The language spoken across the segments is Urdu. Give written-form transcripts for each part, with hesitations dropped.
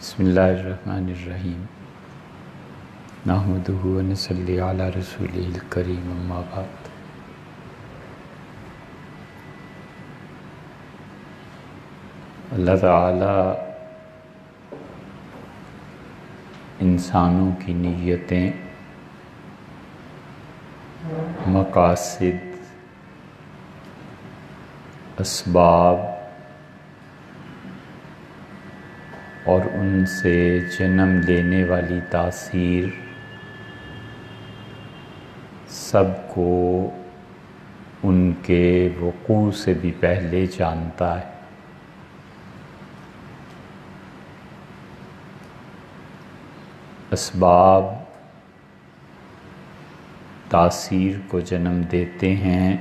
بسم اللہ الرحمن الرحیم نحمدہ و نصلی علی رسولہ الکریم اما بعد۔ اللہ تعالیٰ انسانوں کی نیتیں، مقاصد، اسباب اور ان سے جنم لینے والی تاثیر سب کو ان کے وقوع سے بھی پہلے جانتا ہے۔ اسباب تاثیر کو جنم دیتے ہیں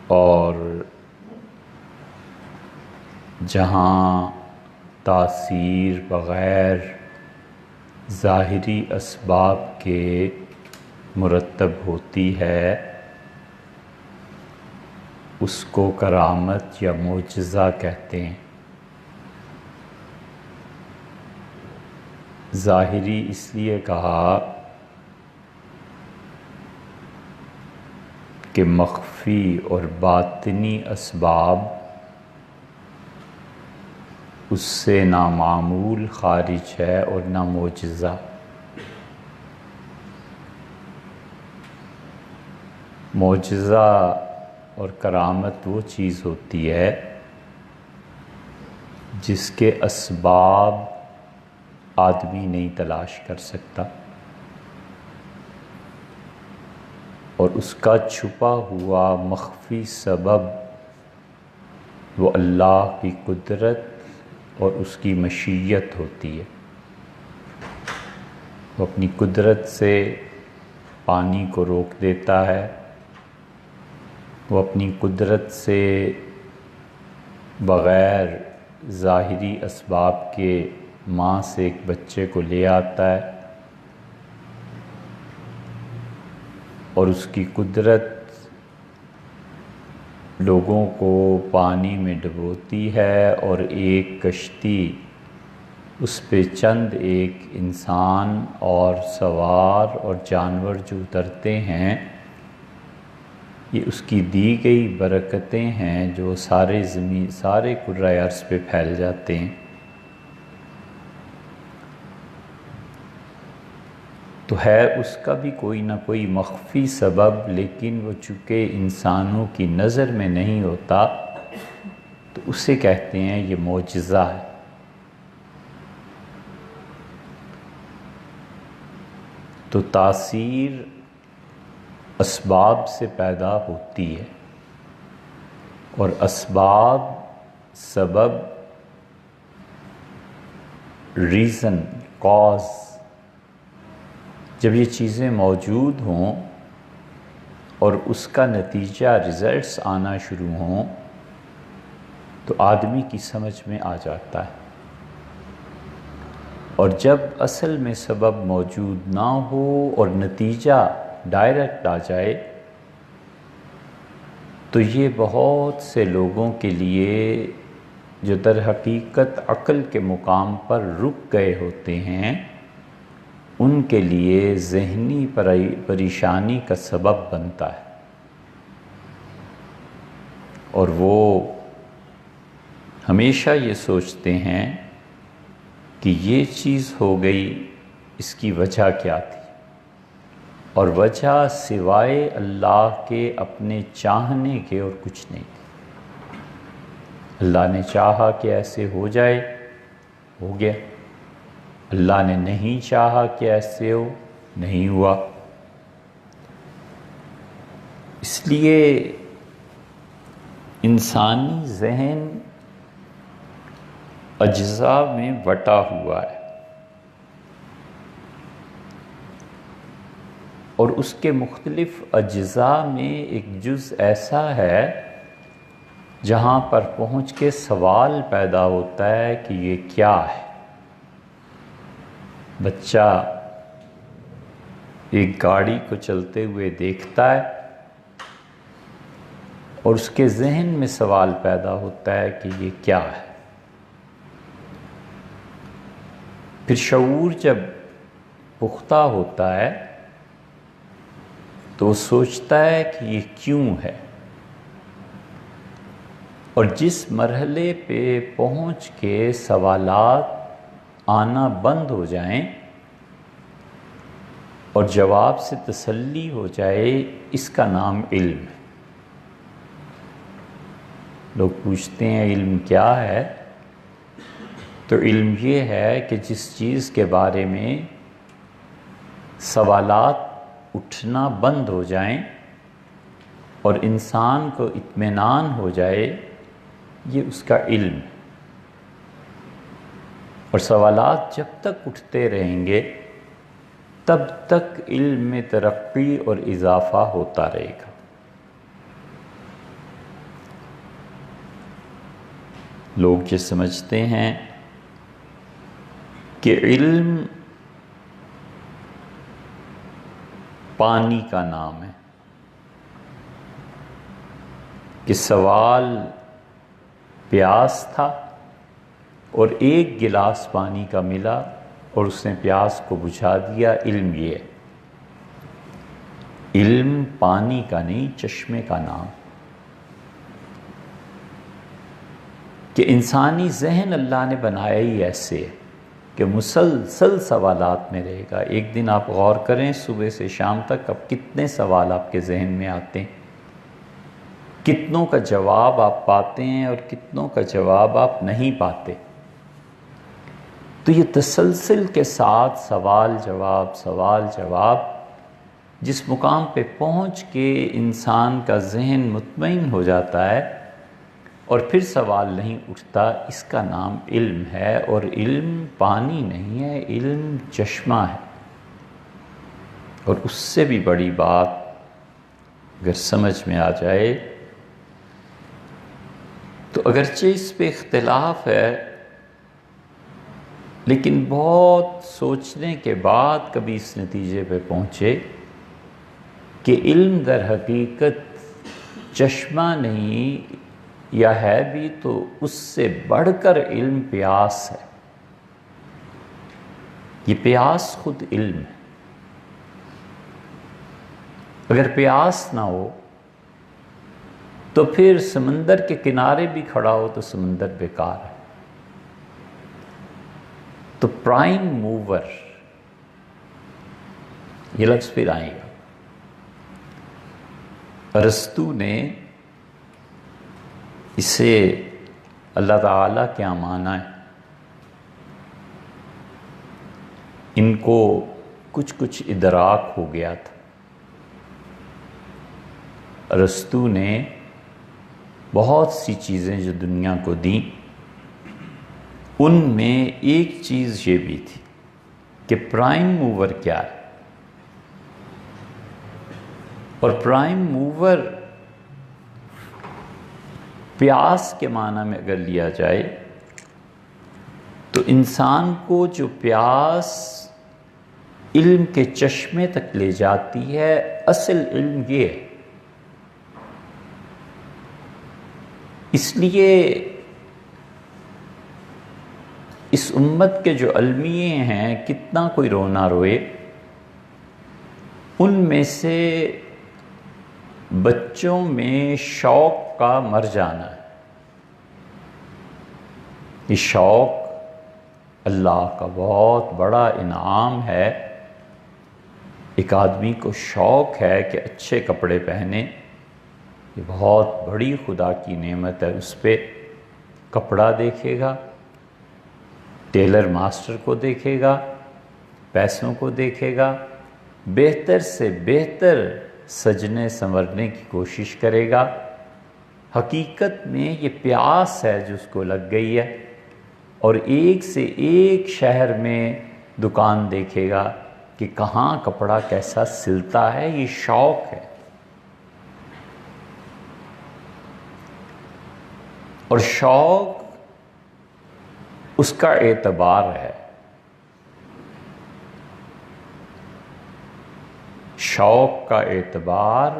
اور جہاں تاثیر بغیر ظاہری اسباب کے مرتب ہوتی ہے اس کو کرامت یا معجزہ کہتے ہیں۔ ظاہری اس لیے کہا کہ مخفی اور باطنی اسباب اس سے نہ معمول خارج ہے اور نہ معجزہ۔ معجزہ اور کرامت وہ چیز ہوتی ہے جس کے اسباب آدمی نہیں تلاش کر سکتا اور اس کا چھپا ہوا مخفی سبب وہ اللہ کی قدرت اور اس کی مشیت ہوتی ہے۔ وہ اپنی قدرت سے پانی کو روک دیتا ہے، وہ اپنی قدرت سے بغیر ظاہری اسباب کے ماں سے ایک بچے کو لے آتا ہے اور اس کی قدرت لوگوں کو پانی میں ڈبوتی ہے اور ایک کشتی اس پہ چند ایک انسان اور سوار اور جانور جو اترتے ہیں، یہ اس کی دی گئی برکتیں ہیں جو سارے کرۂ ارض پہ پھیل جاتے ہیں۔ تو ہے اس کا بھی کوئی نہ کوئی مخفی سبب، لیکن وہ چونکہ انسانوں کی نظر میں نہیں ہوتا تو اسے کہتے ہیں یہ معجزہ ہے۔ تو تاثیر اسباب سے پیدا ہوتی ہے اور اسباب، سبب، ریزن، کاز، جب یہ چیزیں موجود ہوں اور اس کا نتیجہ ریزلٹس آنا شروع ہوں تو آدمی کی سمجھ میں آ جاتا ہے، اور جب اصل میں سبب موجود نہ ہو اور نتیجہ ڈائریکٹ آ جائے تو یہ بہت سے لوگوں کے لیے جو در حقیقت عقل کے مقام پر رک گئے ہوتے ہیں ان کے لیے ذہنی پریشانی کا سبب بنتا ہے، اور وہ ہمیشہ یہ سوچتے ہیں کہ یہ چیز ہو گئی، اس کی وجہ کیا تھی، اور وجہ سوائے اللہ کے اپنے چاہنے کے اور کچھ نہیں تھی۔ اللہ نے چاہا کہ ایسے ہو جائے، ہو گیا۔ اللہ نے نہیں چاہا کہ ایسے ہو، نہیں ہوا۔ اس لیے انسانی ذہن اجزاء میں بٹا ہوا ہے اور اس کے مختلف اجزاء میں ایک جز ایسا ہے جہاں پر پہنچ کے سوال پیدا ہوتا ہے کہ یہ کیا ہے۔ بچہ ایک گاڑی کو چلتے ہوئے دیکھتا ہے اور اس کے ذہن میں سوال پیدا ہوتا ہے کہ یہ کیا ہے۔ پھر شعور جب پختہ ہوتا ہے تو وہ سوچتا ہے کہ یہ کیوں ہے، اور جس مرحلے پہ پہنچ کے سوالات آنا بند ہو جائیں اور جواب سے تسلی ہو جائے، اس کا نام علم ہے۔ لوگ پوچھتے ہیں علم کیا ہے؟ تو علم یہ ہے کہ جس چیز کے بارے میں سوالات اٹھنا بند ہو جائیں اور انسان کو اطمینان ہو جائے، یہ اس کا علم ہے۔ اور سوالات جب تک اٹھتے رہیں گے تب تک علم میں ترقی اور اضافہ ہوتا رہے گا۔ لوگ یہ سمجھتے ہیں کہ علم پانی کا نام ہے، کہ سوال پیاس تھا اور ایک گلاس پانی کا ملا اور اس نے پیاس کو بجھا دیا، علم یہ ہے۔ علم پانی کا نہیں، چشمے کا نام، کہ انسانی ذہن اللہ نے بنایا ہی ایسے ہے کہ مسلسل سوالات میں رہے گا۔ ایک دن آپ غور کریں صبح سے شام تک اب کتنے سوال آپ کے ذہن میں آتے ہیں، کتنوں کا جواب آپ پاتے ہیں اور کتنوں کا جواب آپ نہیں پاتے۔ تو یہ تسلسل کے ساتھ سوال جواب جس مقام پہ پہنچ کے انسان کا ذہن مطمئن ہو جاتا ہے اور پھر سوال نہیں اٹھتا، اس کا نام علم ہے۔ اور علم پانی نہیں ہے، علم چشمہ ہے۔ اور اس سے بھی بڑی بات اگر سمجھ میں آ جائے تو اگرچہ اس پہ اختلاف ہے، لیکن بہت سوچنے کے بعد کبھی اس نتیجے پہ پہنچے کہ علم در حقیقت چشمہ نہیں، یا ہے بھی تو اس سے بڑھ کر علم پیاس ہے۔ یہ پیاس خود علم ہے۔ اگر پیاس نہ ہو تو پھر سمندر کے کنارے بھی کھڑا ہو تو سمندر بیکار ہے۔ تو پرائم موور، یہ لفظ پھر آئے گا۔ ارسطو نے اسے اللہ تعالیٰ کیا مانا ہے، ان کو کچھ ادراک ہو گیا تھا۔ ارسطو نے بہت سی چیزیں جو دنیا کو دیں، ان میں ایک چیز یہ بھی تھی کہ پرائم موور کیا ہے، اور پرائم موور پیاس کے معنی میں اگر لیا جائے تو انسان کو جو پیاس علم کے چشمے تک لے جاتی ہے، اصل علم یہ ہے۔ اس لیے اس امت کے جو المیے ہیں، کتنا کوئی رونا روئے، ان میں سے بچوں میں شوق کا مر جانا ہے۔ یہ شوق اللہ کا بہت بڑا انعام ہے۔ ایک آدمی کو شوق ہے کہ اچھے کپڑے پہنے، یہ بہت بڑی خدا کی نعمت ہے۔ اس پہ کپڑا دیکھے گا، ٹیلر ماسٹر کو دیکھے گا، پیسوں کو دیکھے گا، بہتر سے بہتر سجنے سنورنے کی کوشش کرے گا۔ حقیقت میں یہ پیاس ہے جو اس کو لگ گئی ہے، اور ایک سے ایک شہر میں دکان دیکھے گا کہ کہاں کپڑا کیسا سلتا ہے۔ یہ شوق ہے، اور شوق اس کا اعتبار ہے۔ شوق کا اعتبار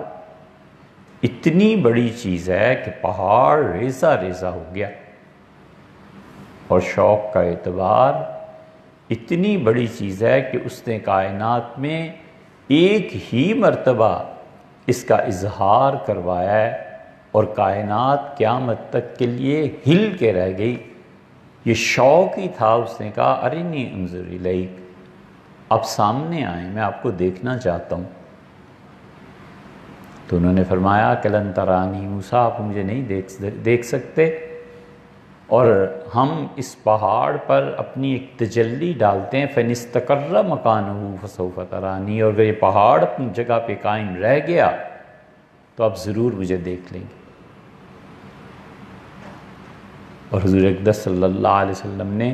اتنی بڑی چیز ہے کہ پہاڑ ریزہ ریزہ ہو گیا، اور شوق کا اعتبار اتنی بڑی چیز ہے کہ اس نے کائنات میں ایک ہی مرتبہ اس کا اظہار کروایا ہے، اور کائنات قیامت تک کے لیے ہل کے رہ گئی۔ یہ شوق ہی تھا، اس نے کہا ارنی انظر الیک، آپ سامنے آئیں، میں آپ کو دیکھنا چاہتا ہوں۔ تو انہوں نے فرمایا کہ لن ترانی، موسیٰ آپ مجھے نہیں دیکھ سکتے، اور ہم اس پہاڑ پر اپنی ایک تجلی ڈالتے ہیں، فَإِنِ اسْتَقَرَّ مَكَانُهُ فَسَوْفَ تَرَانِي، اور اگر یہ پہاڑ اپنی جگہ پہ قائم رہ گیا تو آپ ضرور مجھے دیکھ لیں گے۔ اور حضور اقدس صلی اللہ علیہ وسلم نے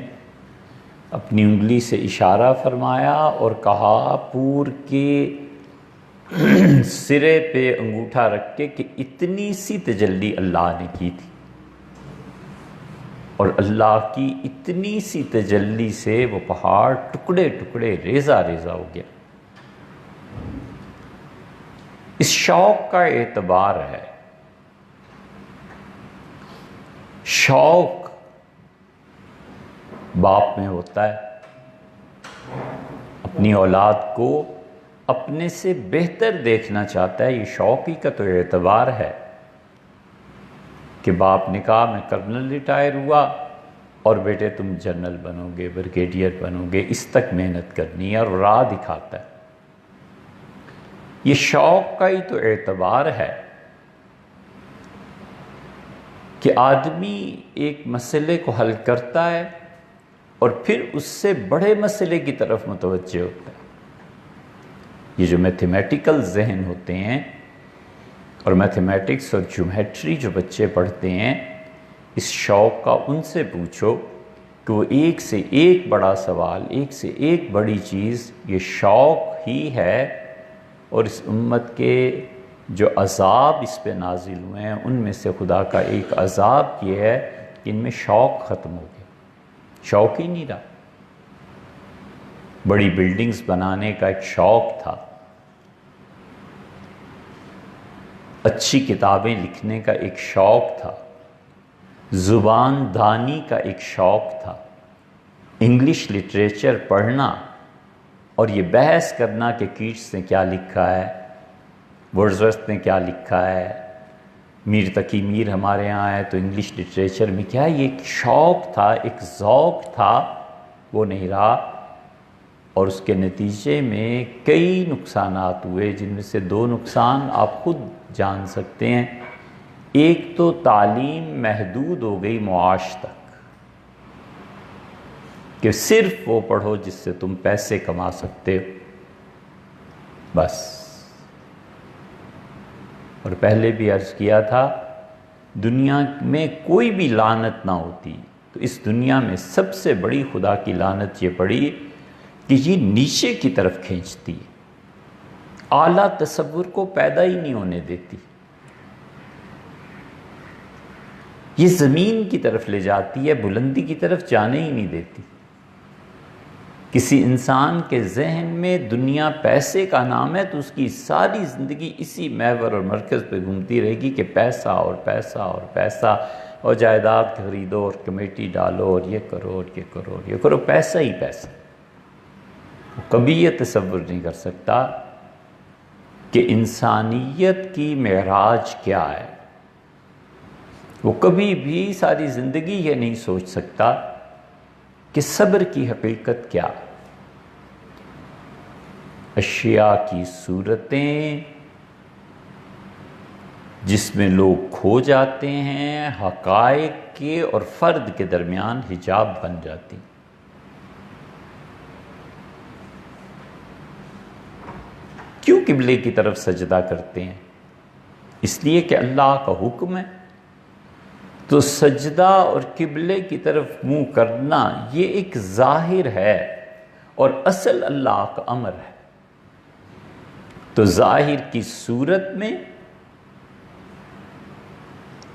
اپنی انگلی سے اشارہ فرمایا اور کہا پور کے سرے پہ انگوٹھا رکھ کے کہ اتنی سی تجلی اللہ نے کی تھی، اور اللہ کی اتنی سی تجلی سے وہ پہاڑ ٹکڑے ٹکڑے ریزہ ریزہ ہو گیا۔ اس شوق کا اعتبار ہے، شوق باپ میں ہوتا ہے، اپنی اولاد کو اپنے سے بہتر دیکھنا چاہتا ہے، یہ شوق ہی کا تو اعتبار ہے کہ باپ نے کہا میں کرنل ریٹائر ہوا اور بیٹے تم جنرل بنو گے، بریگیڈیئر بنو گے، اس تک محنت کرنی ہے، اور راہ دکھاتا ہے۔ یہ شوق کا ہی تو اعتبار ہے کہ آدمی ایک مسئلے کو حل کرتا ہے اور پھر اس سے بڑے مسئلے کی طرف متوجہ ہوتا ہے۔ یہ جو میتھمیٹیکل ذہن ہوتے ہیں، اور میتھمیٹکس اور جیومیٹری جو بچے پڑھتے ہیں، اس شوق کا ان سے پوچھو کہ وہ ایک سے ایک بڑا سوال، ایک سے ایک بڑی چیز، یہ شوق ہی ہے۔ اور اس امت کے جو عذاب اس پہ نازل ہوئے ہیں، ان میں سے خدا کا ایک عذاب یہ ہے کہ ان میں شوق ختم ہو گیا، شوق ہی نہیں رہا۔ بڑی بلڈنگز بنانے کا ایک شوق تھا، اچھی کتابیں لکھنے کا ایک شوق تھا، زبان دانی کا ایک شوق تھا، انگلش لٹریچر پڑھنا اور یہ بحث کرنا کہ کیٹس نے کیا لکھا ہے، ورڈزورتھ نے کیا لکھا ہے، میر تقی میر ہمارے ہاں ہے تو انگلش لٹریچر میں کیا ہے، یہ ایک شوق تھا، ایک ذوق تھا، وہ نہیں رہا۔ اور اس کے نتیجے میں کئی نقصانات ہوئے، جن میں سے 2 نقصان آپ خود جان سکتے ہیں۔ ایک تو تعلیم محدود ہو گئی معاش تک، کہ صرف وہ پڑھو جس سے تم پیسے کما سکتے ہو، بس۔ اور پہلے بھی عرض کیا تھا، دنیا میں کوئی بھی لعنت نہ ہوتی تو اس دنیا میں سب سے بڑی خدا کی لعنت یہ پڑی کہ یہ نیچے کی طرف کھینچتی ہے، اعلیٰ تصور کو پیدا ہی نہیں ہونے دیتی، یہ زمین کی طرف لے جاتی ہے، بلندی کی طرف جانے ہی نہیں دیتی۔ کسی انسان کے ذہن میں دنیا پیسے کا نام ہے تو اس کی ساری زندگی اسی محور اور مرکز پہ گھومتی رہے گی کہ پیسہ اور پیسہ اور پیسہ، اور جائیداد خریدو اور کمیٹی ڈالو اور یہ کرو اور یہ کرو اور یہ کرو، پیسہ ہی پیسہ۔ وہ کبھی یہ تصور نہیں کر سکتا کہ انسانیت کی معراج کیا ہے، وہ کبھی بھی ساری زندگی یہ نہیں سوچ سکتا کہ صبر کی حقیقت کیا، اشیاء کی صورتیں جس میں لوگ کھو جاتے ہیں، حقائق کے اور فرد کے درمیان حجاب بن جاتی۔ کیوں قبلے کی طرف سجدہ کرتے ہیں؟ اس لیے کہ اللہ کا حکم ہے، تو سجدہ اور قبلے کی طرف منہ کرنا یہ ایک ظاہر ہے، اور اصل اللہ کا امر ہے۔ تو ظاہر کی صورت میں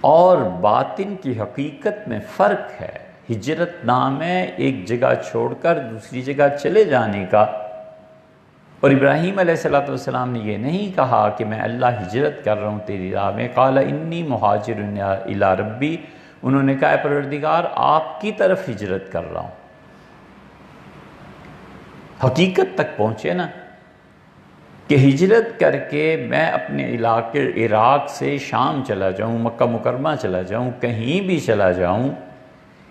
اور باطن کی حقیقت میں فرق ہے۔ ہجرت نام ہے ایک جگہ چھوڑ کر دوسری جگہ چلے جانے کا، اور ابراہیم علیہ السلام نے یہ نہیں کہا کہ میں اللہ ہجرت کر رہا ہوں تیری راہ میں، قال انی مہاجر الی ربی، انہوں نے کہا اے پروردگار آپ کی طرف ہجرت کر رہا ہوں۔ حقیقت تک پہنچے نا کہ ہجرت کر کے میں اپنے علاقے عراق سے شام چلا جاؤں، مکہ مکرمہ چلا جاؤں، کہیں بھی چلا جاؤں،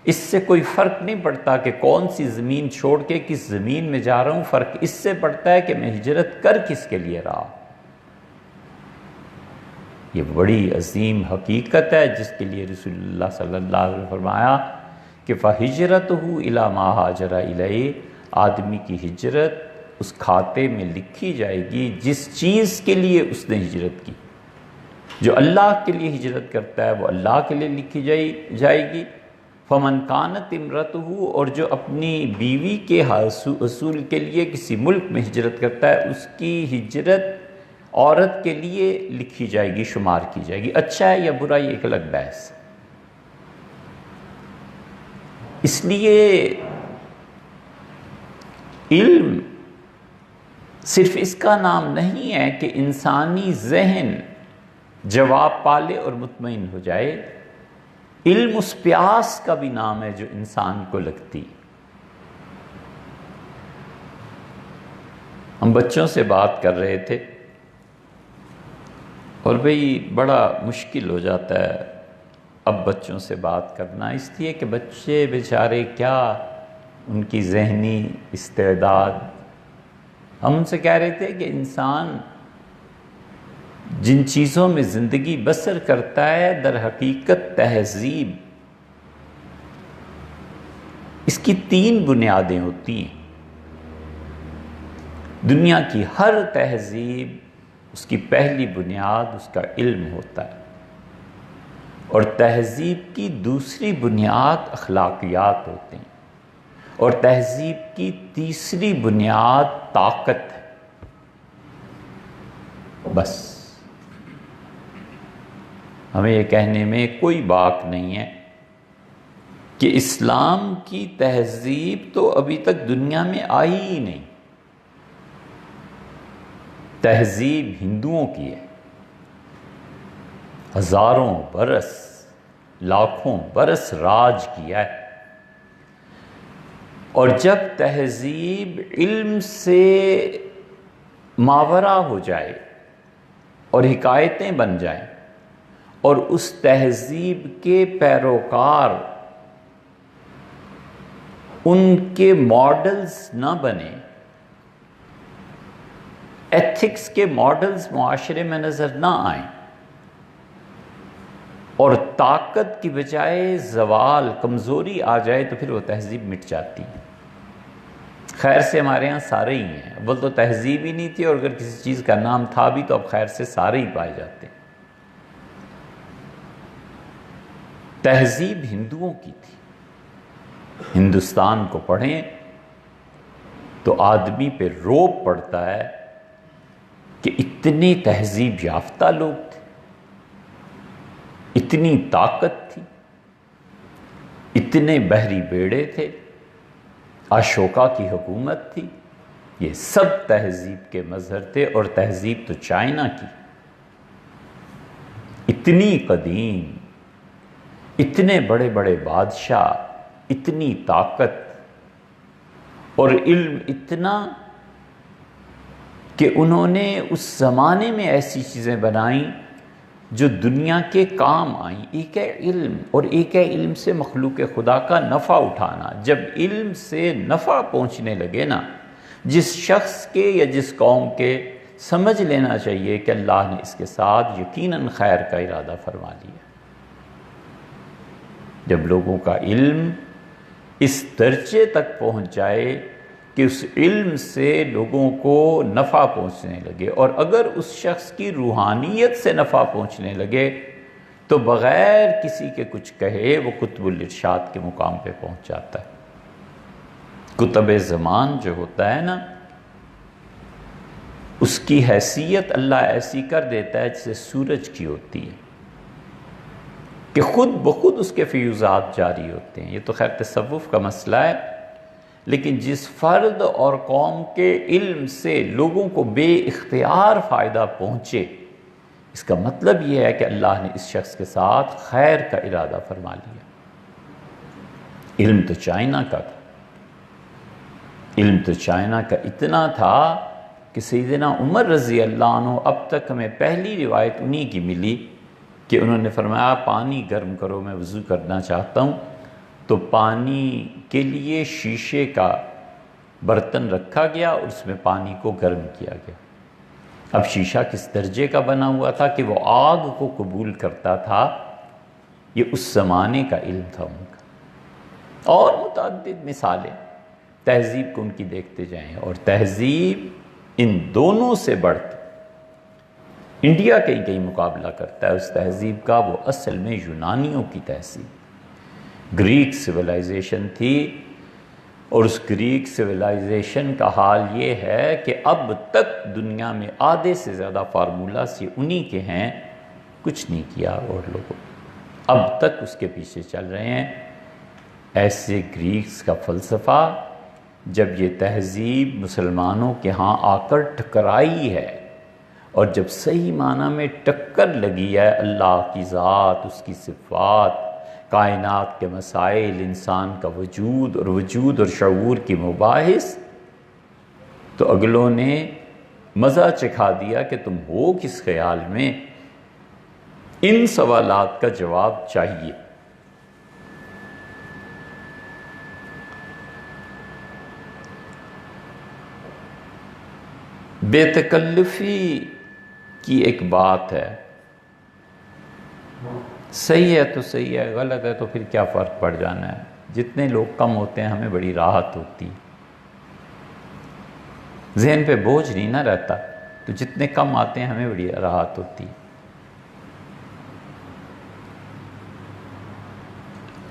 اس سے کوئی فرق نہیں پڑتا کہ کون سی زمین چھوڑ کے کس زمین میں جا رہا ہوں، فرق اس سے پڑتا ہے کہ میں ہجرت کر کس کے لیے رہا۔ یہ بڑی عظیم حقیقت ہے جس کے لیے رسول اللہ صلی اللہ علیہ وسلم نے فرمایا کہ فَهِجْرَتُهُ إِلَى مَا هَاجَرَ إِلَيْهِ، آدمی کی ہجرت اس کھاتے میں لکھی جائے گی جس چیز کے لیے اس نے ہجرت کی۔ جو اللہ کے لیے ہجرت کرتا ہے وہ اللہ کے لیے لکھی جائے گی۔ فَمَنْ كَانَتْ امْرَتُهُ، اور جو اپنی بیوی کے حصول کے لیے کسی ملک میں ہجرت کرتا ہے اس کی ہجرت عورت کے لیے لکھی جائے گی، شمار کی جائے گی۔ اچھا ہے یا برا، یہ ایک الگ بحث ہے۔ اس لیے علم صرف اس کا نام نہیں ہے کہ انسانی ذہن جواب پالے اور مطمئن ہو جائے، علم اس پیاس کا بھی نام ہے جو انسان کو لگتی۔ ہم بچوں سے بات کر رہے تھے اور بھئی بڑا مشکل ہو جاتا ہے اب بچوں سے بات کرنا، اس لیے کہ بچے بیچارے کیا ان کی ذہنی استعداد، ہم ان سے کہہ رہے تھے کہ انسان جن چیزوں میں زندگی بسر کرتا ہے در حقیقت تہذیب، اس کی 3 بنیادیں ہوتی ہیں۔ دنیا کی ہر تہذیب اس کی پہلی بنیاد اس کا علم ہوتا ہے، اور تہذیب کی دوسری بنیاد اخلاقیات ہوتے ہیں، اور تہذیب کی تیسری بنیاد طاقت ہے۔ بس ہمیں یہ کہنے میں کوئی باک نہیں ہے کہ اسلام کی تہذیب تو ابھی تک دنیا میں آئی ہی نہیں، تہذیب ہندوؤں کی ہے، ہزاروں برس لاکھوں برس راج کیا ہے، اور جب تہذیب علم سے ماورا ہو جائے اور حکایتیں بن جائیں اور اس تہذیب کے پیروکار ان کے ماڈلز نہ بنے، ایتھکس کے ماڈلز معاشرے میں نظر نہ آئیں، اور طاقت کی بجائے زوال کمزوری آ جائے تو پھر وہ تہذیب مٹ جاتی ہے۔ خیر سے ہمارے ہاں سارے ہی ہیں، اول تو تہذیب ہی نہیں تھی، اور اگر کسی چیز کا نام تھا بھی تو اب خیر سے سارے ہی پائے جاتے ہیں۔ تہذیب ہندوؤں کی تھی۔ ہندوستان کو پڑھیں تو آدمی پہ روب پڑتا ہے کہ اتنے تہذیب یافتہ لوگ تھے، اتنی طاقت تھی، اتنے بحری بیڑے تھے، اشوکا کی حکومت تھی، یہ سب تہذیب کے مظہر تھے، اور تہذیب تو چائنا کی، اتنی قدیم، اتنے بڑے بڑے بادشاہ، اتنی طاقت اور علم اتنا کہ انہوں نے اس زمانے میں ایسی چیزیں بنائیں جو دنیا کے کام آئیں۔ ایک ہے علم، اور ایک ہے علم سے مخلوق خدا کا نفع اٹھانا۔ جب علم سے نفع پہنچنے لگے نا جس شخص کے یا جس قوم کے، سمجھ لینا چاہیے کہ اللہ نے اس کے ساتھ یقیناً خیر کا ارادہ فرما لیا۔ جب لوگوں کا علم اس درجے تک پہنچ جائے کہ اس علم سے لوگوں کو نفع پہنچنے لگے، اور اگر اس شخص کی روحانیت سے نفع پہنچنے لگے تو بغیر کسی کے کچھ کہے وہ قطب الارشاد کے مقام پہ پہنچ جاتا ہے۔ قطب زمان جو ہوتا ہے نا، اس کی حیثیت اللہ ایسی کر دیتا ہے جیسے سورج کی ہوتی ہے کہ خود بخود اس کے فیوزات جاری ہوتے ہیں۔ یہ تو خیر تصوف کا مسئلہ ہے، لیکن جس فرد اور قوم کے علم سے لوگوں کو بے اختیار فائدہ پہنچے، اس کا مطلب یہ ہے کہ اللہ نے اس شخص کے ساتھ خیر کا ارادہ فرما لیا۔ علم تو چائنا کا تھا، علم تو چائنا کا اتنا تھا کہ سیدنا عمر رضی اللہ عنہ، اب تک ہمیں پہلی روایت انہی کی ملی کہ انہوں نے فرمایا پانی گرم کرو، میں وضو کرنا چاہتا ہوں، تو پانی کے لیے شیشے کا برتن رکھا گیا اور اس میں پانی کو گرم کیا گیا۔ اب شیشہ کس درجے کا بنا ہوا تھا کہ وہ آگ کو قبول کرتا تھا، یہ اس زمانے کا علم تھا ان کا۔ اور متعدد مثالیں تہذیب کو ان کی دیکھتے جائیں، اور تہذیب ان دونوں سے بڑھتی انڈیا کئی مقابلہ کرتا ہے اس تہذیب کا، وہ اصل میں یونانیوں کی تہذیب، گریک سویلائزیشن تھی، اور اس گریک سویلائزیشن کا حال یہ ہے کہ اب تک دنیا میں آدھے سے زیادہ فارمولاز یہ انہی کے ہیں، کچھ نہیں کیا اور لوگوں، اب تک اس کے پیچھے چل رہے ہیں۔ ایسے گریکس کا فلسفہ جب یہ تہذیب مسلمانوں کے ہاں آ کر ٹکرائی ہے، اور جب صحیح معنی میں ٹکر لگی ہے اللہ کی ذات، اس کی صفات، کائنات کے مسائل، انسان کا وجود اور شعور کی مباحث، تو اگلوں نے مزہ چکھا دیا کہ تم ہو کس خیال میں، ان سوالات کا جواب چاہیے۔ بے تکلفی کی ایک بات ہے، صحیح ہے تو صحیح ہے، غلط ہے تو پھر کیا فرق پڑ جانا ہے۔ جتنے لوگ کم ہوتے ہیں ہمیں بڑی راحت ہوتی، ذہن پہ بوجھ نہیں نہ رہتا، تو جتنے کم آتے ہیں ہمیں بڑی راحت ہوتی۔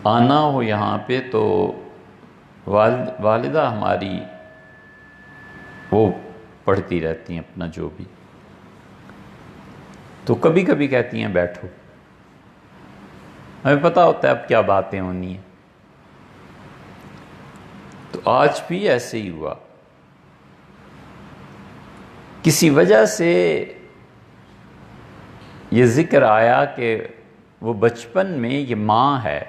آنا ہو یہاں پہ تو والدہ ہماری وہ پڑھتی رہتی ہیں اپنا جو بھی، تو کبھی کبھی کہتی ہیں بیٹھو، ہمیں پتہ ہوتا ہے اب کیا باتیں ہونی ہیں۔ تو آج بھی ایسے ہی ہوا، کسی وجہ سے یہ ذکر آیا کہ وہ بچپن میں یہ ماں ہے،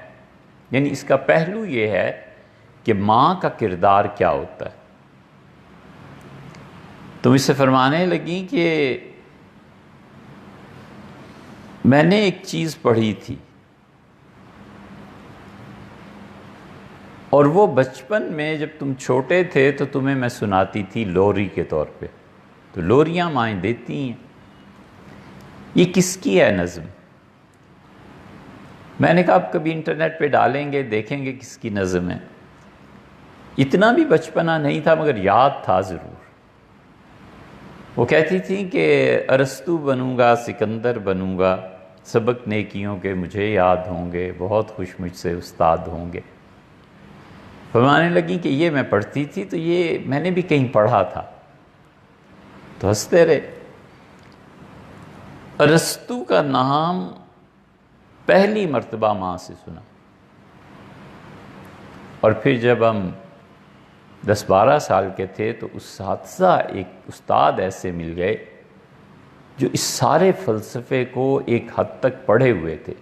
یعنی اس کا پہلو یہ ہے کہ ماں کا کردار کیا ہوتا ہے۔ تم اس سے فرمانے لگیں کہ میں نے ایک چیز پڑھی تھی، اور وہ بچپن میں جب تم چھوٹے تھے تو تمہیں میں سناتی تھی لوری کے طور پہ، تو لوریاں مائیں دیتی ہیں، یہ کس کی ہے نظم؟ میں نے کہا اب کبھی انٹرنیٹ پہ ڈالیں گے دیکھیں گے کس کی نظم ہے۔ اتنا بھی بچپنا نہیں تھا مگر یاد تھا ضرور۔ وہ کہتی تھی کہ ارسطو بنوں گا، سکندر بنوں گا، سبق نیکیوں کے مجھے یاد ہوں گے، بہت خوش مجھ سے استاد ہوں گے۔ فرمانے لگی کہ یہ میں پڑھتی تھی تو یہ میں نے بھی کہیں پڑھا تھا، تو ہنستے رہے۔ ارسطو کا نام پہلی مرتبہ ماں سے سنا، اور پھر جب ہم 10-12 سال کے تھے تو اساتذہ، ایک استاد ایسے مل گئے جو اس سارے فلسفے کو ایک حد تک پڑھے ہوئے تھے،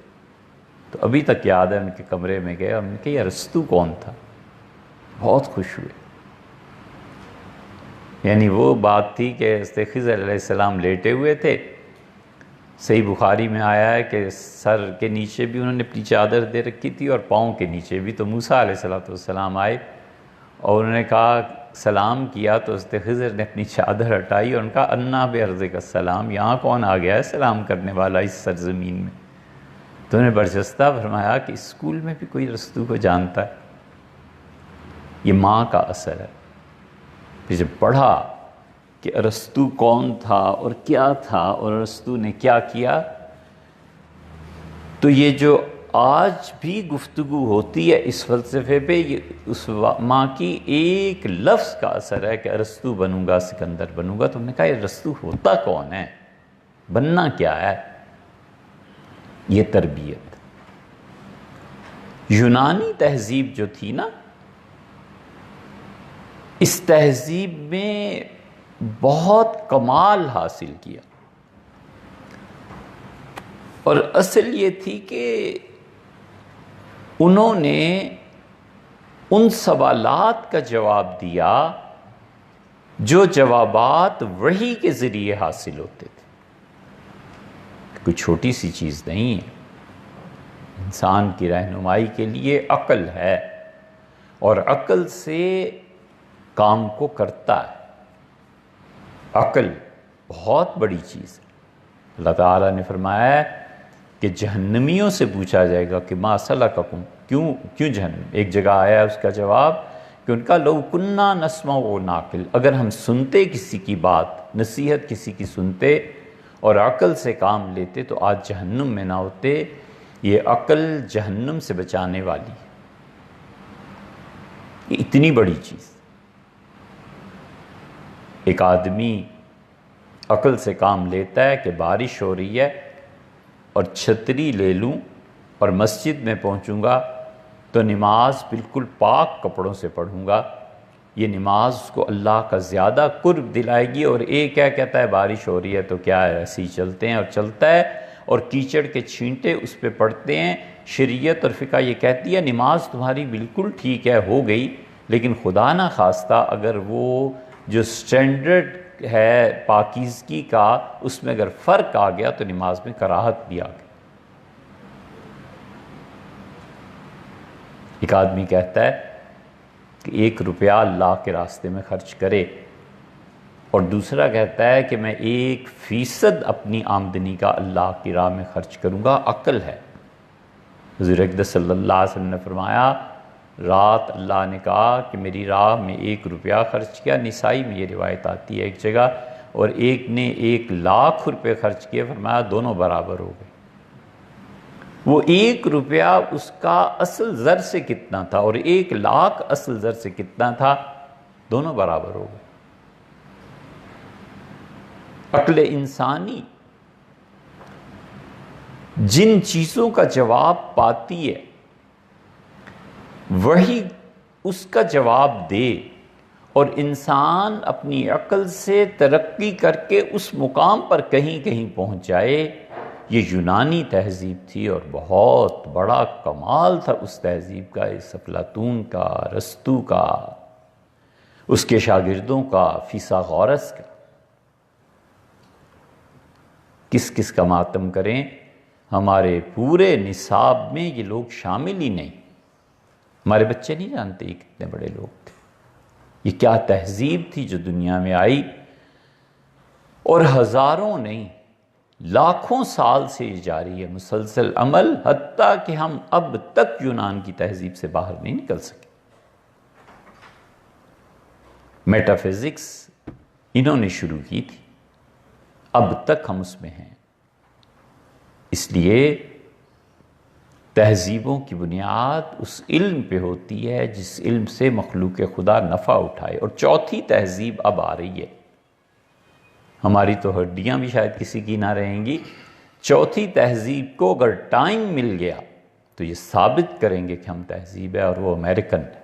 تو ابھی تک یاد ہے ان کے کمرے میں گئے، ہم نے کہا یہ ارسطو کون تھا؟ بہت خوش ہوئے۔ یعنی وہ بات تھی کہ حضرت خضر علیہ السلام لیٹے ہوئے تھے، صحیح بخاری میں آیا ہے کہ سر کے نیچے بھی انہوں نے اپنی چادر دے رکھی تھی اور پاؤں کے نیچے بھی، تو موسیٰ علیہ السلام آئے اور انہوں نے کہا، سلام کیا، تو حضرت خضر نے اپنی چادر ہٹائی اور ان کا انا بِأَرْضِكَ السلام، یہاں کون آ گیا ہے سلام کرنے والا اس سرزمین میں؟ تو انہوں نے برجستہ فرمایا کہ اسکول میں بھی کوئی ارسطو کو جانتا ہے، یہ ماں کا اثر ہے۔ پھر جب پڑھا کہ ارسطو کون تھا اور کیا تھا اور ارسطو نے کیا کیا، تو یہ جو آج بھی گفتگو ہوتی ہے اس فلسفے پہ، یہ اس ماں کی ایک لفظ کا اثر ہے کہ ارسطو بنوں گا، سکندر بنوں گا۔ تو ہم نے کہا یہ ارسطو ہوتا کون ہے، بننا کیا ہے؟ یہ تربیت۔ یونانی تہذیب جو تھی نا، اس تہذیب میں بہت کمال حاصل کیا، اور اصل یہ تھی کہ انہوں نے ان سوالات کا جواب دیا جو جوابات وحی کے ذریعے حاصل ہوتے تھے۔ کوئی چھوٹی سی چیز نہیں ہے، انسان کی رہنمائی کے لیے عقل ہے، اور عقل سے کام کو کرتا ہے۔ عقل بہت بڑی چیز ہے۔ اللہ تعالیٰ نے فرمایا ہے کہ جہنمیوں سے پوچھا جائے گا کہ ما سلککم، کیوں جہنم؟ ایک جگہ آیا اس کا جواب کہ ان کا لو کننا نسمع و ناقل، اگر ہم سنتے کسی کی بات، نصیحت کسی کی سنتے اور عقل سے کام لیتے تو آج جہنم میں نہ ہوتے۔ یہ عقل جہنم سے بچانے والی ہے، یہ اتنی بڑی چیز۔ ایک آدمی عقل سے کام لیتا ہے کہ بارش ہو رہی ہے اور چھتری لے لوں اور مسجد میں پہنچوں گا تو نماز بالکل پاک کپڑوں سے پڑھوں گا، یہ نماز اس کو اللہ کا زیادہ قرب دلائے گی۔ اور ایک کیا کہتا ہے بارش ہو رہی ہے تو کیا ہے، ایسے ہی چلتے ہیں، اور چلتا ہے اور کیچڑ کے چھینٹے اس پہ پڑتے ہیں۔ شریعت اور فقہ یہ کہتی ہے نماز تمہاری بالکل ٹھیک ہے، ہو گئی، لیکن خدا نہ خواستہ اگر وہ جو سٹینڈرڈ ہے پاکیزگی کا اس میں اگر فرق آ گیا تو نماز میں کراہت بھی آ گئی۔ ایک آدمی کہتا ہے کہ 1 روپیہ اللہ کے راستے میں خرچ کرے، اور دوسرا کہتا ہے کہ میں 1% اپنی آمدنی کا اللہ کی راہ میں خرچ کروں گا۔ عقل ہے۔ حضور اقدس صلی اللہ علیہ وسلم نے فرمایا رات اللہ نے کہا کہ میری راہ میں 1 روپیہ خرچ کیا، نسائی میں یہ روایت آتی ہے ایک جگہ، اور ایک نے 1,00,000 روپے خرچ کیے، فرمایا دونوں برابر ہو گئے۔ وہ 1 روپیہ اس کا اصل زر سے کتنا تھا اور 1,00,000 اصل زر سے کتنا تھا، دونوں برابر ہو گئے۔ عقل انسانی جن چیزوں کا جواب پاتی ہے وہی اس کا جواب دے، اور انسان اپنی عقل سے ترقی کر کے اس مقام پر کہیں کہیں پہنچ جائے۔ یہ یونانی تہذیب تھی اور بہت بڑا کمال تھا اس تہذیب کا، اس افلاطون کا، ارسطو کا، اس کے شاگردوں کا، فیثاغورس کا۔ کس کس کا ماتم کریں، ہمارے پورے نصاب میں یہ لوگ شامل ہی نہیں۔ ہمارے بچے نہیں جانتے یہ کتنے بڑے لوگ تھے، یہ کیا تہذیب تھی جو دنیا میں آئی، اور ہزاروں نہیں لاکھوں سال سے یہ جاری ہے مسلسل عمل، حتیٰ کہ ہم اب تک یونان کی تہذیب سے باہر نہیں نکل سکے۔ میٹا فزکس انہوں نے شروع کی تھی، اب تک ہم اس میں ہیں۔ اس لیے تہذیبوں کی بنیاد اس علم پہ ہوتی ہے جس علم سے مخلوق خدا نفع اٹھائے۔ اور چوتھی تہذیب اب آ رہی ہے، ہماری تو ہڈیاں بھی شاید کسی کی نہ رہیں گی، چوتھی تہذیب کو اگر ٹائم مل گیا تو یہ ثابت کریں گے کہ ہم تہذیب ہے، اور وہ امریکن ہے۔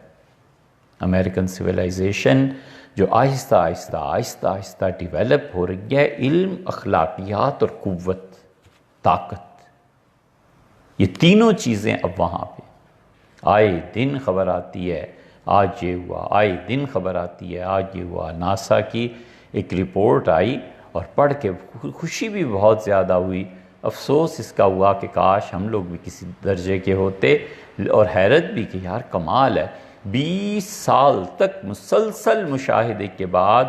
امریکن سویلائزیشن جو آہستہ آہستہ آہستہ آہستہ ڈیویلپ ہو رہی ہے، علم، اخلاقیات اور قوت، طاقت، یہ تینوں چیزیں اب وہاں پہ آئے دن خبر آتی ہے، آج یہ ہوا، آئے دن خبر آتی ہے، آج یہ ہوا۔ ناسا کی ایک رپورٹ آئی اور پڑھ کے خوشی بھی بہت زیادہ ہوئی، افسوس اس کا ہوا کہ کاش ہم لوگ بھی کسی درجے کے ہوتے، اور حیرت بھی کہ یار کمال ہے، 20 سال تک مسلسل مشاہدے کے بعد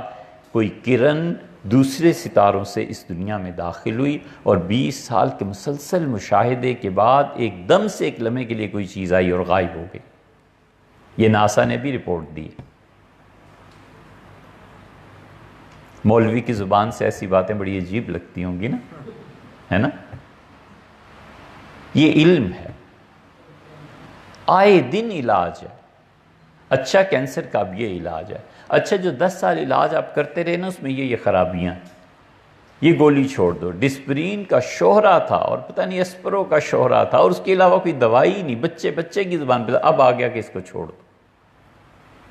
کوئی کرن دوسرے ستاروں سے اس دنیا میں داخل ہوئی، اور 20 سال کے مسلسل مشاہدے کے بعد ایک دم سے ایک لمحے کے لیے کوئی چیز آئی اور غائب ہو گئی۔ یہ ناسا نے بھی رپورٹ دی۔ مولوی کی زبان سے ایسی باتیں بڑی عجیب لگتی ہوں گی نا، ہے نا؟ یہ علم ہے، آئے دن علاج ہے۔ اچھا کینسر کا بھی یہ علاج ہے، اچھا جو 10 سال علاج آپ کرتے رہے نا اس میں یہ خرابیاں، یہ گولی چھوڑ دو۔ ڈسپرین کا شہرہ تھا اور پتہ نہیں اسپرو کا شہرہ تھا، اور اس کے علاوہ کوئی دوائی نہیں، بچے کی زبان پہ اب آ گیا کہ اس کو چھوڑ دو۔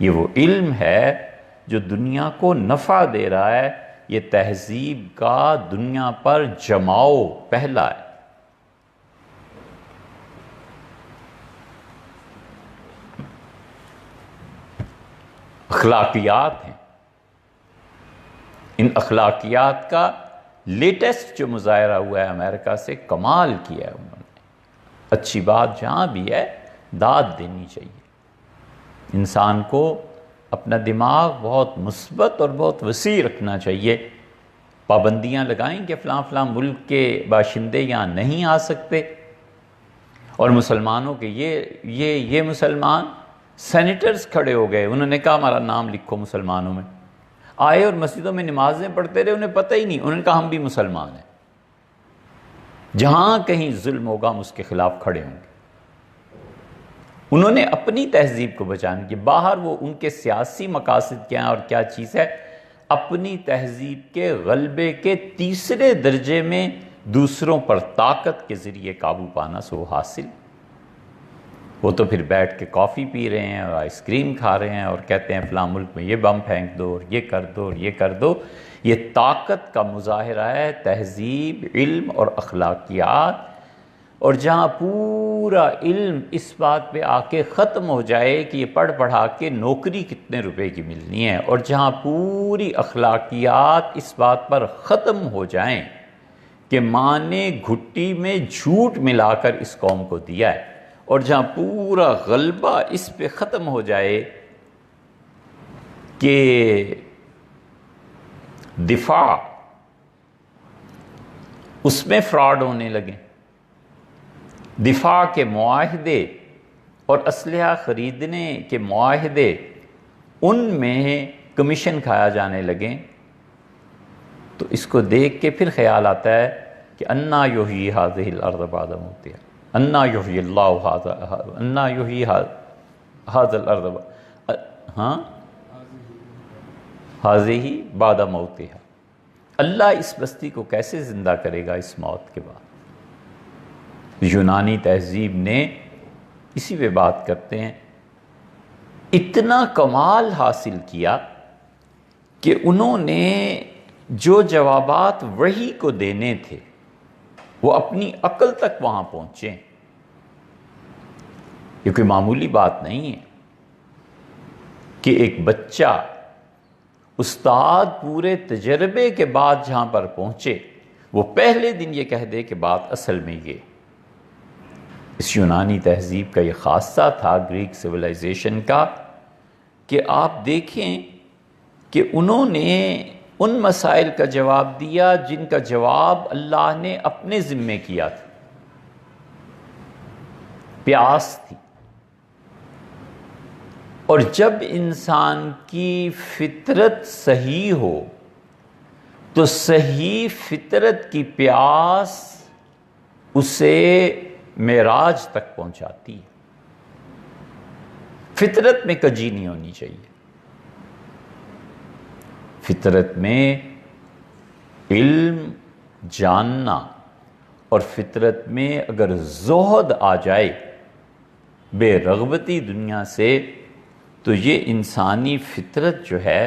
یہ وہ علم ہے جو دنیا کو نفع دے رہا ہے، یہ تہذیب کا دنیا پر جماؤ پہلا ہے۔ اخلاقیات ہیں، ان اخلاقیات کا لیٹسٹ جو مظاہرہ ہوا ہے امریکہ سے، کمال کیا ہے انہوں نے۔ اچھی بات جہاں بھی ہے داد دینی چاہیے، انسان کو اپنا دماغ بہت مثبت اور بہت وسیع رکھنا چاہیے۔ پابندیاں لگائیں کہ فلاں فلاں ملک کے باشندے یہاں نہیں آ سکتے، اور مسلمانوں کے یہ مسلمان سینیٹرز کھڑے ہو گئے، انہوں نے کہا ہمارا نام لکھو مسلمانوں میں، آئے اور مسجدوں میں نمازیں پڑھتے رہے، انہیں پتہ ہی نہیں، انہوں نے کہا ہم بھی مسلمان ہیں۔ جہاں کہیں ظلم ہوگا ہم اس کے خلاف کھڑے ہوں گے۔ انہوں نے اپنی تہذیب کو بچانے کی، باہر وہ ان کے سیاسی مقاصد کیا ہیں اور کیا چیز ہے، اپنی تہذیب کے غلبے کے تیسرے درجے میں دوسروں پر طاقت کے ذریعے قابو پانا سو حاصل۔ وہ تو پھر بیٹھ کے کافی پی رہے ہیں اور آئس کریم کھا رہے ہیں اور کہتے ہیں فلاں ملک میں یہ بم پھینک دو اور یہ کر دو اور یہ کر دو۔ یہ طاقت کا مظاہرہ ہے، تہذیب، علم اور اخلاقیات۔ اور جہاں پورا علم اس بات پہ آ کے ختم ہو جائے کہ یہ پڑھ پڑھا کے نوکری کتنے روپے کی ملنی ہے، اور جہاں پوری اخلاقیات اس بات پر ختم ہو جائیں کہ ماں نے گھٹی میں جھوٹ ملا کر اس قوم کو دیا ہے، اور جہاں پورا غلبہ اس پہ ختم ہو جائے کہ دفاع اس میں فراڈ ہونے لگے، دفاع کے معاہدے اور اسلحہ خریدنے کے معاہدے ان میں کمیشن کھایا جانے لگیں، تو اس کو دیکھ کے پھر خیال آتا ہے کہ انا یحیی ھذہ الارض بعد موتہا، انا یحیی اللہ انا یحیی ھذہ الارض ھذہ بعد موتہا، اللہ اس بستی کو کیسے زندہ کرے گا اس موت کے بعد۔ یونانی تہذیب نے اسی پہ بات کرتے ہیں، اتنا کمال حاصل کیا کہ انہوں نے جو جوابات وحی کو دینے تھے وہ اپنی عقل تک وہاں پہنچے۔ یہ کوئی معمولی بات نہیں ہے کہ ایک بچہ استاد پورے تجربے کے بعد جہاں پر پہنچے وہ پہلے دن یہ کہہ دے کہ بات اصل میں یہ۔ اس یونانی تہذیب کا یہ خاصہ تھا، گریک سویلائزیشن کا، کہ آپ دیکھیں کہ انہوں نے ان مسائل کا جواب دیا جن کا جواب اللہ نے اپنے ذمے کیا تھا۔ پیاس تھی، اور جب انسان کی فطرت صحیح ہو تو صحیح فطرت کی پیاس اسے معراج تک پہنچاتی ہے۔ فطرت میں کجی نہیں ہونی چاہیے، فطرت میں علم جاننا، اور فطرت میں اگر زہد آ جائے، بے رغبتی دنیا سے، تو یہ انسانی فطرت جو ہے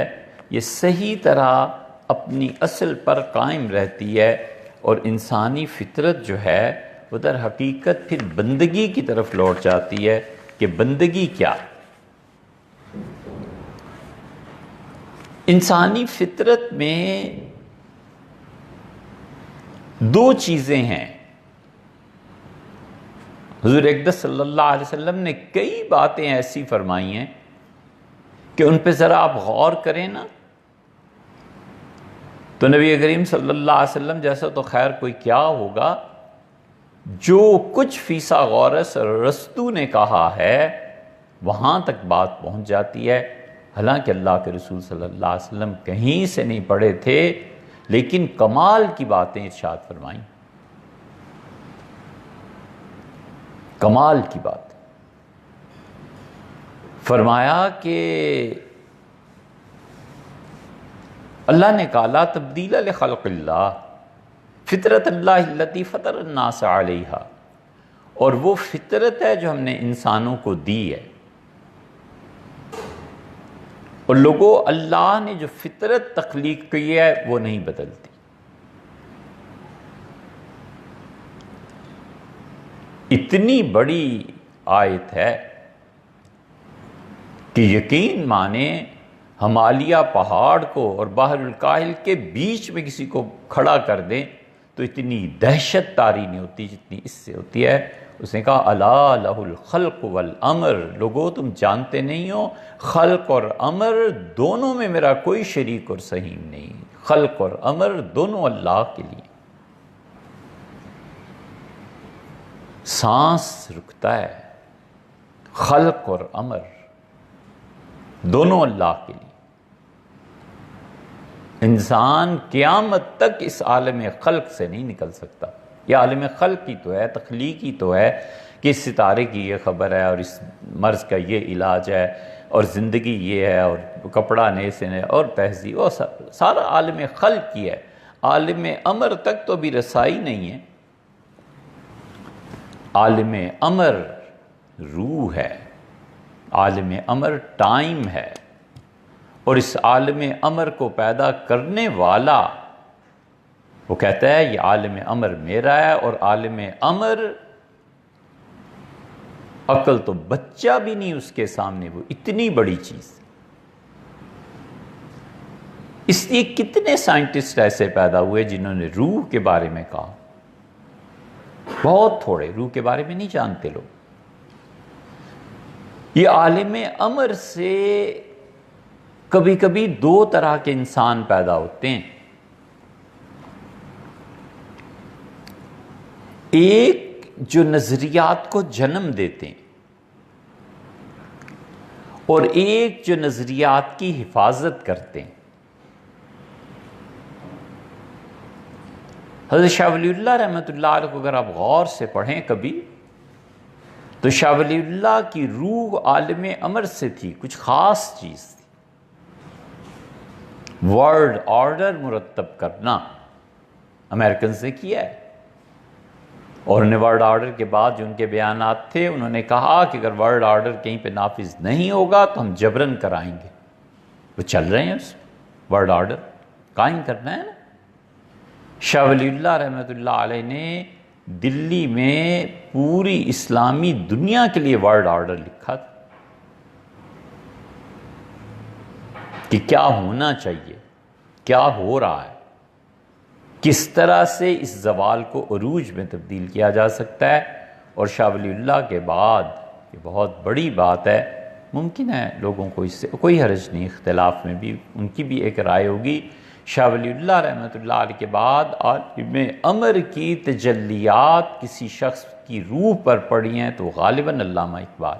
یہ صحیح طرح اپنی اصل پر قائم رہتی ہے، اور انسانی فطرت جو ہے وہ در حقیقت پھر بندگی کی طرف لوٹ جاتی ہے کہ بندگی کیا؟ انسانی فطرت میں دو چیزیں ہیں۔ حضور اقدس صلی اللہ علیہ وسلم نے کئی باتیں ایسی فرمائی ہیں کہ ان پہ ذرا آپ غور کریں نا تو نبی کریم صلی اللہ علیہ وسلم جیسا تو خیر کوئی کیا ہوگا، جو کچھ فیصا غورس رستو نے کہا ہے وہاں تک بات پہنچ جاتی ہے۔ حالانکہ اللہ کے رسول صلی اللہ علیہ وسلم کہیں سے نہیں پڑھے تھے، لیکن کمال کی باتیں ارشاد فرمائیں، کمال کی بات فرمایا کہ اللہ نے کہا لا تبدیل لخلق اللہ، فطرت اللہ التی فطر الناس علیہا، اور وہ فطرت ہے جو ہم نے انسانوں کو دی ہے۔ اور لوگوں اللہ نے جو فطرت تخلیق کی ہے وہ نہیں بدلتی. اتنی بڑی آیت ہے کہ یقین مانیں ہمالیہ پہاڑ کو اور بحر الکاہل کے بیچ میں کسی کو کھڑا کر دیں تو اتنی دہشت طاری نہیں ہوتی جتنی اس سے ہوتی ہے. اس نے کہا الا لہ الخلق والامر، لوگو تم جانتے نہیں ہو خلق اور امر دونوں میں میرا کوئی شریک اور سہیم نہیں. خلق اور امر دونوں اللہ کے لیے. سانس رکتا ہے، خلق اور امر دونوں اللہ کے لیے. انسان قیامت تک اس عالم خلق سے نہیں نکل سکتا. یہ عالم خلق کی تو ہے، تخلیق کی تو ہے کہ اس ستارے کی یہ خبر ہے اور اس مرض کا یہ علاج ہے اور زندگی یہ ہے اور کپڑا نئے سے نئے اور تہذیب اور سارا عالم خلق کی ہے. عالم امر تک تو بھی رسائی نہیں ہے. عالم امر روح ہے، عالم امر ٹائم ہے، اور اس عالم امر کو پیدا کرنے والا وہ کہتا ہے یہ عالم امر میرا ہے. اور عالم امر عقل تو بچہ بھی نہیں اس کے سامنے، وہ اتنی بڑی چیز. اس لیے کتنے سائنٹسٹ ایسے پیدا ہوئے جنہوں نے روح کے بارے میں کہا. بہت تھوڑے روح کے بارے میں نہیں جانتے لوگ. یہ عالم امر سے کبھی کبھی دو طرح کے انسان پیدا ہوتے ہیں. ایک جو نظریات کو جنم دیتے ہیں اور ایک جو نظریات کی حفاظت کرتے ہیں. حضرت شاہ ولی اللہ رحمۃ اللہ علیہ کو اگر آپ غور سے پڑھیں کبھی تو شاہ ولی اللہ کی روح عالم امر سے تھی، کچھ خاص چیز تھی. ورلڈ آرڈر مرتب کرنا امریکنز نے کیا ہے، اور انہیں ورلڈ آرڈر کے بعد جو ان کے بیانات تھے انہوں نے کہا کہ اگر ورلڈ آرڈر کہیں پہ نافذ نہیں ہوگا تو ہم جبرن کرائیں گے. وہ چل رہے ہیں اس ورلڈ آرڈر قائم کرنا ہے نا. شاہ ولی اللہ رحمۃ اللہ علیہ نے دلی میں پوری اسلامی دنیا کے لیے ورلڈ آرڈر لکھا تھا کہ کیا ہونا چاہیے، کیا ہو رہا ہے، کس طرح سے اس زوال کو عروج میں تبدیل کیا جا سکتا ہے. اور شاہ ولی اللہ کے بعد یہ بہت بڑی بات ہے. ممکن ہے لوگوں کو اس سے کوئی حرج نہیں، اختلاف میں بھی ان کی بھی ایک رائے ہوگی. شاہ ولی اللہ رحمۃ اللہ علیہ کے بعد عالم امر کی تجلیات کسی شخص کی روح پر پڑی ہیں تو غالباً علامہ اقبال.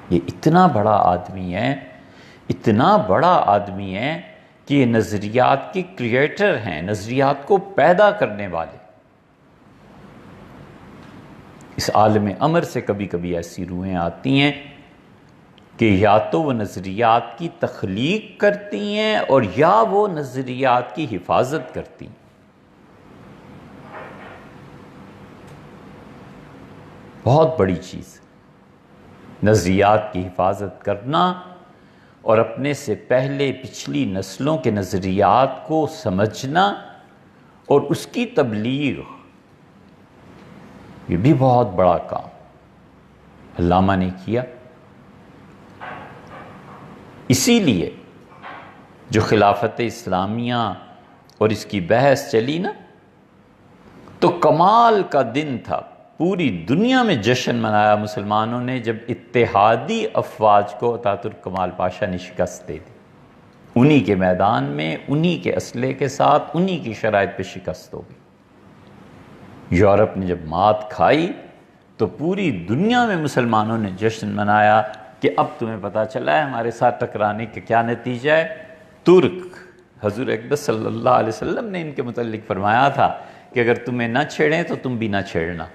یہ اتنا بڑا آدمی ہے، اتنا بڑا آدمی ہے کہ یہ نظریات کے کریٹر ہیں، نظریات کو پیدا کرنے والے. اس عالم امر سے کبھی کبھی ایسی روحیں آتی ہیں کہ یا تو وہ نظریات کی تخلیق کرتی ہیں اور یا وہ نظریات کی حفاظت کرتی ہیں. بہت بڑی چیز نظریات کی حفاظت کرنا اور اپنے سے پہلے پچھلی نسلوں کے نظریات کو سمجھنا اور اس کی تبلیغ، یہ بھی بہت بڑا کام علامہ نے کیا. اسی لیے جو خلافت اسلامیہ اور اس کی بحث چلی نا تو کمال کا دن تھا. پوری دنیا میں جشن منایا مسلمانوں نے جب اتحادی افواج کو اتاترک کمال پاشا نے شکست دے دی. انہی کے میدان میں، انہی کے اسلحے کے ساتھ، انہی کی شرائط پہ شکست ہو گئی. یورپ نے جب مات کھائی تو پوری دنیا میں مسلمانوں نے جشن منایا کہ اب تمہیں پتہ چلا ہے ہمارے ساتھ ٹکرانے کا کیا نتیجہ ہے. ترک، حضور اقدس صلی اللہ علیہ وسلم نے ان کے متعلق فرمایا تھا کہ اگر تمہیں نہ چھیڑیں تو تم بھی نہ چھیڑنا.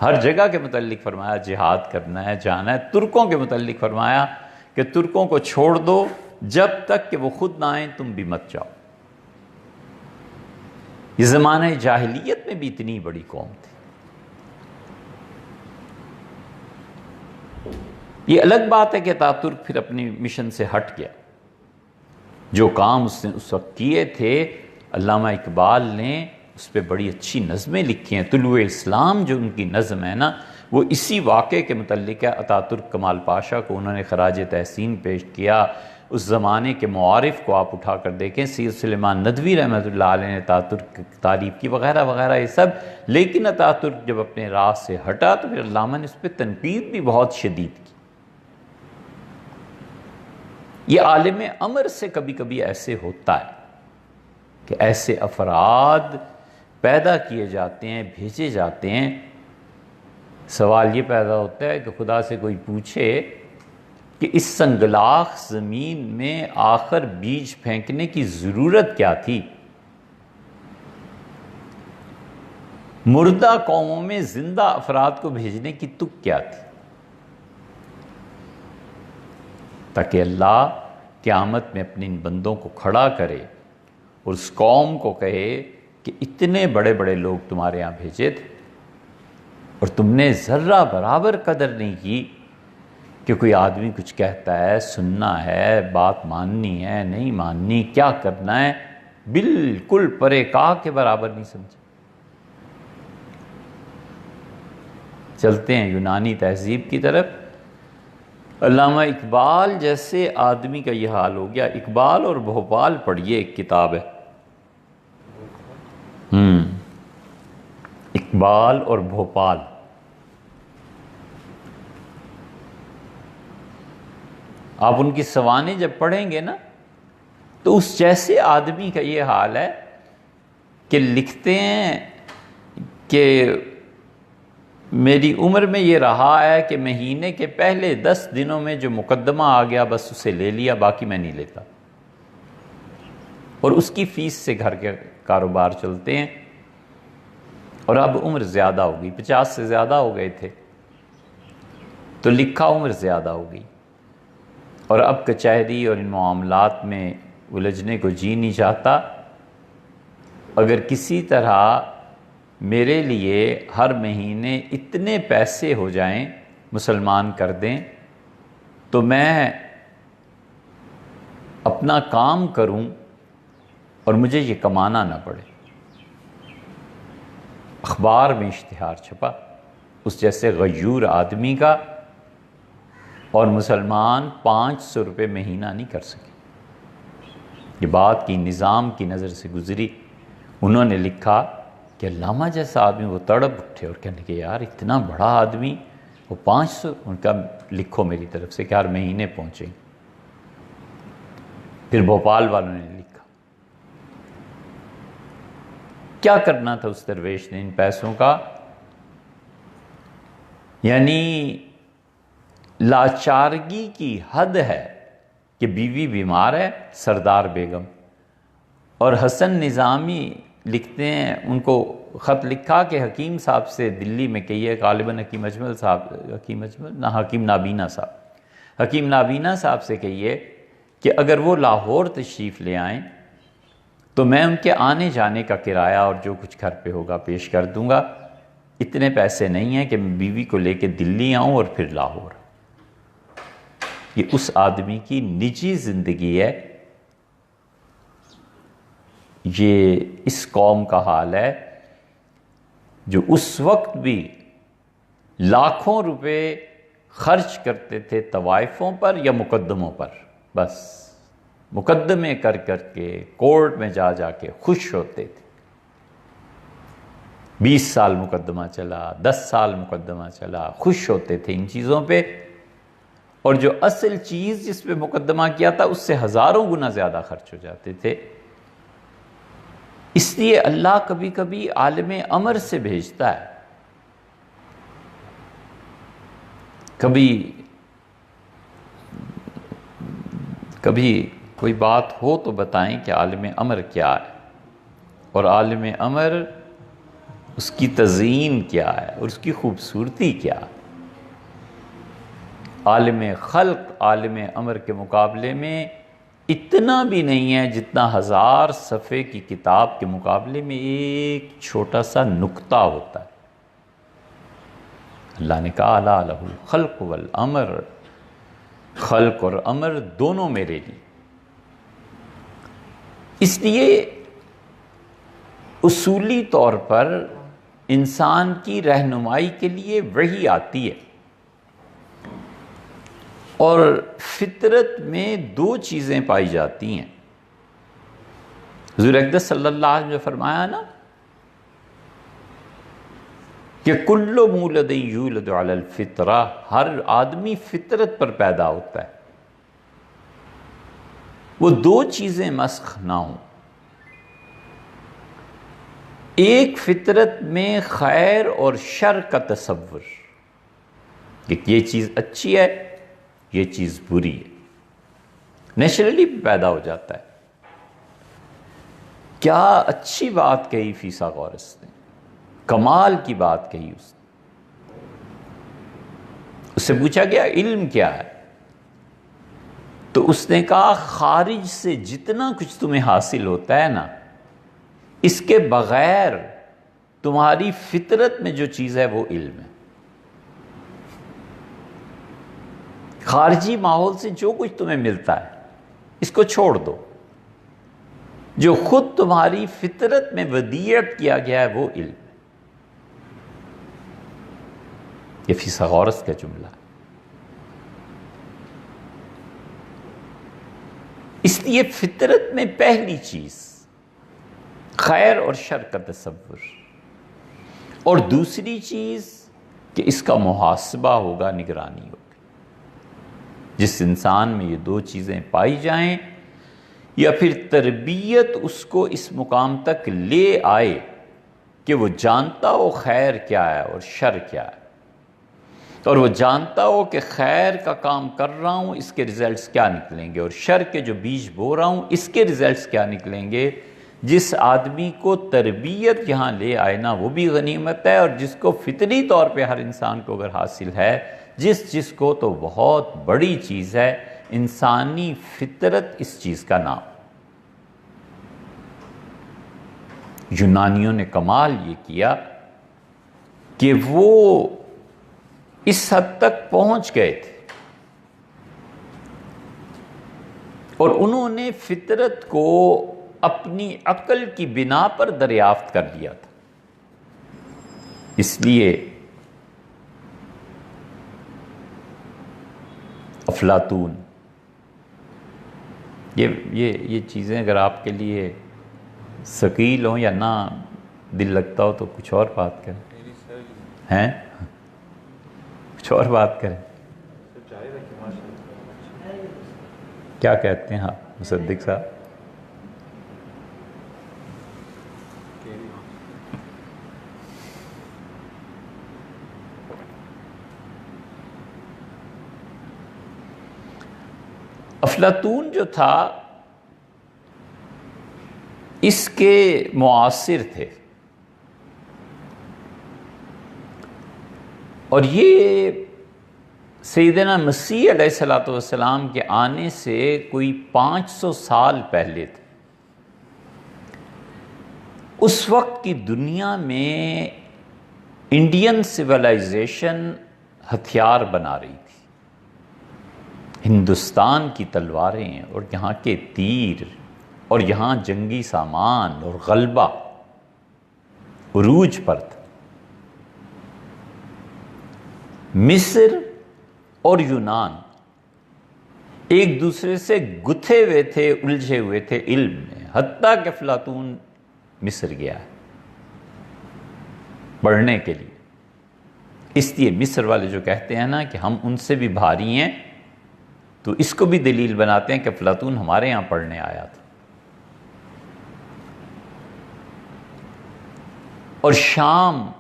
ہر جگہ کے متعلق فرمایا جہاد کرنا ہے، جانا ہے. ترکوں کے متعلق فرمایا کہ ترکوں کو چھوڑ دو جب تک کہ وہ خود نہ آئیں تم بھی مت جاؤ. یہ زمانہ جاہلیت میں بھی اتنی بڑی قوم تھی. یہ الگ بات ہے کہ اتا ترک پھر اپنی مشن سے ہٹ گیا. جو کام اس نے اس وقت کیے تھے، علامہ اقبال نے اس پہ بڑی اچھی نظمیں لکھی ہیں. طلوع اسلام جو ان کی نظم ہے نا، وہ اسی واقعے کے متعلق ہے. اتا ترک کمال پاشا کو انہوں نے خراج تحسین پیش کیا. اس زمانے کے معارف کو آپ اٹھا کر دیکھیں، سید سلیمان ندوی رحمۃ اللہ علیہ نے اتا ترک کی تعریف کی وغیرہ وغیرہ یہ سب. لیکن اتا ترک جب اپنے راہ سے ہٹا تو پھر علامہ نے اس پہ تنقید بھی بہت شدید کی. یہ عالم امر سے کبھی کبھی ایسے ہوتا ہے کہ ایسے افراد پیدا کیے جاتے ہیں، بھیجے جاتے ہیں. سوال یہ پیدا ہوتا ہے کہ خدا سے کوئی پوچھے کہ اس سنگلاخ زمین میں آخر بیج پھینکنے کی ضرورت کیا تھی؟ مردہ قوموں میں زندہ افراد کو بھیجنے کی تک کیا تھی؟ تاکہ اللہ قیامت میں اپنے ان بندوں کو کھڑا کرے اور اس قوم کو کہے کہ اتنے بڑے بڑے لوگ تمہارے یہاں بھیجے تھے اور تم نے ذرہ برابر قدر نہیں کی کہ کوئی آدمی کچھ کہتا ہے، سننا ہے، بات ماننی ہے، نہیں ماننی، کیا کرنا ہے، بالکل پرے کاہ کے برابر نہیں سمجھا. چلتے ہیں یونانی تہذیب کی طرف. علامہ اقبال جیسے آدمی کا یہ حال ہو گیا. اقبال اور بھوپال پڑھیے، ایک کتاب ہے، اقبال اور بھوپال. آپ ان کی سوانح جب پڑھیں گے نا تو اس جیسے آدمی کا یہ حال ہے کہ لکھتے ہیں کہ میری عمر میں یہ رہا ہے کہ مہینے کے پہلے 10 دنوں میں جو مقدمہ آ گیا بس اسے لے لیا، باقی میں نہیں لیتا. اور اس کی فیس سے گھر کے کاروبار چلتے ہیں. اور اب عمر زیادہ ہو گئی، 50 سے زیادہ ہو گئے تھے تو لکھا عمر زیادہ ہو گئی، اور اب کچہری اور ان معاملات میں الجھنے کو جی نہیں چاہتا. اگر کسی طرح میرے لیے ہر مہینے اتنے پیسے ہو جائیں، مسلمان کر دیں، تو میں اپنا کام کروں اور مجھے یہ کمانا نہ پڑے. اخبار میں اشتہار چھپا اس جیسے غیور آدمی کا، اور مسلمان 500 روپے مہینہ نہیں کر سکے. یہ بات کی نظام کی نظر سے گزری. انہوں نے لکھا کہ علامہ جیسا آدمی، وہ تڑپ اٹھے اور کہنے کہ یار اتنا بڑا آدمی، وہ 500. ان کا لکھو میری طرف سے کہ ہر مہینے پہنچیں. پھر بھوپال والوں نے لکھا. کیا کرنا تھا اس درویش نے ان پیسوں کا؟ یعنی لاچارگی کی حد ہے کہ بیوی بیمار ہے، سردار بیگم، اور حسن نظامی لکھتے ہیں، ان کو خط لکھا کہ حکیم صاحب سے دلی میں کہیے، غالباً حکیم اجمل صاحب، حکیم نابینا صاحب، حکیم نابینا صاحب سے کہیے کہ اگر وہ لاہور تشریف لے آئیں تو میں ان کے آنے جانے کا کرایہ اور جو کچھ گھر پہ ہوگا پیش کر دوں گا. اتنے پیسے نہیں ہیں کہ میں بیوی کو لے کے دلی آؤں اور پھر لاہور. یہ اس آدمی کی نجی زندگی ہے. یہ اس قوم کا حال ہے جو اس وقت بھی لاکھوں روپے خرچ کرتے تھے طوائفوں پر یا مقدموں پر. بس مقدمے کر کر کے کورٹ میں جا جا کے خوش ہوتے تھے. 20 سال مقدمہ چلا، 10 سال مقدمہ چلا، خوش ہوتے تھے ان چیزوں پہ. اور جو اصل چیز جس پہ مقدمہ کیا تھا اس سے ہزاروں گنا زیادہ خرچ ہو جاتے تھے. اس لیے اللہ کبھی کبھی عالم امر سے بھیجتا ہے. کبھی کوئی بات ہو تو بتائیں کہ عالم امر کیا ہے، اور عالم امر اس کی تزئین کیا ہے اور اس کی خوبصورتی کیا ہے. عالم خلق عالم امر کے مقابلے میں اتنا بھی نہیں ہے جتنا 1000 صفحے کی کتاب کے مقابلے میں ایک چھوٹا سا نکتہ ہوتا ہے. اللہ نے کہا الا لہ الخلق والامر خلق اور امر دونوں میرے لیے. اس لیے اصولی طور پر انسان کی رہنمائی کے لیے وحی آتی ہے، اور فطرت میں دو چیزیں پائی جاتی ہیں. حضور اقدس صلی اللہ علیہ وسلم نے فرمایا نا کہ کل مولد یولد علی الفطرہ، ہر آدمی فطرت پر پیدا ہوتا ہے. وہ دو چیزیں مسخ نہ ہوں. ایک فطرت میں خیر اور شر کا تصور کہ یہ چیز اچھی ہے، یہ چیز بری ہے، نیچرلی پیدا ہو جاتا ہے. کیا اچھی بات کہی فیثاغورس نے، کمال کی بات کہی اس نے. اس سے پوچھا گیا علم کیا ہے، تو اس نے کہا خارج سے جتنا کچھ تمہیں حاصل ہوتا ہے نا، اس کے بغیر تمہاری فطرت میں جو چیز ہے وہ علم ہے. خارجی ماحول سے جو کچھ تمہیں ملتا ہے اس کو چھوڑ دو، جو خود تمہاری فطرت میں ودیعت کیا گیا ہے وہ علم ہے. یہ فیثاغورس کا جملہ ہے. اس لیے فطرت میں پہلی چیز خیر اور شر کا تصور، اور دوسری چیز کہ اس کا محاسبہ ہوگا، نگرانی ہوگی. جس انسان میں یہ دو چیزیں پائی جائیں، یا پھر تربیت اس کو اس مقام تک لے آئے کہ وہ جانتا ہو خیر کیا ہے اور شر کیا ہے، اور وہ جانتا ہو کہ خیر کا کام کر رہا ہوں اس کے ریزلٹس کیا نکلیں گے، اور شر کے جو بیج بو رہا ہوں اس کے ریزلٹس کیا نکلیں گے. جس آدمی کو تربیت یہاں لے آئے نا وہ بھی غنیمت ہے، اور جس کو فطری طور پہ ہر انسان کو اگر حاصل ہے، جس کو تو بہت بڑی چیز ہے. انسانی فطرت اس چیز کا نام. یونانیوں نے کمال یہ کیا کہ وہ اس حد تک پہنچ گئے تھے، اور انہوں نے فطرت کو اپنی عقل کی بنا پر دریافت کر لیا تھا. اس لیے افلاطون، یہ چیزیں اگر آپ کے لیے ثقیل ہوں یا نہ دل لگتا ہو تو کچھ اور بات کریں، ہیں کچھ اور بات کریں. کیا کہتے ہیں آپ مصدق صاحب؟ افلاطون جو تھا اس کے معاصر تھے، اور یہ سیدنا مسیح علیہ السلام کے آنے سے کوئی 500 سال پہلے تھے. اس وقت کی دنیا میں انڈین سویلائزیشن ہتھیار بنا رہی تھی. ہندوستان کی تلواریں اور یہاں کے تیر اور یہاں جنگی سامان اور غلبہ عروج پر تھا. مصر اور یونان ایک دوسرے سے گتھے ہوئے تھے، الجھے ہوئے تھے علم میں، حتیٰ کہ افلاطون مصر گیا ہے پڑھنے کے لیے. اس لیے مصر والے جو کہتے ہیں نا کہ ہم ان سے بھی بھاری ہیں، تو اس کو بھی دلیل بناتے ہیں کہ افلاطون ہمارے یہاں پڑھنے آیا تھا. اور شام،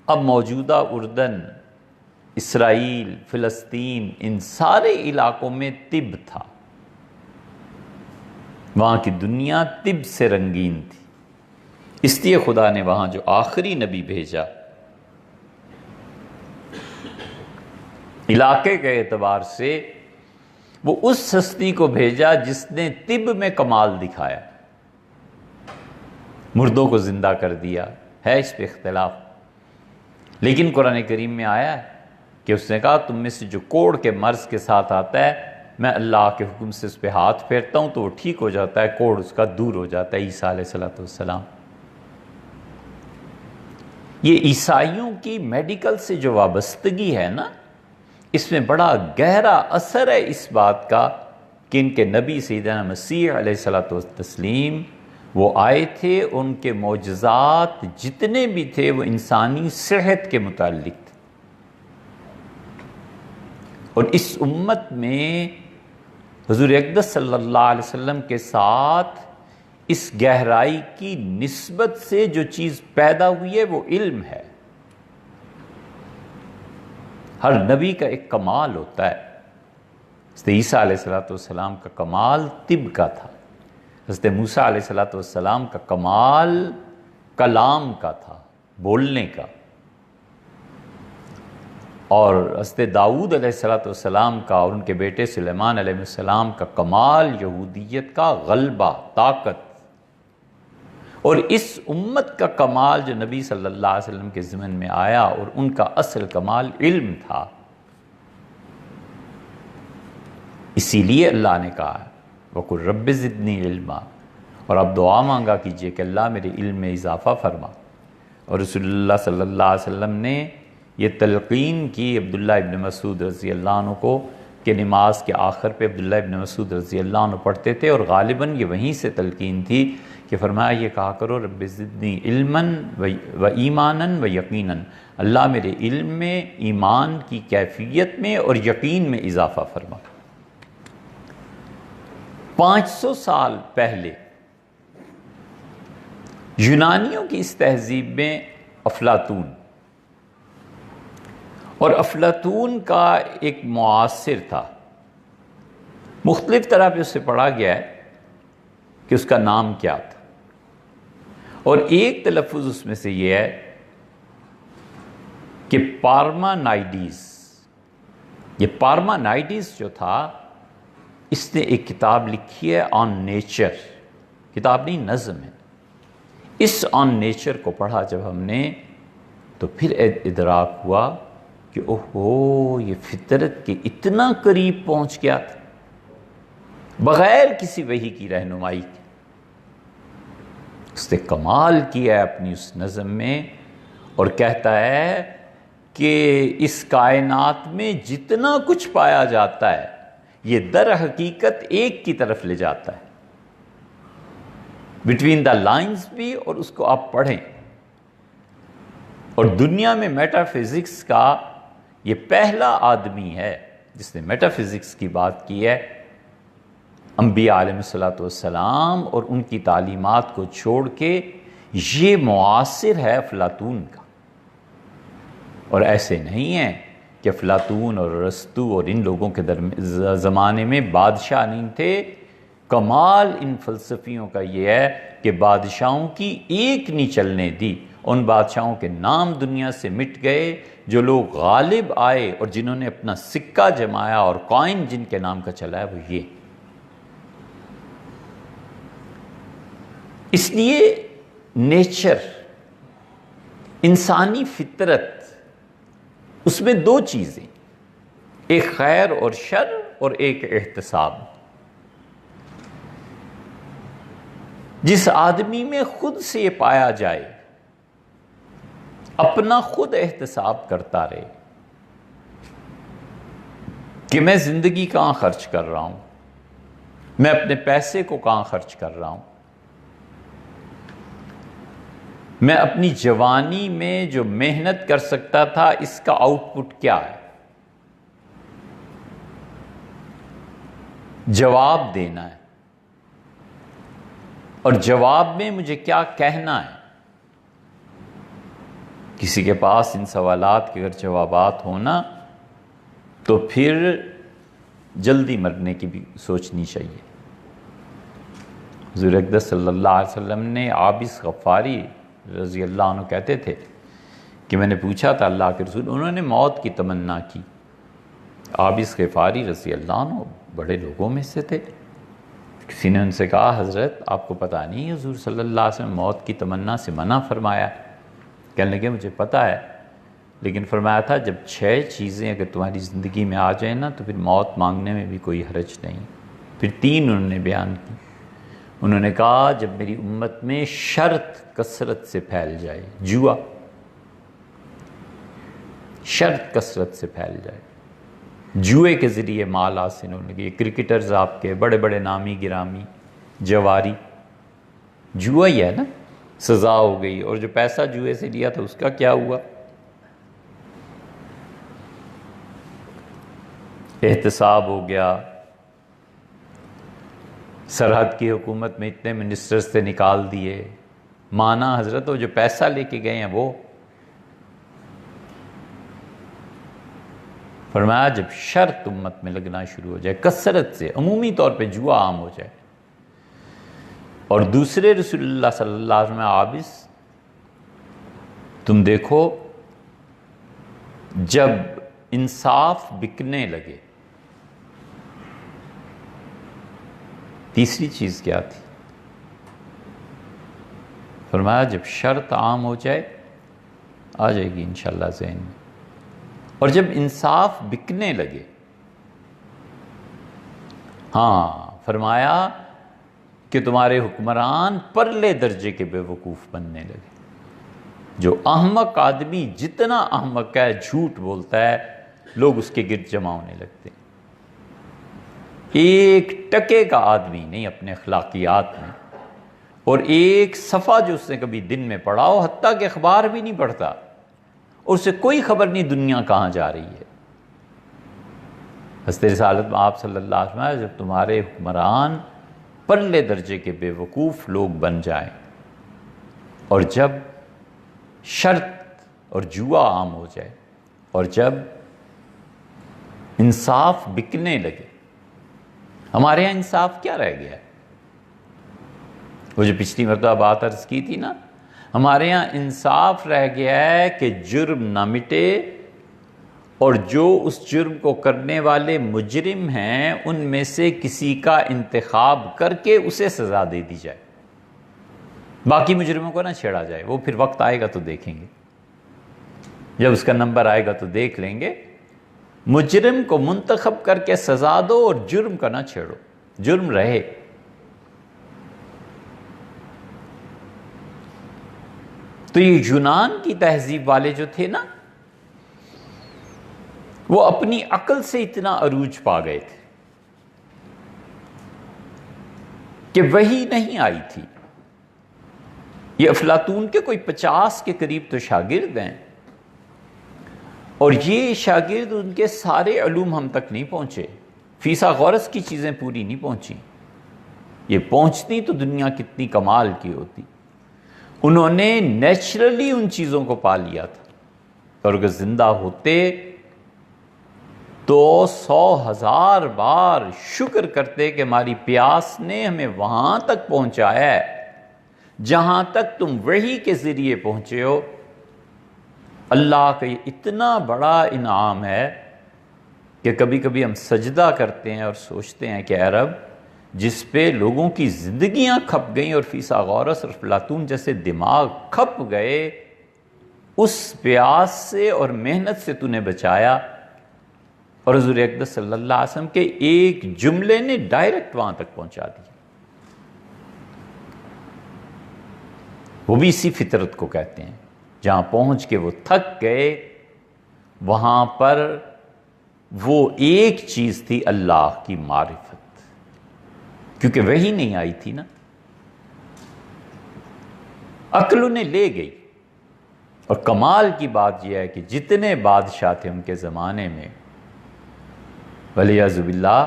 اب موجودہ اردن، اسرائیل، فلسطین، ان سارے علاقوں میں طب تھا. وہاں کی دنیا طب سے رنگین تھی. اس لیے خدا نے وہاں جو آخری نبی بھیجا، علاقے کے اعتبار سے وہ اس ہستی کو بھیجا جس نے طب میں کمال دکھایا، مردوں کو زندہ کر دیا. ہے اس پہ اختلاف، لیکن قرآن کریم میں آیا ہے کہ اس نے کہا تم میں سے جو کوڑ کے مرض کے ساتھ آتا ہے میں اللہ کے حکم سے اس پہ ہاتھ پھیرتا ہوں تو وہ ٹھیک ہو جاتا ہے، کوڑ اس کا دور ہو جاتا ہے۔ عیسیٰ علیہ السلام، یہ عیسائیوں کی میڈیکل سے جو وابستگی ہے نا، اس میں بڑا گہرا اثر ہے اس بات کا کہ ان کے نبی سیدنا مسیح علیہ السلام وہ آئے تھے، ان کے معجزات جتنے بھی تھے وہ انسانی صحت کے متعلق تھے، اور اس امت میں حضور اقدس صلی اللہ علیہ وسلم کے ساتھ اس گہرائی کی نسبت سے جو چیز پیدا ہوئی ہے وہ علم ہے۔ ہر نبی کا ایک کمال ہوتا ہے۔ حضرت عیسیٰ علیہ السلام کا کمال طب کا تھا، حضرت موسیٰ علیہ السلام کا کمال کلام کا تھا، بولنے کا، اور حضرت داؤد علیہ السلام کا اور ان کے بیٹے سلیمان علیہ السلام کا کمال یہودیت کا غلبہ، طاقت، اور اس امت کا کمال جو نبی صلی اللہ علیہ وسلم کے ضمن میں آیا اور ان کا اصل کمال علم تھا۔ اسی لیے اللہ نے کہا وَقُلْ رَبِّ زِدْنِي عِلْمًا، اور آپ دعا مانگا کیجئے کہ اللہ میرے علم میں اضافہ فرما۔ اور رسول اللہ صلی اللہ علیہ وسلم نے یہ تلقین کی عبداللہ ابن مسعود رضی اللہ عنہ کو کہ نماز کے آخر پہ عبداللہ ابن مسعود رضی اللہ عنہ پڑھتے تھے، اور غالباً یہ وہیں سے تلقین تھی کہ فرمایا یہ کہا کرو رب زدنی علماً و ایماناً و یقیناً، اللہ میرے علم میں، ایمان کی کیفیت میں اور یقین میں اضافہ فرما۔ 500 سال پہلے یونانیوں کی اس تہذیب میں افلاطون، اور افلاطون کا ایک معاصر تھا، مختلف طرح پہ اس سے پڑھا گیا ہے کہ اس کا نام کیا تھا، اور ایک تلفظ اس میں سے یہ ہے کہ پارمانائیڈس۔ یہ پارمانائیڈس جو تھا اس نے ایک کتاب لکھی ہے آن نیچر، کتاب نہیں نظم ہے۔ اس آن نیچر کو پڑھا جب ہم نے تو پھر ادراک ہوا کہ اوہو یہ فطرت کے اتنا قریب پہنچ گیا تھا بغیر کسی وحی کی رہنمائی کے۔ اس نے کمال کیا ہے اپنی اس نظم میں، اور کہتا ہے کہ اس کائنات میں جتنا کچھ پایا جاتا ہے یہ در حقیقت ایک کی طرف لے جاتا ہے، بٹوین دا لائنز بھی، اور اس کو آپ پڑھیں۔ اور دنیا میں میٹا فزکس کا یہ پہلا آدمی ہے جس نے میٹا فزکس کی بات کی ہے۔ انبیاء علیہ السلام اور ان کی تعلیمات کو چھوڑ کے یہ معاصر ہے افلاطون کا، اور ایسے نہیں ہے کہ افلاطون اور ارسطو اور ان لوگوں کے زمانے میں بادشاہ نہیں تھے۔ کمال ان فلسفیوں کا یہ ہے کہ بادشاہوں کی ایک نہیں چلنے دی، ان بادشاہوں کے نام دنیا سے مٹ گئے، جو لوگ غالب آئے اور جنہوں نے اپنا سکہ جمایا اور کوائن جن کے نام کا چلا ہے وہ یہ۔ اس لیے نیچر، انسانی فطرت، اس میں دو چیزیں، ایک خیر اور شر اور ایک احتساب۔ جس آدمی میں خود سے یہ پایا جائے، اپنا خود احتساب کرتا رہے کہ میں زندگی کہاں خرچ کر رہا ہوں، میں اپنے پیسے کو کہاں خرچ کر رہا ہوں، میں اپنی جوانی میں جو محنت کر سکتا تھا اس کا آؤٹ پٹ کیا ہے، جواب دینا ہے، اور جواب میں مجھے کیا کہنا ہے۔ کسی کے پاس ان سوالات کے اگر جوابات ہونا تو پھر جلدی مرنے کی بھی سوچنی چاہیے۔ حضور اقدس صلی اللہ علیہ وسلم نے عابس غفاری رضی اللہ عنہ کہتے تھے کہ میں نے پوچھا تھا اللہ کے رسول، انہوں نے موت کی تمنا کی۔ عابس غفاری رضی اللہ عنہ بڑے لوگوں میں سے تھے۔ کسی نے ان سے کہا حضرت آپ کو پتہ نہیں حضور صلی اللہ علیہ وسلم موت کی تمنا سے منع فرمایا؟ کہنے لگے مجھے پتہ ہے، لیکن فرمایا تھا جب 6 چیزیں اگر تمہاری زندگی میں آ جائیں نا تو پھر موت مانگنے میں بھی کوئی حرج نہیں. پھر 3 انہوں نے بیان کی. انہوں نے کہا جب میری امت میں شرط کثرت سے پھیل جائے، جوا شرط کثرت سے پھیل جائے، جوئے کے ذریعے مال حاصل ہونے لگے. کرکٹرز آپ کے بڑے بڑے نامی گرامی جواری، جوا ہی ہے نا، سزا ہو گئی. اور جو پیسہ جوئے سے لیا تھا اس کا کیا ہوا؟ احتساب ہو گیا. سرحد کی حکومت میں اتنے منسٹرز سے نکال دیے. مانا حضرت وہ جو پیسہ لے کے گئے ہیں وہ. فرمایا جب شرط امت میں لگنا شروع ہو جائے کثرت سے، عمومی طور پہ جوا عام ہو جائے. اور دوسرے رسول اللہ صلی اللہ علیہ وسلم عابس تم دیکھو جب انصاف بکنے لگے. تیسری چیز کیا تھی؟ فرمایا جب شرط عام ہو جائے، آ جائے گی انشاءاللہ ذہن میں. اور جب انصاف بکنے لگے، ہاں فرمایا کہ تمہارے حکمران پرلے درجے کے بے وقوف بننے لگے. جو احمق آدمی جتنا احمق ہے، جھوٹ بولتا ہے، لوگ اس کے گرد جمع ہونے لگتے ہیں. ایک ٹکے کا آدمی نہیں اپنے اخلاقیات میں، اور ایک صفحہ جو اس نے کبھی دن میں پڑھا ہو، حتیٰ کہ اخبار بھی نہیں پڑھتا، اور اسے کوئی خبر نہیں دنیا کہاں جا رہی ہے. حضرت رسالت میں آپ صلی اللہ علیہ وسلم جب تمہارے حکمران پرلے درجے کے بے وقوف لوگ بن جائیں، اور جب شرط اور جوا عام ہو جائے، اور جب انصاف بکنے لگے. ہمارے یہاں انصاف کیا رہ گیا ہے؟ وہ جو پچھلی مرتبہ بات عرض کی تھی نا، ہمارے یہاں انصاف رہ گیا ہے کہ جرم نہ مٹے، اور جو اس جرم کو کرنے والے مجرم ہیں ان میں سے کسی کا انتخاب کر کے اسے سزا دے دی جائے، باقی مجرموں کو نہ چھیڑا جائے. وہ پھر وقت آئے گا تو دیکھیں گے، جب اس کا نمبر آئے گا تو دیکھ لیں گے. مجرم کو منتخب کر کے سزا دو اور جرم کا نہ چھیڑو، جرم رہے. تو یہ یونان کی تہذیب والے جو تھے نا، وہ اپنی عقل سے اتنا عروج پا گئے تھے کہ وحی نہیں آئی تھی. یہ افلاطون کے کوئی 50 کے قریب تو شاگرد ہیں، اور یہ شاگرد ان کے سارے علوم ہم تک نہیں پہنچے. فیثاغورس کی چیزیں پوری نہیں پہنچی. یہ پہنچتی تو دنیا کتنی کمال کی ہوتی. انہوں نے نیچرلی ان چیزوں کو پا لیا تھا، اور اگر زندہ ہوتے تو 100,000 بار شکر کرتے کہ ہماری پیاس نے ہمیں وہاں تک پہنچایا ہے جہاں تک تم وحی کے ذریعے پہنچے ہو. اللہ کا یہ اتنا بڑا انعام ہے کہ کبھی کبھی ہم سجدہ کرتے ہیں اور سوچتے ہیں کہ اے رب، جس پہ لوگوں کی زندگیاں کھپ گئیں اور فیثاغورس اور افلاطون جیسے دماغ کھپ گئے، اس پیاس سے اور محنت سے تو نے بچایا. اور حضور اقدس صلی اللہ علیہ وسلم کے ایک جملے نے ڈائریکٹ وہاں تک پہنچا دیا. وہ بھی اسی فطرت کو کہتے ہیں، جہاں پہنچ کے وہ تھک گئے، وہاں پر وہ ایک چیز تھی اللہ کی معرفت، کیونکہ وہی نہیں آئی تھی نا. عقل انہیں لے گئی. اور کمال کی بات یہ ہے کہ جتنے بادشاہ تھے ان کے زمانے میں، ولیعذ باللہ،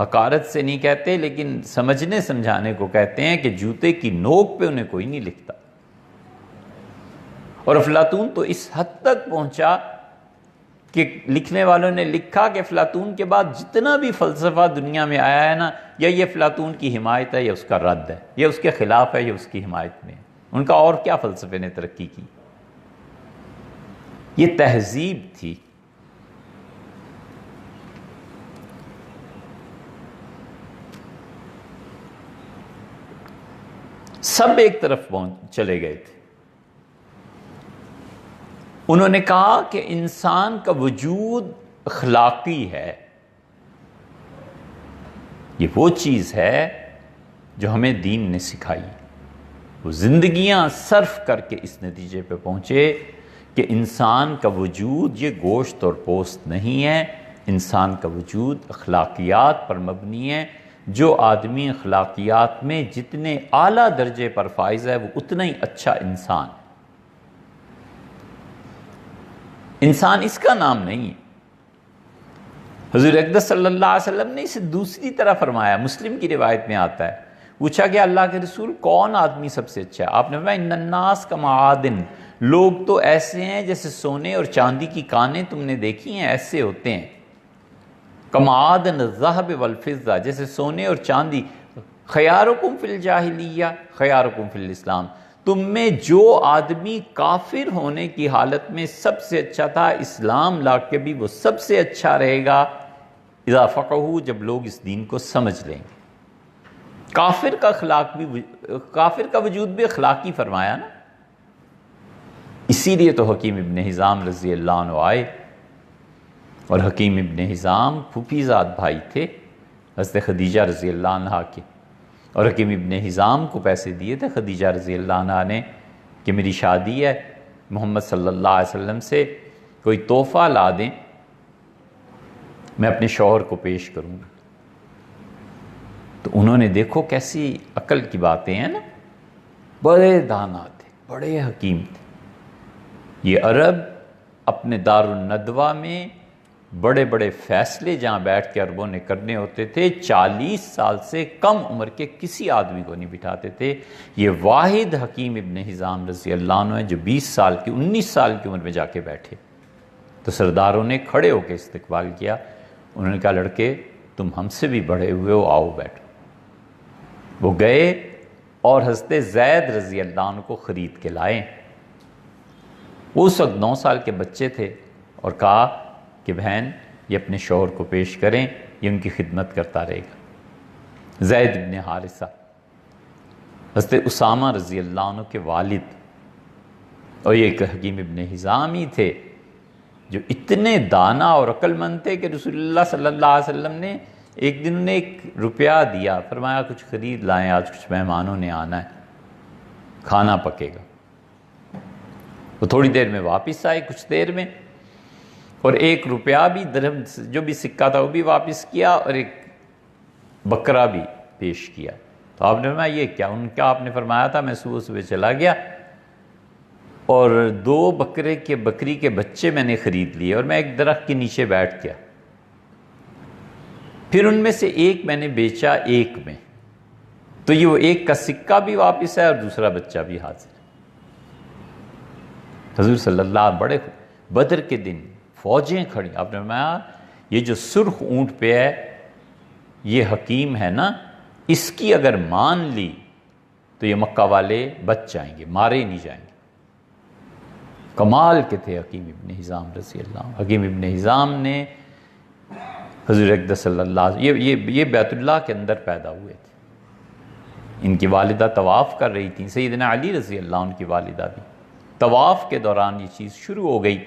حقارت سے نہیں کہتے لیکن سمجھنے سمجھانے کو کہتے ہیں، کہ جوتے کی نوک پہ انہیں کوئی نہیں لکھتا. اور افلاطون تو اس حد تک پہنچا کہ لکھنے والوں نے لکھا کہ افلاطون کے بعد جتنا بھی فلسفہ دنیا میں آیا ہے نا، یا یہ افلاطون کی حمایت ہے یا اس کا رد ہے، یا اس کے خلاف ہے یا اس کی حمایت میں. ان کا اور کیا فلسفے نے ترقی کی؟ یہ تہذیب تھی. سب ایک طرف چلے گئے تھے. انہوں نے کہا کہ انسان کا وجود اخلاقی ہے، یہ وہ چیز ہے جو ہمیں دین نے سکھائی۔ وہ زندگیاں صرف کر کے اس نتیجے پہ پہنچے کہ انسان کا وجود یہ گوشت اور پوست نہیں ہے، انسان کا وجود اخلاقیات پر مبنی ہے۔ جو آدمی اخلاقیات میں جتنے اعلیٰ درجے پر فائز ہے وہ اتنا ہی اچھا انسان۔ انسان اس کا نام نہیں ہے۔ حضور اقدس صلی اللہ علیہ وسلم نے اسے دوسری طرح فرمایا، مسلم کی روایت میں آتا ہے، پوچھا کہ اللہ کے رسول کون آدمی سب سے اچھا ہے؟ آپ نے فرمایا ان الناس کمعادن، لوگ تو ایسے ہیں جیسے سونے اور چاندی کی کانیں تم نے دیکھی ہیں، ایسے ہوتے ہیں۔ کمعادن الذہب والفضہ، جیسے سونے اور چاندی۔ خیارکم فی الجاہلیہ خیارکم فی الاسلام، تم میں جو آدمی کافر ہونے کی حالت میں سب سے اچھا تھا، اسلام لا کے بھی وہ سب سے اچھا رہے گا اذا فقہوا، جب لوگ اس دین کو سمجھ لیں گے۔ کافر کا وجود بھی اخلاقی فرمایا نا۔ اسی لیے تو حکیم ابن حزام رضی اللہ عنہ آئے، اور حکیم ابن حزام پھوپھی زاد بھائی تھے حضرت خدیجہ رضی اللہ عنہ کے، اور حکیم ابن حزام کو پیسے دیے تھے خدیجہ رضی اللہ عنہ نے کہ میری شادی ہے، محمد صلی اللہ علیہ وسلم سے کوئی تحفہ لا دیں، میں اپنے شوہر کو پیش کروں گا۔ تو انہوں نے دیکھو کیسی عقل کی باتیں ہیں نا، بڑے دانا تھے، بڑے حکیم تھے۔ یہ عرب اپنے دار الندوہ میں بڑے بڑے فیصلے جہاں بیٹھ کے عربوں نے کرنے ہوتے تھے، 40 سال سے کم عمر کے کسی آدمی کو نہیں بٹھاتے تھے۔ یہ واحد حکیم ابن حزام رضی اللہ عنہ ہے جو 19 سال کی عمر میں جا کے بیٹھے۔ تو سرداروں نے کھڑے ہو کے استقبال کیا، انہوں نے کہا لڑکے تم ہم سے بھی بڑے ہوئے ہو، آؤ بیٹھو۔ وہ گئے اور حضرت زید رضی اللہ عنہ کو خرید کے لائے۔ وہ اس وقت 9 سال کے بچے تھے، اور کہا کہ بہن یہ اپنے شوہر کو پیش کریں، یہ ان کی خدمت کرتا رہے گا۔ زید بن حارثہ حضرت اسامہ رضی اللہ عنہ کے والد، اور یہ ایک حکیم ابن حزام ہی تھے جو اتنے دانا اور عقل مند تھے کہ رسول اللہ صلی اللہ علیہ وسلم نے ایک دن انہیں 1 روپیہ دیا، فرمایا کچھ خرید لائیں، آج کچھ مہمانوں نے آنا ہے، کھانا پکے گا۔ وہ تھوڑی دیر میں واپس آئے، کچھ دیر میں، اور 1 روپیہ بھی درہم جو بھی سکہ تھا وہ بھی واپس کیا، اور ایک بکرا بھی پیش کیا۔ تو آپ نے فرمایا یہ کیا؟ ان کا آپ نے فرمایا تھا میں صبح چلا گیا اور 2 بکری کے بچے میں نے خرید لیے، اور میں ایک درخت کے نیچے بیٹھ گیا، پھر ان میں سے ایک میں نے بیچا 1 میں، تو یہ وہ 1 کا سکہ بھی واپس ہے اور دوسرا بچہ بھی حاضر ہے۔ حضور صلی اللہ علیہ وسلم بڑے بدر کے دن فوجیں کھڑی، آپ نے فرمایا یہ جو سرخ اونٹ پہ ہے یہ حکیم ہے نا، اس کی اگر مان لی تو یہ مکہ والے بچ جائیں گے، مارے نہیں جائیں گے۔ کمال کے تھے حکیم ابن حزام رضی اللہ عنہ۔ حکیم ابن حزام نے حضور اقدس صلی اللہ علیہ وسلم یہ بیت اللہ کے اندر پیدا ہوئے تھے۔ ان کی والدہ طواف کر رہی تھیں، سیدنا علی رضی اللہ عنہ کی والدہ بھی۔ طواف کے دوران یہ چیز شروع ہو گئی،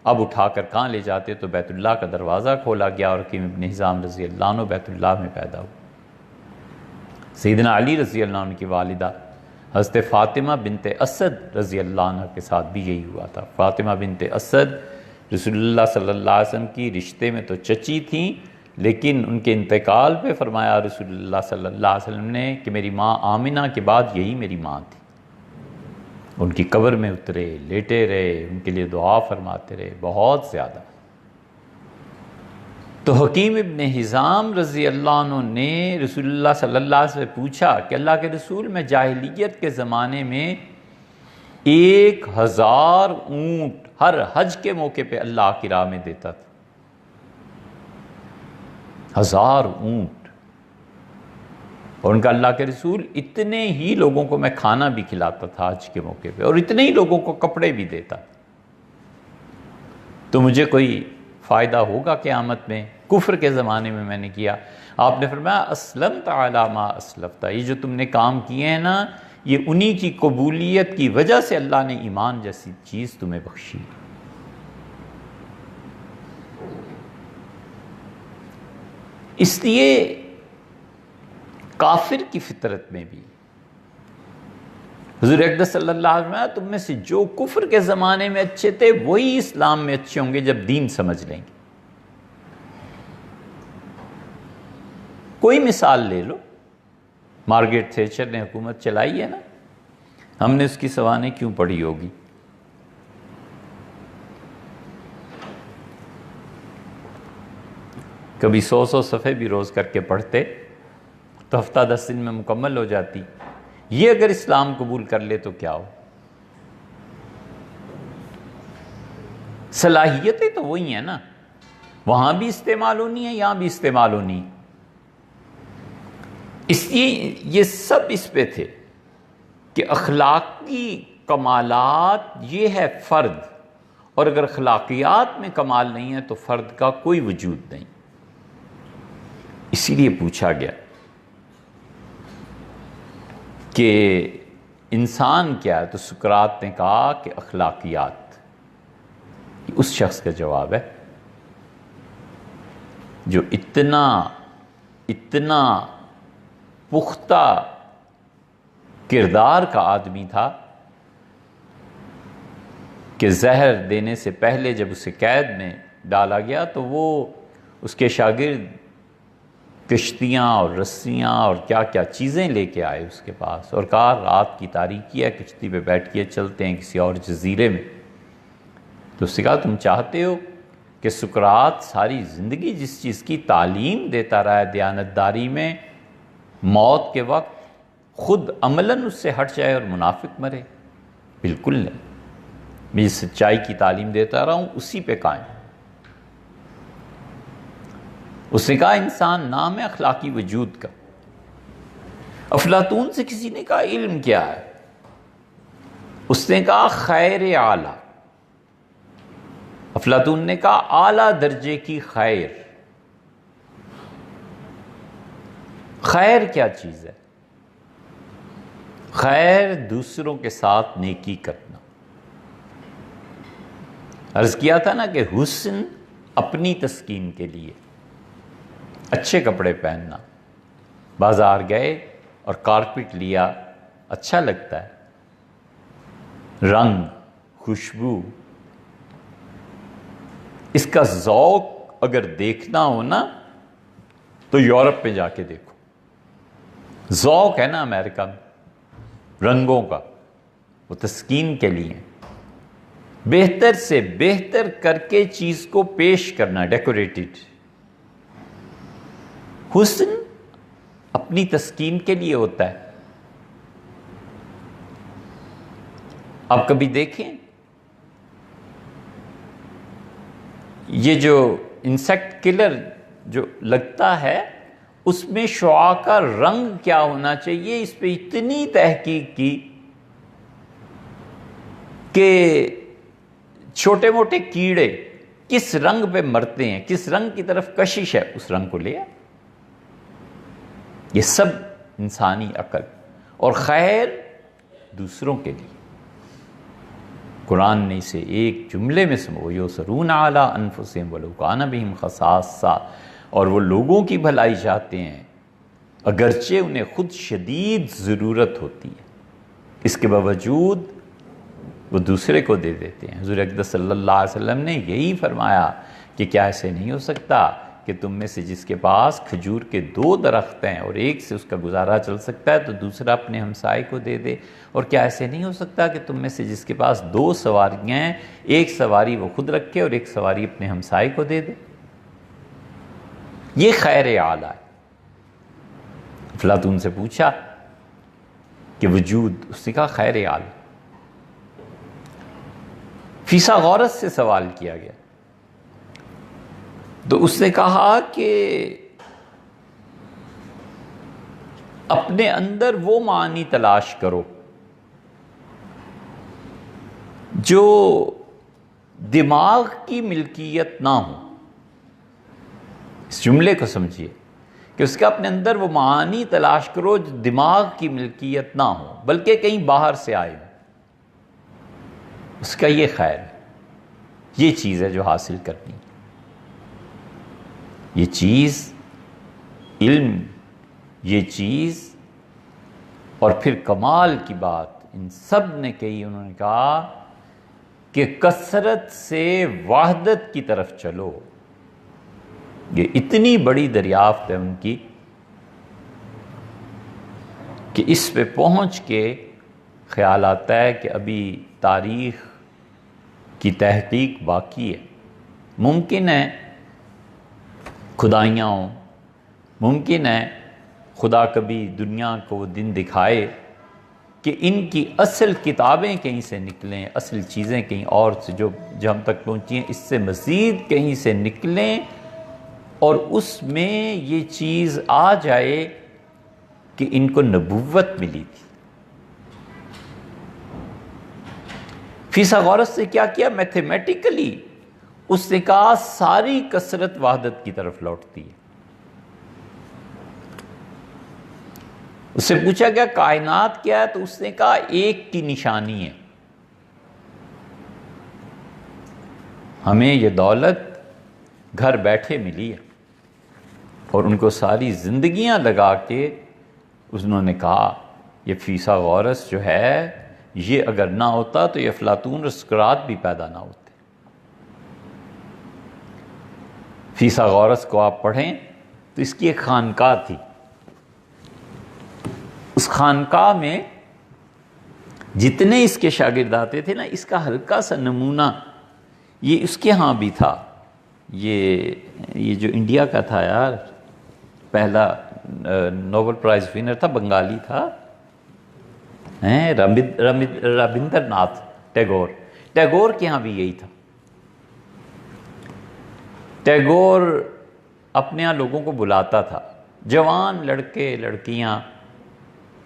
اب اٹھا کر کہاں لے جاتے؟ تو بیت اللہ کا دروازہ کھولا گیا اور حکیم ابن حزام رضی اللہ عنہ بیت اللہ میں پیدا ہوئے۔ سیدنا علی رضی اللہ عنہ کی والدہ حضرت فاطمہ بنت اسد رضی اللہ عنہ کے ساتھ بھی یہی ہوا تھا۔ فاطمہ بنت اسد رسول اللہ صلی اللہ علیہ وسلم کی رشتے میں تو چچی تھیں، لیکن ان کے انتقال پہ فرمایا رسول اللہ صلی اللہ علیہ وسلم نے کہ میری ماں آمنہ کے بعد یہی میری ماں تھی۔ ان کی قبر میں اترے، لیٹے رہے، ان کے لیے دعا فرماتے رہے، بہت زیادہ۔ تو حکیم ابن حزام رضی اللہ عنہ نے رسول اللہ صلی اللہ علیہ وسلم سے پوچھا کہ اللہ کے رسول میں جاہلیت کے زمانے میں 1000 اونٹ ہر حج کے موقع پہ اللہ کی راہ میں دیتا تھا، 1000 اونٹ، اور ان کا اللہ کے رسول اتنے ہی لوگوں کو میں کھانا بھی کھلاتا تھا حج کے موقع پہ، اور اتنے ہی لوگوں کو کپڑے بھی دیتا، تو مجھے کوئی فائدہ ہوگا قیامت میں؟ کفر کے زمانے میں نے کیا۔ آپ نے فرمایا اسلمت علی ما اسلفت، یہ جو تم نے کام کیے ہیں نا، یہ انہی کی قبولیت کی وجہ سے اللہ نے ایمان جیسی چیز تمہیں بخشی۔ اس لیے کافر کی فطرت میں بھی حضور اقدس صلی اللہ علیہ وسلم تم میں سے جو کفر کے زمانے میں اچھے تھے وہی اسلام میں اچھے ہوں گے جب دین سمجھ لیں گے۔ کوئی مثال لے لو، مارگریٹ تھیچر نے حکومت چلائی ہے نا، ہم نے اس کی سوانح کیوں پڑھی ہوگی؟ کبھی 100 صفحے بھی روز کر کے پڑھتے تو ہفتہ 10 دن میں مکمل ہو جاتی۔ یہ اگر اسلام قبول کر لے تو کیا ہو؟ صلاحیتیں تو وہی ہیں نا، وہاں بھی استعمال ہونی ہے، یہاں بھی استعمال ہونی ہے۔ اس لیے یہ سب اس پہ تھے کہ اخلاقی کمالات یہ ہے فرد، اور اگر اخلاقیات میں کمال نہیں ہے تو فرد کا کوئی وجود نہیں۔ اسی لیے پوچھا گیا کہ انسان کیا ہے، تو سقراط نے کہا کہ اخلاقیات۔ اس شخص کا جواب ہے جو اتنا پختہ کردار کا آدمی تھا کہ زہر دینے سے پہلے جب اسے قید میں ڈالا گیا تو وہ اس کے شاگرد کشتیاں اور رسیاں اور کیا کیا چیزیں لے کے آئے اس کے پاس، اور کہا رات کی تاریکی ہے، کشتی پہ بیٹھ کے چلتے ہیں کسی اور جزیرے میں۔ تو اس نے کہا تم چاہتے ہو کہ سقراط ساری زندگی جس چیز کی تعلیم دیتا رہا ہے دیانتداری میں، موت کے وقت خود عملاً اس سے ہٹ جائے اور منافق مرے؟ بالکل نہیں، میں جس سچائی کی تعلیم دیتا رہا ہوں اسی پہ قائم۔ اس نے کہا انسان نام ہے اخلاقی وجود کا۔ افلاطون سے کسی نے کہا علم کیا ہے؟ اس نے کہا خیر اعلیٰ۔ افلاطون نے کہا اعلیٰ درجے کی خیر۔ خیر کیا چیز ہے؟ خیر دوسروں کے ساتھ نیکی کرنا۔ عرض کیا تھا نا کہ حسن اپنی تسکین کے لیے اچھے کپڑے پہننا، بازار گئے اور کارپٹ لیا، اچھا لگتا ہے، رنگ، خوشبو، اس کا ذوق اگر دیکھنا ہو نا تو یورپ میں جا کے دیکھو۔ ذوق ہے نا امریکہ میں رنگوں کا، وہ تسکین کے لیے بہتر سے بہتر کر کے چیز کو پیش کرنا، ڈیکوریٹڈ۔ حسن اپنی تسکین کے لیے ہوتا ہے۔ آپ کبھی دیکھیں یہ جو انسیکٹ کلر جو لگتا ہے اس میں شعاع کا رنگ کیا ہونا چاہیے، اس پہ اتنی تحقیق کی کہ چھوٹے موٹے کیڑے کس رنگ پہ مرتے ہیں، کس رنگ کی طرف کشش ہے، اس رنگ کو لے آئے۔ یہ سب انسانی عقل اور خیر دوسروں کے لیے۔ قرآن نے اسے ایک جملے میں وَيُؤْثِرُونَ عَلَىٰ أَنفُسِهِمْ وَلَوْ كَانَ بِهِمْ خَصَاصَةٌ، اور وہ لوگوں کی بھلائی چاہتے ہیں اگرچہ انہیں خود شدید ضرورت ہوتی ہے، اس کے باوجود وہ دوسرے کو دے دیتے ہیں۔ حضور اقدس صلی اللہ علیہ وسلم نے یہی فرمایا کہ کیا ایسے نہیں ہو سکتا کہ تم میں سے جس کے پاس کھجور کے 2 درخت ہیں اور ایک سے اس کا گزارا چل سکتا ہے تو دوسرا اپنے ہمسائے کو دے دے، اور کیا ایسے نہیں ہو سکتا کہ تم میں سے جس کے پاس 2 سواریاں ہیں ایک سواری وہ خود رکھے اور ایک سواری اپنے ہمسائے کو دے دے؟ یہ خیر اعلیٰ ہے۔ افلاطون سے پوچھا کہ وجود، اس نے کہا خیر اعلیٰ۔ فیثاغورس سے سوال کیا گیا تو اس نے کہا کہ اپنے اندر وہ معنی تلاش کرو جو دماغ کی ملکیت نہ ہو۔ اس جملے کو سمجھیے کہ اس کا اپنے اندر وہ معانی تلاش کرو جو دماغ کی ملکیت نہ ہو بلکہ کہیں باہر سے آئے ہو۔ اس کا یہ خیر ہے، یہ چیز ہے جو حاصل کرنی۔ یہ چیز علم یہ چیز، اور پھر کمال کی بات ان سب نے کہی، انہوں نے کہا کہ کثرت سے وحدت کی طرف چلو۔ یہ اتنی بڑی دریافت ہے ان کی کہ اس پہ پہنچ کے خیال آتا ہے کہ ابھی تاریخ کی تحقیق باقی ہے۔ ممکن ہے خدائیاں ہوں، ممکن ہے خدا کبھی دنیا کو وہ دن دکھائے کہ ان کی اصل کتابیں کہیں سے نکلیں، اصل چیزیں کہیں اور سے جو ہم تک پہنچی ہیں اس سے مزید کہیں سے نکلیں، اور اس میں یہ چیز آ جائے کہ ان کو نبوت ملی تھی۔ فیثاغورس سے کیا کیا؟ میتھمیٹیکلی اس نے کہا ساری کثرت وحدت کی طرف لوٹتی ہے۔ اس سے پوچھا گیا کائنات کیا ہے، تو اس نے کہا ایک کی نشانی ہے۔ ہمیں یہ دولت گھر بیٹھے ملی ہے، اور ان کو ساری زندگیاں لگا کے انہوں نے کہا یہ فیثاغورس جو ہے یہ اگر نہ ہوتا تو یہ افلاطون اور سقراط بھی پیدا نہ ہوتے۔ فیثاغورس کو آپ پڑھیں تو اس کی ایک خانقاہ تھی، اس خانقاہ میں جتنے اس کے شاگرد آتے تھے نا، اس کا ہلکا سا نمونہ یہ اس کے ہاں بھی تھا۔ یہ جو انڈیا کا تھا یار، پہلا نوبل پرائز ونر تھا، بنگالی تھا، رابندر ناتھ ٹیگور۔ ٹیگور کے ہاں بھی یہی تھا۔ ٹیگور اپنے یہاں لوگوں کو بلاتا تھا، جوان لڑکے لڑکیاں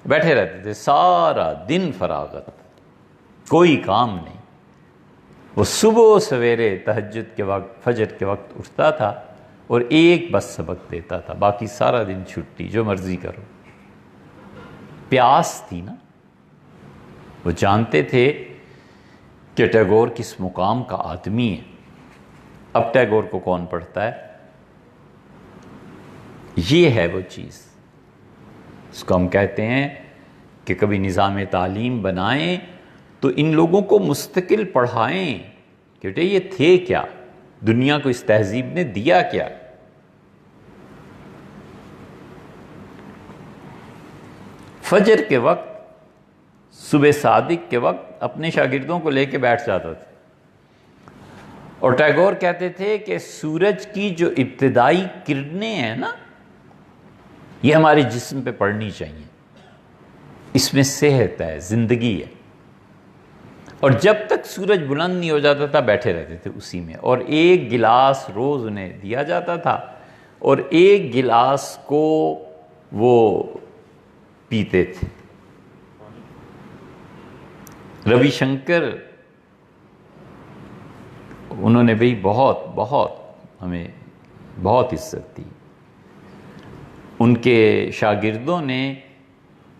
بیٹھے رہتے تھے، سارا دن فراغت، کوئی کام نہیں۔ وہ صبح سویرے تہجد کے وقت، فجر کے وقت اٹھتا تھا اور ایک بس سبق دیتا تھا، باقی سارا دن چھٹی، جو مرضی کرو۔ پیاس تھی نا، وہ جانتے تھے کہ ٹیگور کس مقام کا آدمی ہے۔ اب ٹیگور کو کون پڑھتا ہے؟ یہ ہے وہ چیز، اس کو ہم کہتے ہیں کہ کبھی نظام تعلیم بنائیں تو ان لوگوں کو مستقل پڑھائیں کہ بیٹے یہ تھے کیا، دنیا کو اس تہذیب نے دیا کیا۔ فجر کے وقت، صبح صادق کے وقت اپنے شاگردوں کو لے کے بیٹھ جاتا تھا، اور ٹیگور کہتے تھے کہ سورج کی جو ابتدائی کرنیں ہیں نا، یہ ہمارے جسم پہ پڑنی چاہیے، اس میں صحت ہے، زندگی ہے۔ اور جب تک سورج بلند نہیں ہو جاتا تھا بیٹھے رہتے تھے اسی میں، اور ایک گلاس روز انہیں دیا جاتا تھا، اور ایک گلاس کو وہ پیتے تھے۔ روی شنکر، انہوں نے بھی بہت بہت ہمیں بہت عزت دی۔ ان کے شاگردوں نے،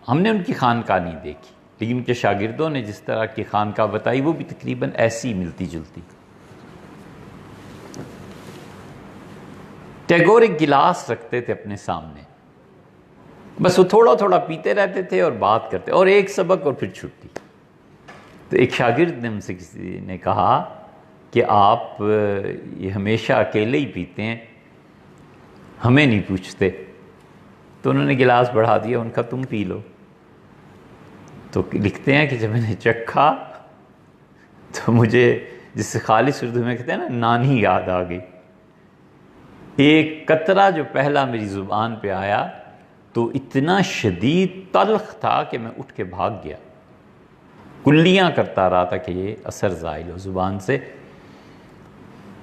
ہم نے ان کی خانقاہ نہیں دیکھی، لیکن ان کے شاگردوں نے جس طرح کی خانقاہ بتائی وہ بھی تقریباً ایسی ملتی جلتی۔ ٹیگور ایک گلاس رکھتے تھے اپنے سامنے، بس وہ تھوڑا تھوڑا پیتے رہتے تھے اور بات کرتے، اور ایک سبق اور پھر چھٹی۔ تو ایک شاگرد نے ان سے کسی نے کہا کہ آپ یہ ہمیشہ اکیلے ہی پیتے ہیں، ہمیں نہیں پوچھتے۔ تو انہوں نے گلاس بڑھا دیا، ان کا تم پی لو۔ تو لکھتے ہیں کہ جب میں نے چکھا تو مجھے، جس سے خالص اردو میں کہتے ہیں نا، نانی یاد آ گئی۔ ایک قطرہ جو پہلا میری زبان پہ آیا تو اتنا شدید تلخ تھا کہ میں اٹھ کے بھاگ گیا، کلیاں کرتا رہا تھا کہ یہ اثر زائل ہو زبان سے۔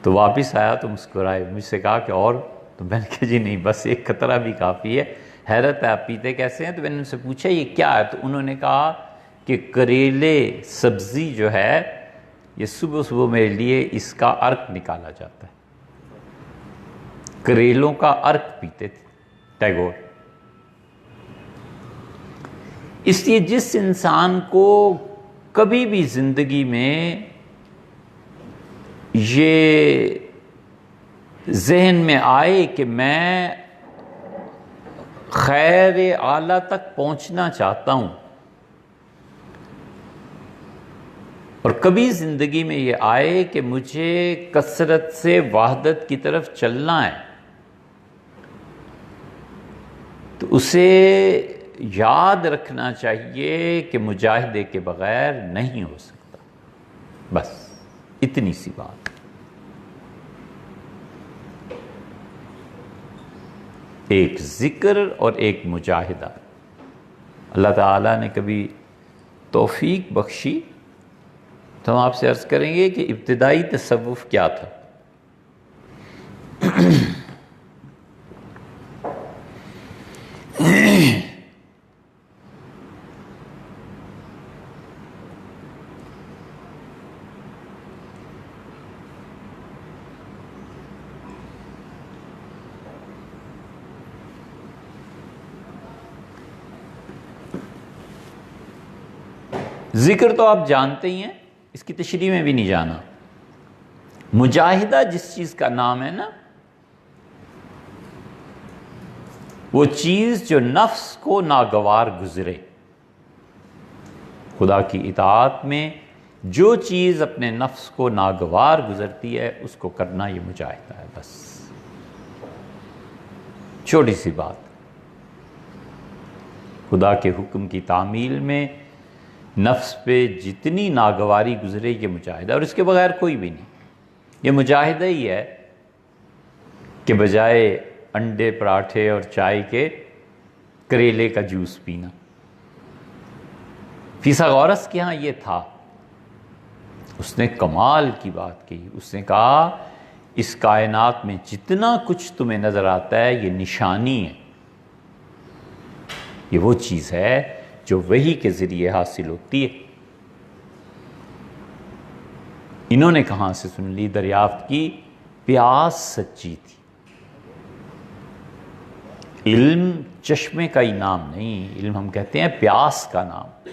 تو واپس آیا تو مسکرائے، مجھ سے کہا کہ اور؟ تو میں نے کہا جی نہیں، بس ایک قطرہ بھی کافی ہے۔ حیرت ہے آپ پیتے کیسے ہیں؟ تو میں نے ان سے پوچھا یہ کیا ہے؟ تو انہوں نے کہا کہ کریلے سبزی جو ہے یہ صبح صبح میرے لیے اس کا عرق نکالا جاتا ہے۔ کریلوں کا عرق پیتے تھے ٹیگور۔ اس لیے جس انسان کو کبھی بھی زندگی میں یہ ذہن میں آئے کہ میں خیر اعلیٰ تک پہنچنا چاہتا ہوں، اور کبھی زندگی میں یہ آئے کہ مجھے کثرت سے وحدت کی طرف چلنا ہے، تو اسے یاد رکھنا چاہیے کہ مجاہدے کے بغیر نہیں ہو سکتا۔ بس اتنی سی بات۔ ایک ذکر اور ایک مجاہدہ۔ اللہ تعالیٰ نے کبھی توفیق بخشی تو ہم آپ سے عرض کریں گے کہ ابتدائی تصوف کیا تھا۔ ذکر تو آپ جانتے ہی ہیں، اس کی تشریح میں بھی نہیں جانا۔ مجاہدہ جس چیز کا نام ہے نا، وہ چیز جو نفس کو ناگوار گزرے۔ خدا کی اطاعت میں جو چیز اپنے نفس کو ناگوار گزرتی ہے اس کو کرنا، یہ مجاہدہ ہے۔ بس چھوٹی سی بات۔ خدا کے حکم کی تعمیل میں نفس پہ جتنی ناگواری گزرے یہ مجاہدہ، اور اس کے بغیر کوئی بھی نہیں۔ یہ مجاہدہ ہی ہے کہ بجائے انڈے پراٹھے اور چائے کے کریلے کا جوس پینا۔ فیثاغورس کے ہاں یہ تھا۔ اس نے کمال کی بات کی، اس نے کہا اس کائنات میں جتنا کچھ تمہیں نظر آتا ہے یہ نشانی ہے، یہ وہ چیز ہے جو وحی کے ذریعے حاصل ہوتی ہے۔ انہوں نے کہاں سے سن لی، دریافت کی؟ پیاس سچی تھی۔ علم چشمے کا ہی نام نہیں، علم ہم کہتے ہیں پیاس کا نام۔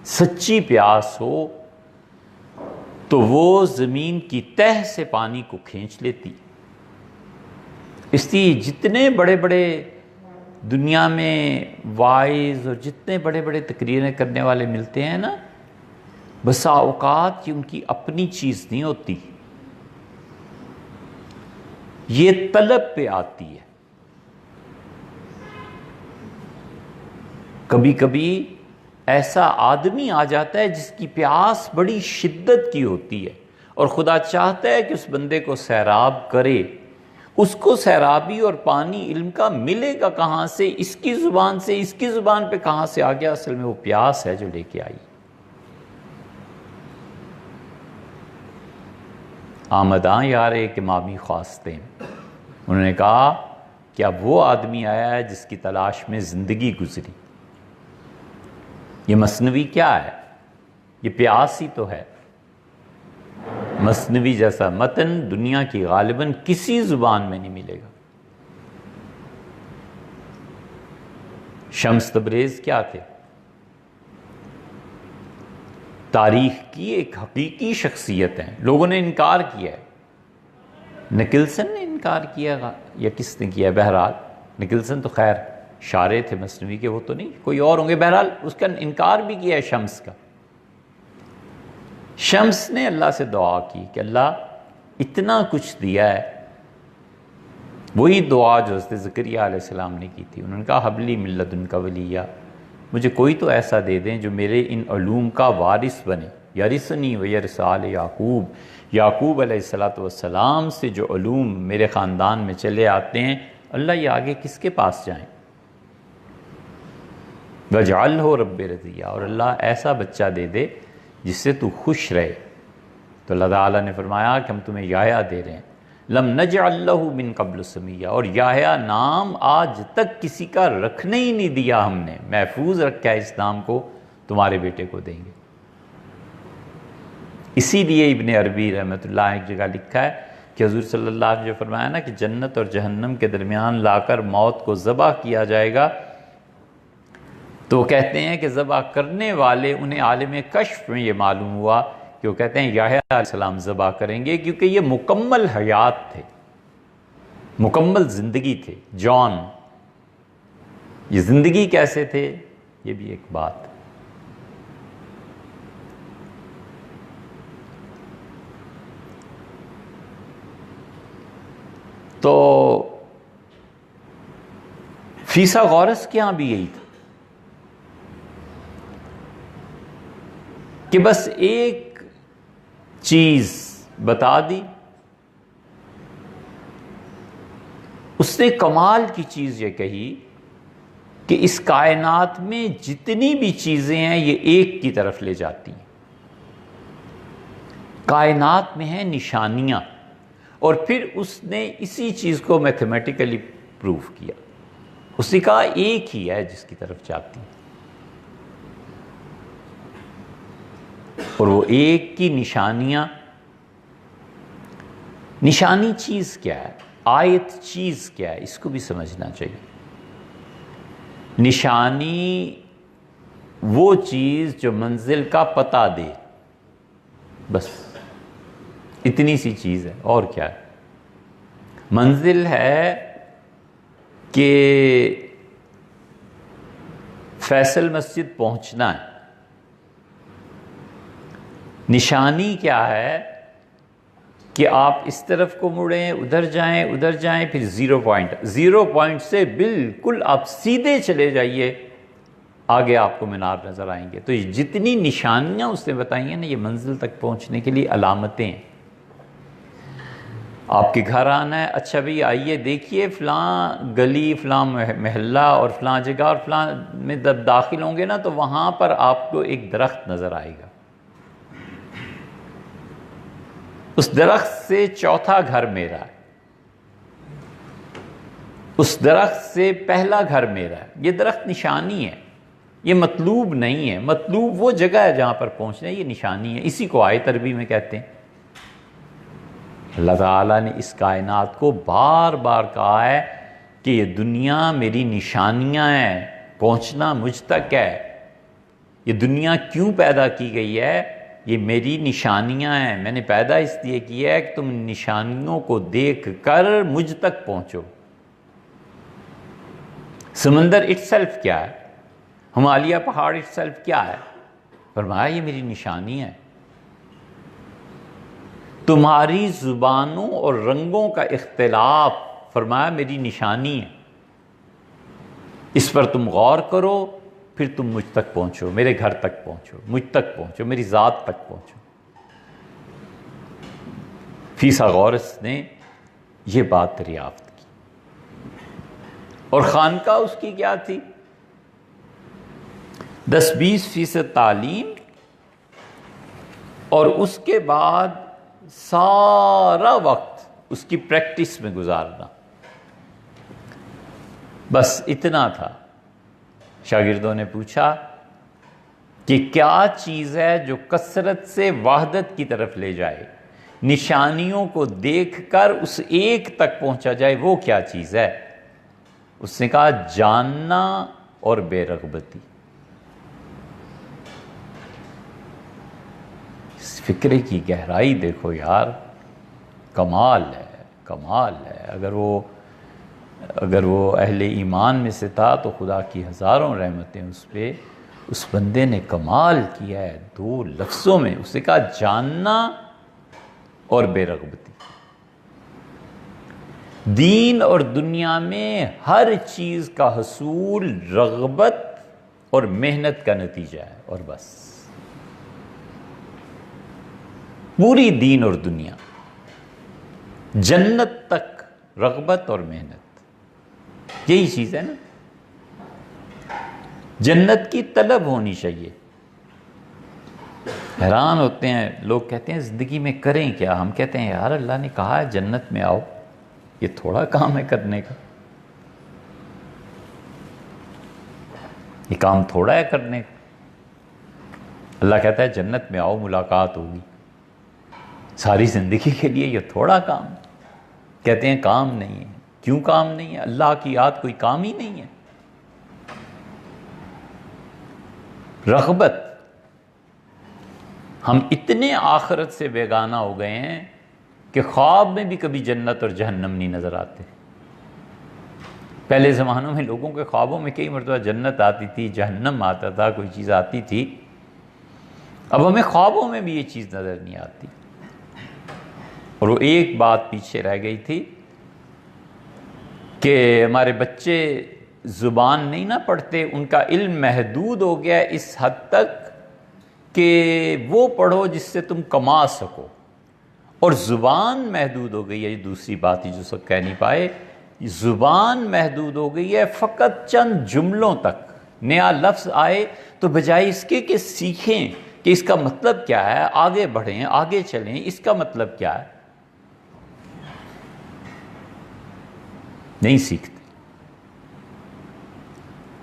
سچی پیاس ہو تو وہ زمین کی تہ سے پانی کو کھینچ لیتی۔ اس لیے جتنے بڑے بڑے دنیا میں وائز اور جتنے بڑے بڑے تقریریں کرنے والے ملتے ہیں نا، بسا اوقات یہ ان کی اپنی چیز نہیں ہوتی، یہ طلب پہ آتی ہے۔ کبھی کبھی ایسا آدمی آ جاتا ہے جس کی پیاس بڑی شدت کی ہوتی ہے، اور خدا چاہتا ہے کہ اس بندے کو سیراب کرے۔ اس کو سیرابی اور پانی علم کا ملے گا کہاں سے؟ اس کی زبان سے، اس کی زبان پہ کہاں سے آ گیا؟ اصل میں وہ پیاس ہے جو لے کے آئی۔ آمداں یار ایک امامی خواستیں، انہوں نے کہا کہ اب وہ آدمی آیا ہے جس کی تلاش میں زندگی گزری۔ یہ مثنوی کیا ہے؟ یہ پیاس ہی تو ہے۔ مثنوی جیسا متن دنیا کی غالباً کسی زبان میں نہیں ملے گا۔ شمس تبریز کیا تھے؟ تاریخ کی ایک حقیقی شخصیت ہیں، لوگوں نے انکار کیا ہے۔ نکلسن نے انکار کیا یا کس نے کیا؟ بہرحال نکلسن تو خیر شارع تھے مثنوی کے، وہ تو نہیں، کوئی اور ہوں گے۔ بہرحال اس کا انکار بھی کیا ہے شمس کا۔ شمس نے اللہ سے دعا کی کہ اللہ اتنا کچھ دیا ہے، وہی دعا جو حضرت زکریا علیہ السلام نے کی تھی۔ انہوں نے کہا حبلی من لدنک ولیہ، مجھے کوئی تو ایسا دے دیں جو میرے ان علوم کا وارث بنے، یرثنی ویرث آل یعقوب۔ یعقوب علیہ السلام سے جو علوم میرے خاندان میں چلے آتے ہیں، اللہ یہ آگے کس کے پاس جائیں؟ وَاجْعَلْهُ رَبِّ رَضِيًّا، اور اللہ ایسا بچہ دے دے جس سے تو خوش رہے۔ تو اللہ تعالیٰ نے فرمایا کہ ہم تمہیں یحییٰ دے رہے ہیں، لم نجعل لہ من قبل سمیہ، اور یحییٰ نام آج تک کسی کا رکھنے ہی نہیں دیا ہم نے، محفوظ رکھا ہے اس نام کو، تمہارے بیٹے کو دیں گے۔ اسی لیے ابن عربی رحمۃ اللہ ایک جگہ لکھا ہے کہ حضور صلی اللہ علیہ وسلم نے جو فرمایا نا کہ جنت اور جہنم کے درمیان لا کر موت کو ذبح کیا جائے گا، تو وہ کہتے ہیں کہ ذبح کرنے والے انہیں عالم کشف میں یہ معلوم ہوا کہ وہ کہتے ہیں یحییٰ علیہ السلام ذبح کریں گے، کیونکہ یہ مکمل حیات تھے، مکمل زندگی تھے۔ جان یہ زندگی کیسے تھے، یہ بھی ایک بات ہے۔ تو فیثاغورس کے ہاں بھی یہی تھا کہ بس ایک چیز بتا دی، اس نے کمال کی چیز یہ کہی کہ اس کائنات میں جتنی بھی چیزیں ہیں یہ ایک کی طرف لے جاتی ہیں۔ کائنات میں ہیں نشانیاں، اور پھر اس نے اسی چیز کو میتھمیٹیکلی پروف کیا۔ اس نے کہا ایک ہی ہے جس کی طرف جاتی ہیں، اور وہ ایک کی نشانیاں، نشانی چیز کیا ہے، آیت چیز کیا ہے، اس کو بھی سمجھنا چاہیے۔ نشانی وہ چیز جو منزل کا پتہ دے، بس اتنی سی چیز ہے، اور کیا ہے؟ منزل ہے کہ فیصل مسجد پہنچنا ہے، نشانی کیا ہے کہ آپ اس طرف کو مڑیں، ادھر جائیں، پھر زیرو پوائنٹ سے بالکل آپ سیدھے چلے جائیے، آگے آپ کو مینار نظر آئیں گے۔ تو یہ جتنی نشانیاں اس نے بتائی ہیں نا، یہ منزل تک پہنچنے کے لیے علامتیں ہیں۔ آپ کے گھر آنا ہے، اچھا بھئی آئیے دیکھیے فلاں گلی، فلاں محلہ اور فلاں جگہ اور فلاں میں جب داخل ہوں گے نا تو وہاں پر آپ کو ایک درخت نظر آئے گا، اس درخت سے چوتھا گھر میرا ہے، اس درخت سے پہلا گھر میرا ہے۔ یہ درخت نشانی ہے، یہ مطلوب نہیں ہے۔ مطلوب وہ جگہ ہے جہاں پر پہنچنا ہے، یہ نشانی ہے۔ اسی کو آیت عربی میں کہتے ہیں۔ اللہ تعالیٰ نے اس کائنات کو بار بار کہا ہے کہ یہ دنیا میری نشانیاں ہیں، پہنچنا مجھ تک ہے۔ یہ دنیا کیوں پیدا کی گئی ہے؟ یہ میری نشانیاں ہیں، میں نے پیدا اس لیے کی ہے کہ تم نشانیوں کو دیکھ کر مجھ تک پہنچو۔ سمندر اٹ سیلف کیا ہے؟ ہمالیہ پہاڑ اٹ سیلف کیا ہے؟ فرمایا یہ میری نشانی ہے۔ تمہاری زبانوں اور رنگوں کا اختلاف، فرمایا میری نشانی ہے، اس پر تم غور کرو، پھر تم مجھ تک پہنچو، میرے گھر تک پہنچو، مجھ تک پہنچو، میری ذات تک پہنچو۔ فیثاغورس نے یہ بات دریافت کی، اور خانقاہ اس کی کیا تھی؟ 10-20% تعلیم، اور اس کے بعد سارا وقت اس کی پریکٹس میں گزارنا، بس اتنا تھا۔ شاگردوں نے پوچھا کہ کیا چیز ہے جو کثرت سے وحدت کی طرف لے جائے، نشانیوں کو دیکھ کر اس ایک تک پہنچا جائے، وہ کیا چیز ہے؟ اس نے کہا جاننا اور بے رغبتی۔ اس فکرے کی گہرائی دیکھو یار، کمال ہے، کمال ہے۔ اگر وہ اہل ایمان میں سے تھا تو خدا کی ہزاروں رحمتیں اس پہ۔ اس بندے نے کمال کیا ہے 2 لفظوں میں، اس نے کہا جاننا اور بے رغبتی۔ دین اور دنیا میں ہر چیز کا حصول رغبت اور محنت کا نتیجہ ہے، اور بس پوری دین اور دنیا، جنت تک رغبت اور محنت، یہی چیز ہے نا۔ جنت کی طلب ہونی چاہیے۔ حیران ہوتے ہیں لوگ، کہتے ہیں زندگی میں کریں کیا؟ ہم کہتے ہیں یار اللہ نے کہا ہے جنت میں آؤ، یہ تھوڑا کام ہے کرنے کا، یہ کام تھوڑا ہے کرنے کا۔ اللہ کہتا ہے جنت میں آؤ، ملاقات ہوگی۔ ساری زندگی کے لیے یہ تھوڑا کام ہے۔ کہتے ہیں کام نہیں ہے۔ کیوں کام نہیں ہے؟ اللہ کی یاد کوئی کام ہی نہیں ہے۔ رغبت، ہم اتنے آخرت سے بیگانہ ہو گئے ہیں کہ خواب میں بھی کبھی جنت اور جہنم نہیں نظر آتے۔ پہلے زمانوں میں لوگوں کے خوابوں میں کئی مرتبہ جنت آتی تھی، جہنم آتا تھا، کوئی چیز آتی تھی. اب ہمیں خوابوں میں بھی یہ چیز نظر نہیں آتی. اور وہ ایک بات پیچھے رہ گئی تھی کہ ہمارے بچے زبان نہیں نہ پڑھتے، ان کا علم محدود ہو گیا اس حد تک کہ وہ پڑھو جس سے تم کما سکو، اور زبان محدود ہو گئی ہے. یہ دوسری بات ہی جو سب کہہ نہیں پائے، زبان محدود ہو گئی ہے فقط چند جملوں تک. نیا لفظ آئے تو بجائے اس کے کہ سیکھیں کہ اس کا مطلب کیا ہے، آگے بڑھیں، آگے چلیں، اس کا مطلب کیا ہے، نہیں سیکھتے.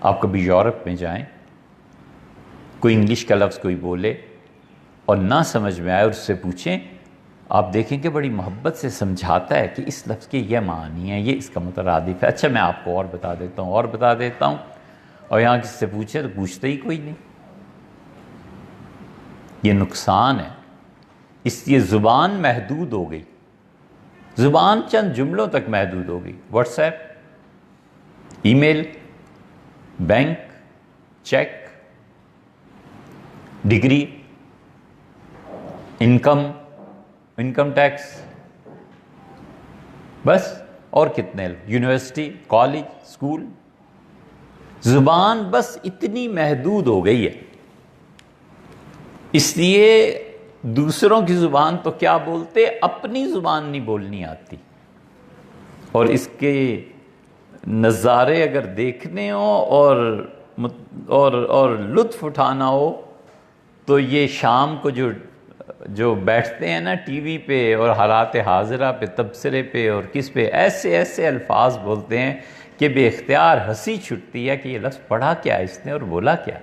آپ کبھی یورپ میں جائیں، کوئی انگلش کا لفظ کوئی بولے اور نہ سمجھ میں آئے اور اس سے پوچھیں، آپ دیکھیں کہ بڑی محبت سے سمجھاتا ہے کہ اس لفظ کے یہ معنی ہے، یہ اس کا مترادف ہے. اچھا میں آپ کو اور بتا دیتا ہوں، اور بتا دیتا ہوں. اور یہاں کس سے پوچھے تو پوچھتے ہی کوئی نہیں. یہ نقصان ہے. اس لیے زبان محدود ہو گئی، زبان چند جملوں تک محدود ہو گئی. WhatsApp, email, bank, cheque, degree, income tax, بس. اور کتنے، یونیورسٹی، کالج، اسکول. زبان بس اتنی محدود ہو گئی ہے. اس لیے دوسروں کی زبان تو کیا بولتے، اپنی زبان نہیں بولنی آتی. اور اس کے نظارے اگر دیکھنے ہو اور لطف اٹھانا ہو تو یہ شام کو جو بیٹھتے ہیں نا ٹی وی پہ اور حالات حاضرہ پہ، تبصرے پہ اور کس پہ، ایسے ایسے الفاظ بولتے ہیں کہ بے اختیار ہنسی چھٹتی ہے کہ یہ لفظ پڑھا کیا اس نے اور بولا کیا.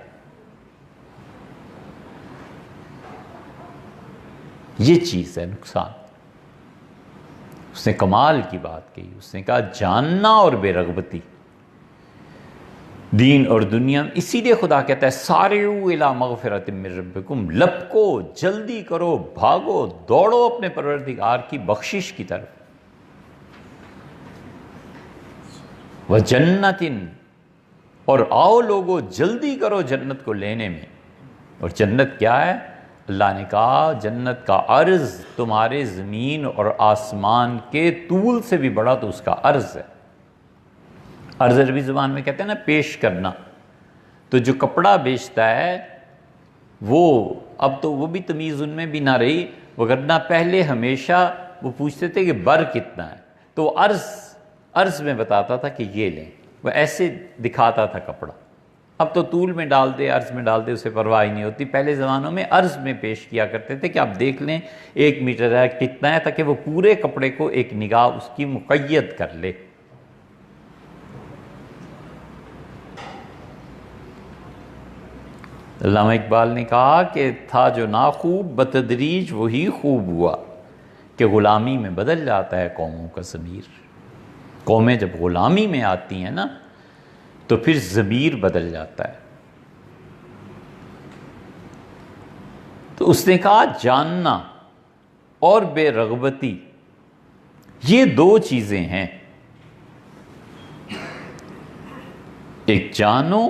یہ چیز ہے نقصان. اس نے کمال کی بات کہی، اس نے کہا جاننا اور بے رغبتی دین اور دنیا. اسی لیے خدا کہتا ہے سارعوا الی مغفرۃ من ربکم، لپکو، جلدی کرو، بھاگو، دوڑو اپنے پروردگار کی بخشش کی طرف. وجنت، اور آؤ لوگو جلدی کرو جنت کو لینے میں. اور جنت کیا ہے؟ اللہ نے کہا جنت کا عرض تمہارے زمین اور آسمان کے طول سے بھی بڑا تو اس کا عرض ہے. عرض عربی زبان میں کہتے ہیں نا پیش کرنا. تو جو کپڑا بیچتا ہے وہ اب تو وہ بھی تمیز ان میں بھی نہ رہی، وگرنہ پہلے ہمیشہ وہ پوچھتے تھے کہ بر کتنا ہے، تو وہ عرض میں بتاتا تھا کہ یہ لیں، وہ ایسے دکھاتا تھا کپڑا. اب تو طول میں ڈال دے، عرض میں ڈال دے، اسے پرواہ ہی نہیں ہوتی. پہلے زمانوں میں عرض میں پیش کیا کرتے تھے کہ آپ دیکھ لیں 1 میٹر ہے کتنا ہے، تاکہ وہ پورے کپڑے کو ایک نگاہ اس کی مقید کر لے. علامہ اقبال نے کہا کہ تھا جو ناخوب بتدریج وہی خوب ہوا، کہ غلامی میں بدل جاتا ہے قوموں کا ضمیر. قومیں جب غلامی میں آتی ہیں نا تو پھر ضمیر بدل جاتا ہے. تو اس نے کہا جاننا اور بے رغبتی، یہ 2 چیزیں ہیں. ایک جانو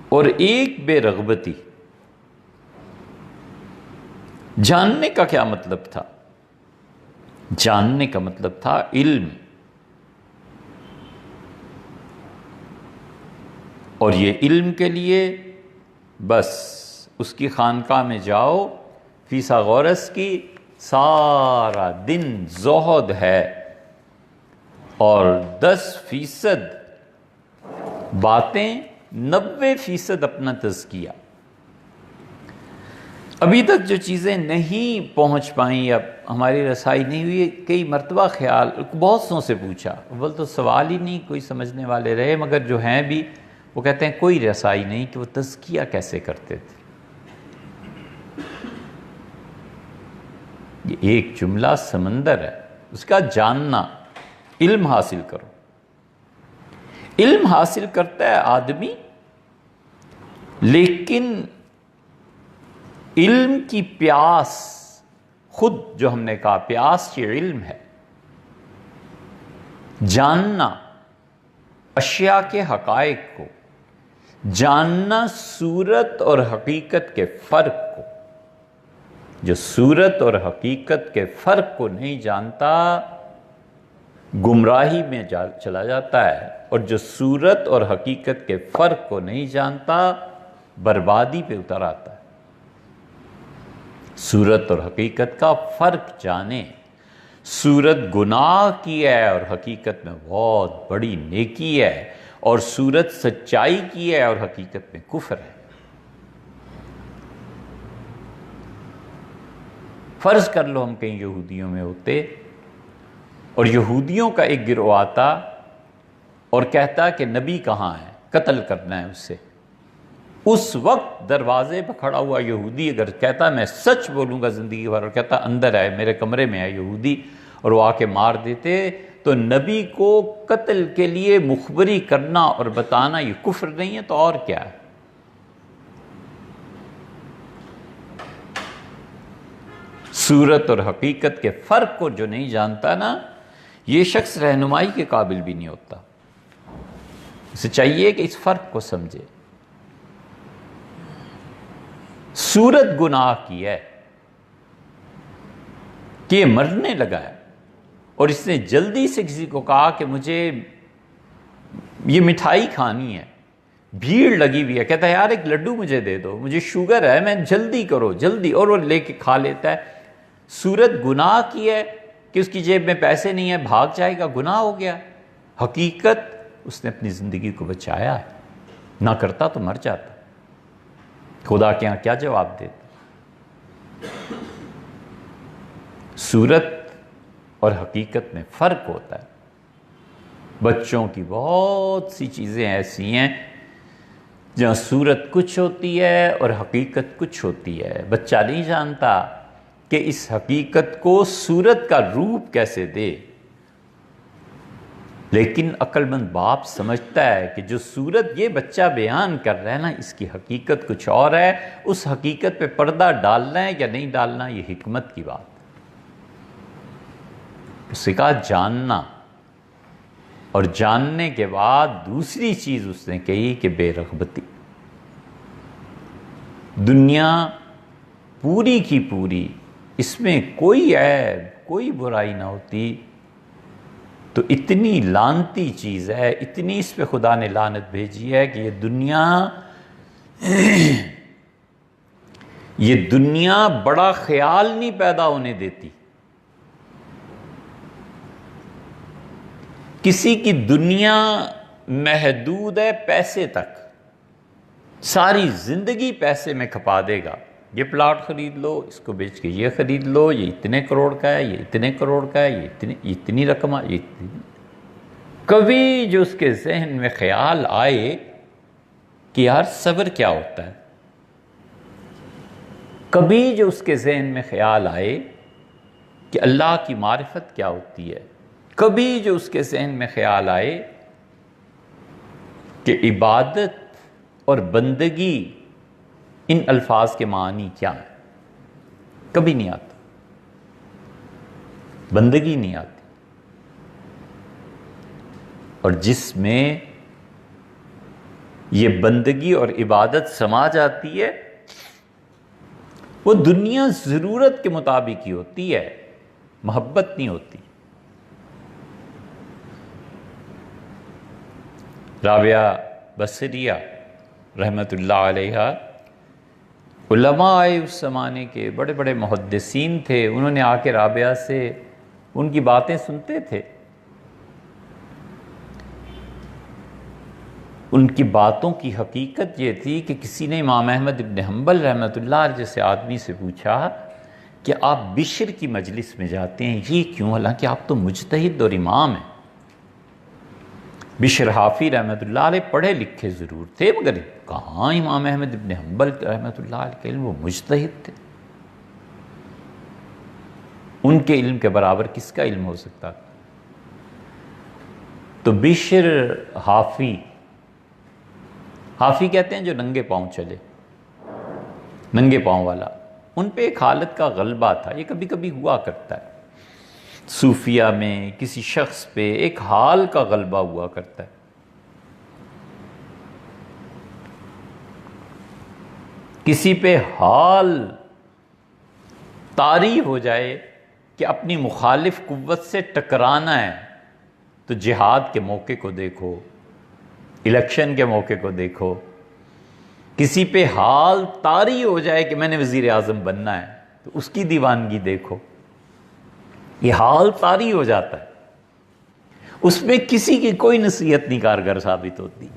اور ایک بے رغبتی. جاننے کا کیا مطلب تھا؟ جاننے کا مطلب تھا علم. اور یہ علم کے لیے بس اس کی خانقاہ میں جاؤ، فیثاغورس کی سارا دن زہد ہے اور 10% باتیں، 90% اپنا تزکیہ. ابھی تک جو چیزیں نہیں پہنچ پائیں یا ہماری رسائی نہیں ہوئی، کئی مرتبہ خیال بہت سوں سے پوچھا، اول تو سوال ہی نہیں کوئی سمجھنے والے رہے، مگر جو ہیں بھی وہ کہتے ہیں کوئی رسائی نہیں کہ وہ تزکیہ کیسے کرتے تھے. یہ ایک جملہ سمندر ہے، اس کا جاننا. علم حاصل کرو. علم حاصل کرتا ہے آدمی، لیکن علم کی پیاس خود جو ہم نے کہا پیاس یہ علم ہے. جاننا اشیاء کے حقائق کو جاننا، صورت اور حقیقت کے فرق کو، جو صورت اور حقیقت کے فرق کو نہیں جانتا گمراہی میں چلا جاتا ہے، اور جو صورت اور حقیقت کے فرق کو نہیں جانتا بربادی پہ اتر آتا ہے۔ صورت اور حقیقت کا فرق جانیں۔ صورت گناہ کی ہے اور حقیقت میں بہت بڑی نیکی ہے، اور صورت سچائی کی ہے اور حقیقت میں کفر ہے۔ فرض کر لو ہم کہیں یہودیوں میں ہوتے اور یہودیوں کا ایک گروہ آتا اور کہتا کہ نبی کہاں ہے، قتل کرنا ہے اسے۔ اس وقت دروازے پہ کھڑا ہوا یہودی اگر کہتا میں سچ بولوں گا زندگی بھر، اور کہتا اندر ہے میرے کمرے میں ہے یہودی، اور وہ آ کے مار دیتے، تو نبی کو قتل کے لیے مخبری کرنا اور بتانا یہ کفر نہیں ہے تو اور کیا ہے؟ صورت اور حقیقت کے فرق کو جو نہیں جانتا نا، یہ شخص رہنمائی کے قابل بھی نہیں ہوتا۔ اسے چاہیے کہ اس فرق کو سمجھے۔ صورت گناہ کی ہے کہ یہ مرنے لگا ہے، اور اس نے جلدی سے کسی کو کہا کہ مجھے یہ مٹھائی کھانی ہے، بھیڑ لگی ہوئی ہے، کہتا ہے یار ایک لڈو مجھے دے دو، مجھے شوگر ہے، میں جلدی کرو جلدی، اور وہ لے کے کھا لیتا ہے۔ صورت گناہ کی ہے کہ اس کی جیب میں پیسے نہیں ہیں، بھاگ جائے گا، گناہ ہو گیا۔ حقیقت اس نے اپنی زندگی کو بچایا ہے، نہ کرتا تو مر جاتا۔ خدا کے ہاں کیا جواب دیتا؟ صورت اور حقیقت میں فرق ہوتا ہے۔ بچوں کی بہت سی چیزیں ایسی ہیں جہاں صورت کچھ ہوتی ہے اور حقیقت کچھ ہوتی ہے۔ بچہ نہیں جانتا کہ اس حقیقت کو صورت کا روپ کیسے دے، لیکن عقل مند باپ سمجھتا ہے کہ جو صورت یہ بچہ بیان کر رہا ہے نا، اس کی حقیقت کچھ اور ہے، اس حقیقت پہ پردہ ڈالنا ہے یا نہیں ڈالنا یہ حکمت کی بات۔ اس نے کہا جاننا، اور جاننے کے بعد دوسری چیز اس نے کہی کہ بے رغبتی۔ دنیا پوری کی پوری، اس میں کوئی عیب کوئی برائی نہ ہوتی، تو اتنی لعنتی چیز ہے، اتنی اس پہ خدا نے لعنت بھیجی ہے کہ یہ دنیا بڑا خیال نہیں پیدا ہونے دیتی۔ کسی کی دنیا محدود ہے پیسے تک، ساری زندگی پیسے میں کھپا دے گا، یہ پلاٹ خرید لو، اس کو بیچ کے یہ خرید لو، یہ اتنے کروڑ کا ہے، یہ اتنے کروڑ کا ہے، یہ اتنی رقم ہے، کبھی جو اس کے ذہن میں خیال آئے کہ یار صبر کیا ہوتا ہے، کبھی جو اس کے ذہن میں خیال آئے کہ اللہ کی معرفت کیا ہوتی ہے، کبھی جو اس کے ذہن میں خیال آئے کہ عبادت اور بندگی ان الفاظ کے معنی کیا ہیں، کبھی نہیں آتا، بندگی نہیں آتی۔ اور جس میں یہ بندگی اور عبادت سما جاتی ہے، وہ دنیا ضرورت کے مطابق ہی ہوتی ہے، محبت نہیں ہوتی۔ رابعہ بصریہ رحمت اللہ علیہ، علماء آئے اس زمانے کے، بڑے بڑے محدثین تھے، انہوں نے آ کے رابعہ سے ان کی باتیں سنتے تھے۔ ان کی باتوں کی حقیقت یہ تھی کہ کسی نے امام احمد بن حنبل رحمۃ اللہ علیہ جیسے آدمی سے پوچھا کہ آپ بشر کی مجلس میں جاتے ہیں، یہ کیوں؟ حالانکہ آپ تو مجتہد اور امام ہیں۔ بشر حافی رحمۃ اللہ علیہ پڑھے لکھے ضرور تھے، مگر کہاں امام احمد بن حنبل رحمۃ اللہ علیہ کے علم، وہ مجتہد تھے، ان کے علم کے برابر کس کا علم ہو سکتا تھا؟ تو بشر حافی کہتے ہیں جو ننگے پاؤں چلے، ننگے پاؤں والا، ان پہ ایک حالت کا غلبہ تھا، یہ کبھی کبھی ہوا کرتا ہے صوفیہ میں، کسی شخص پہ ایک حال کا غلبہ ہوا کرتا ہے، کسی پہ حال طاری ہو جائے کہ اپنی مخالف قوت سے ٹکرانا ہے، تو جہاد کے موقع کو دیکھو، الیکشن کے موقع کو دیکھو۔ کسی پہ حال طاری ہو جائے کہ میں نے وزیر اعظم بننا ہے، تو اس کی دیوانگی دیکھو۔ یہ حال طاری ہو جاتا ہے، اس میں کسی کی کوئی نصیحت نہیں کارگر ثابت ہوتی،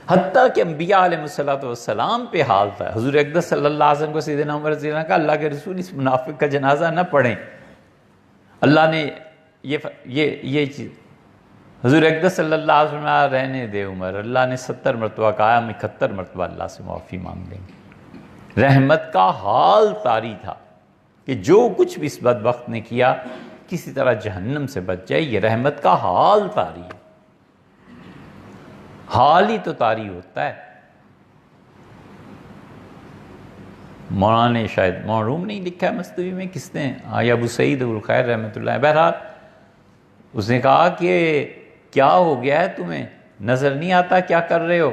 حتیٰ کہ انبیاء علیہ السلام پہ حال تھا۔ حضور اقدس صلی اللہ علیہ وسلم کو سیدنا عمر رضی اللہ عنہ کہا، اللہ کے رسول اس منافق کا جنازہ نہ پڑھیں، اللہ نے یہ چیز۔ حضور اقدس صلی اللہ علیہ وسلم نے رہنے دے عمر، اللہ نے 70 مرتبہ کہا، ہم 71 مرتبہ اللہ سے معافی مانگ لیں گے۔ رحمت کا حال طاری تھا کہ جو کچھ بھی اس بدبخت نے کیا کسی طرح جہنم سے بچ جائے، یہ رحمت کا حال طاری ہے۔ حال ہی تو طاری ہوتا ہے۔ مولانا نے شاید معروم نہیں لکھا ہے مصنوی میں، کس نے؟ یا ابو سعید ابوالخیر رحمۃ اللہ۔ بہرحال اس نے کہا کہ کیا ہو گیا ہے تمہیں، نظر نہیں آتا کیا کر رہے ہو؟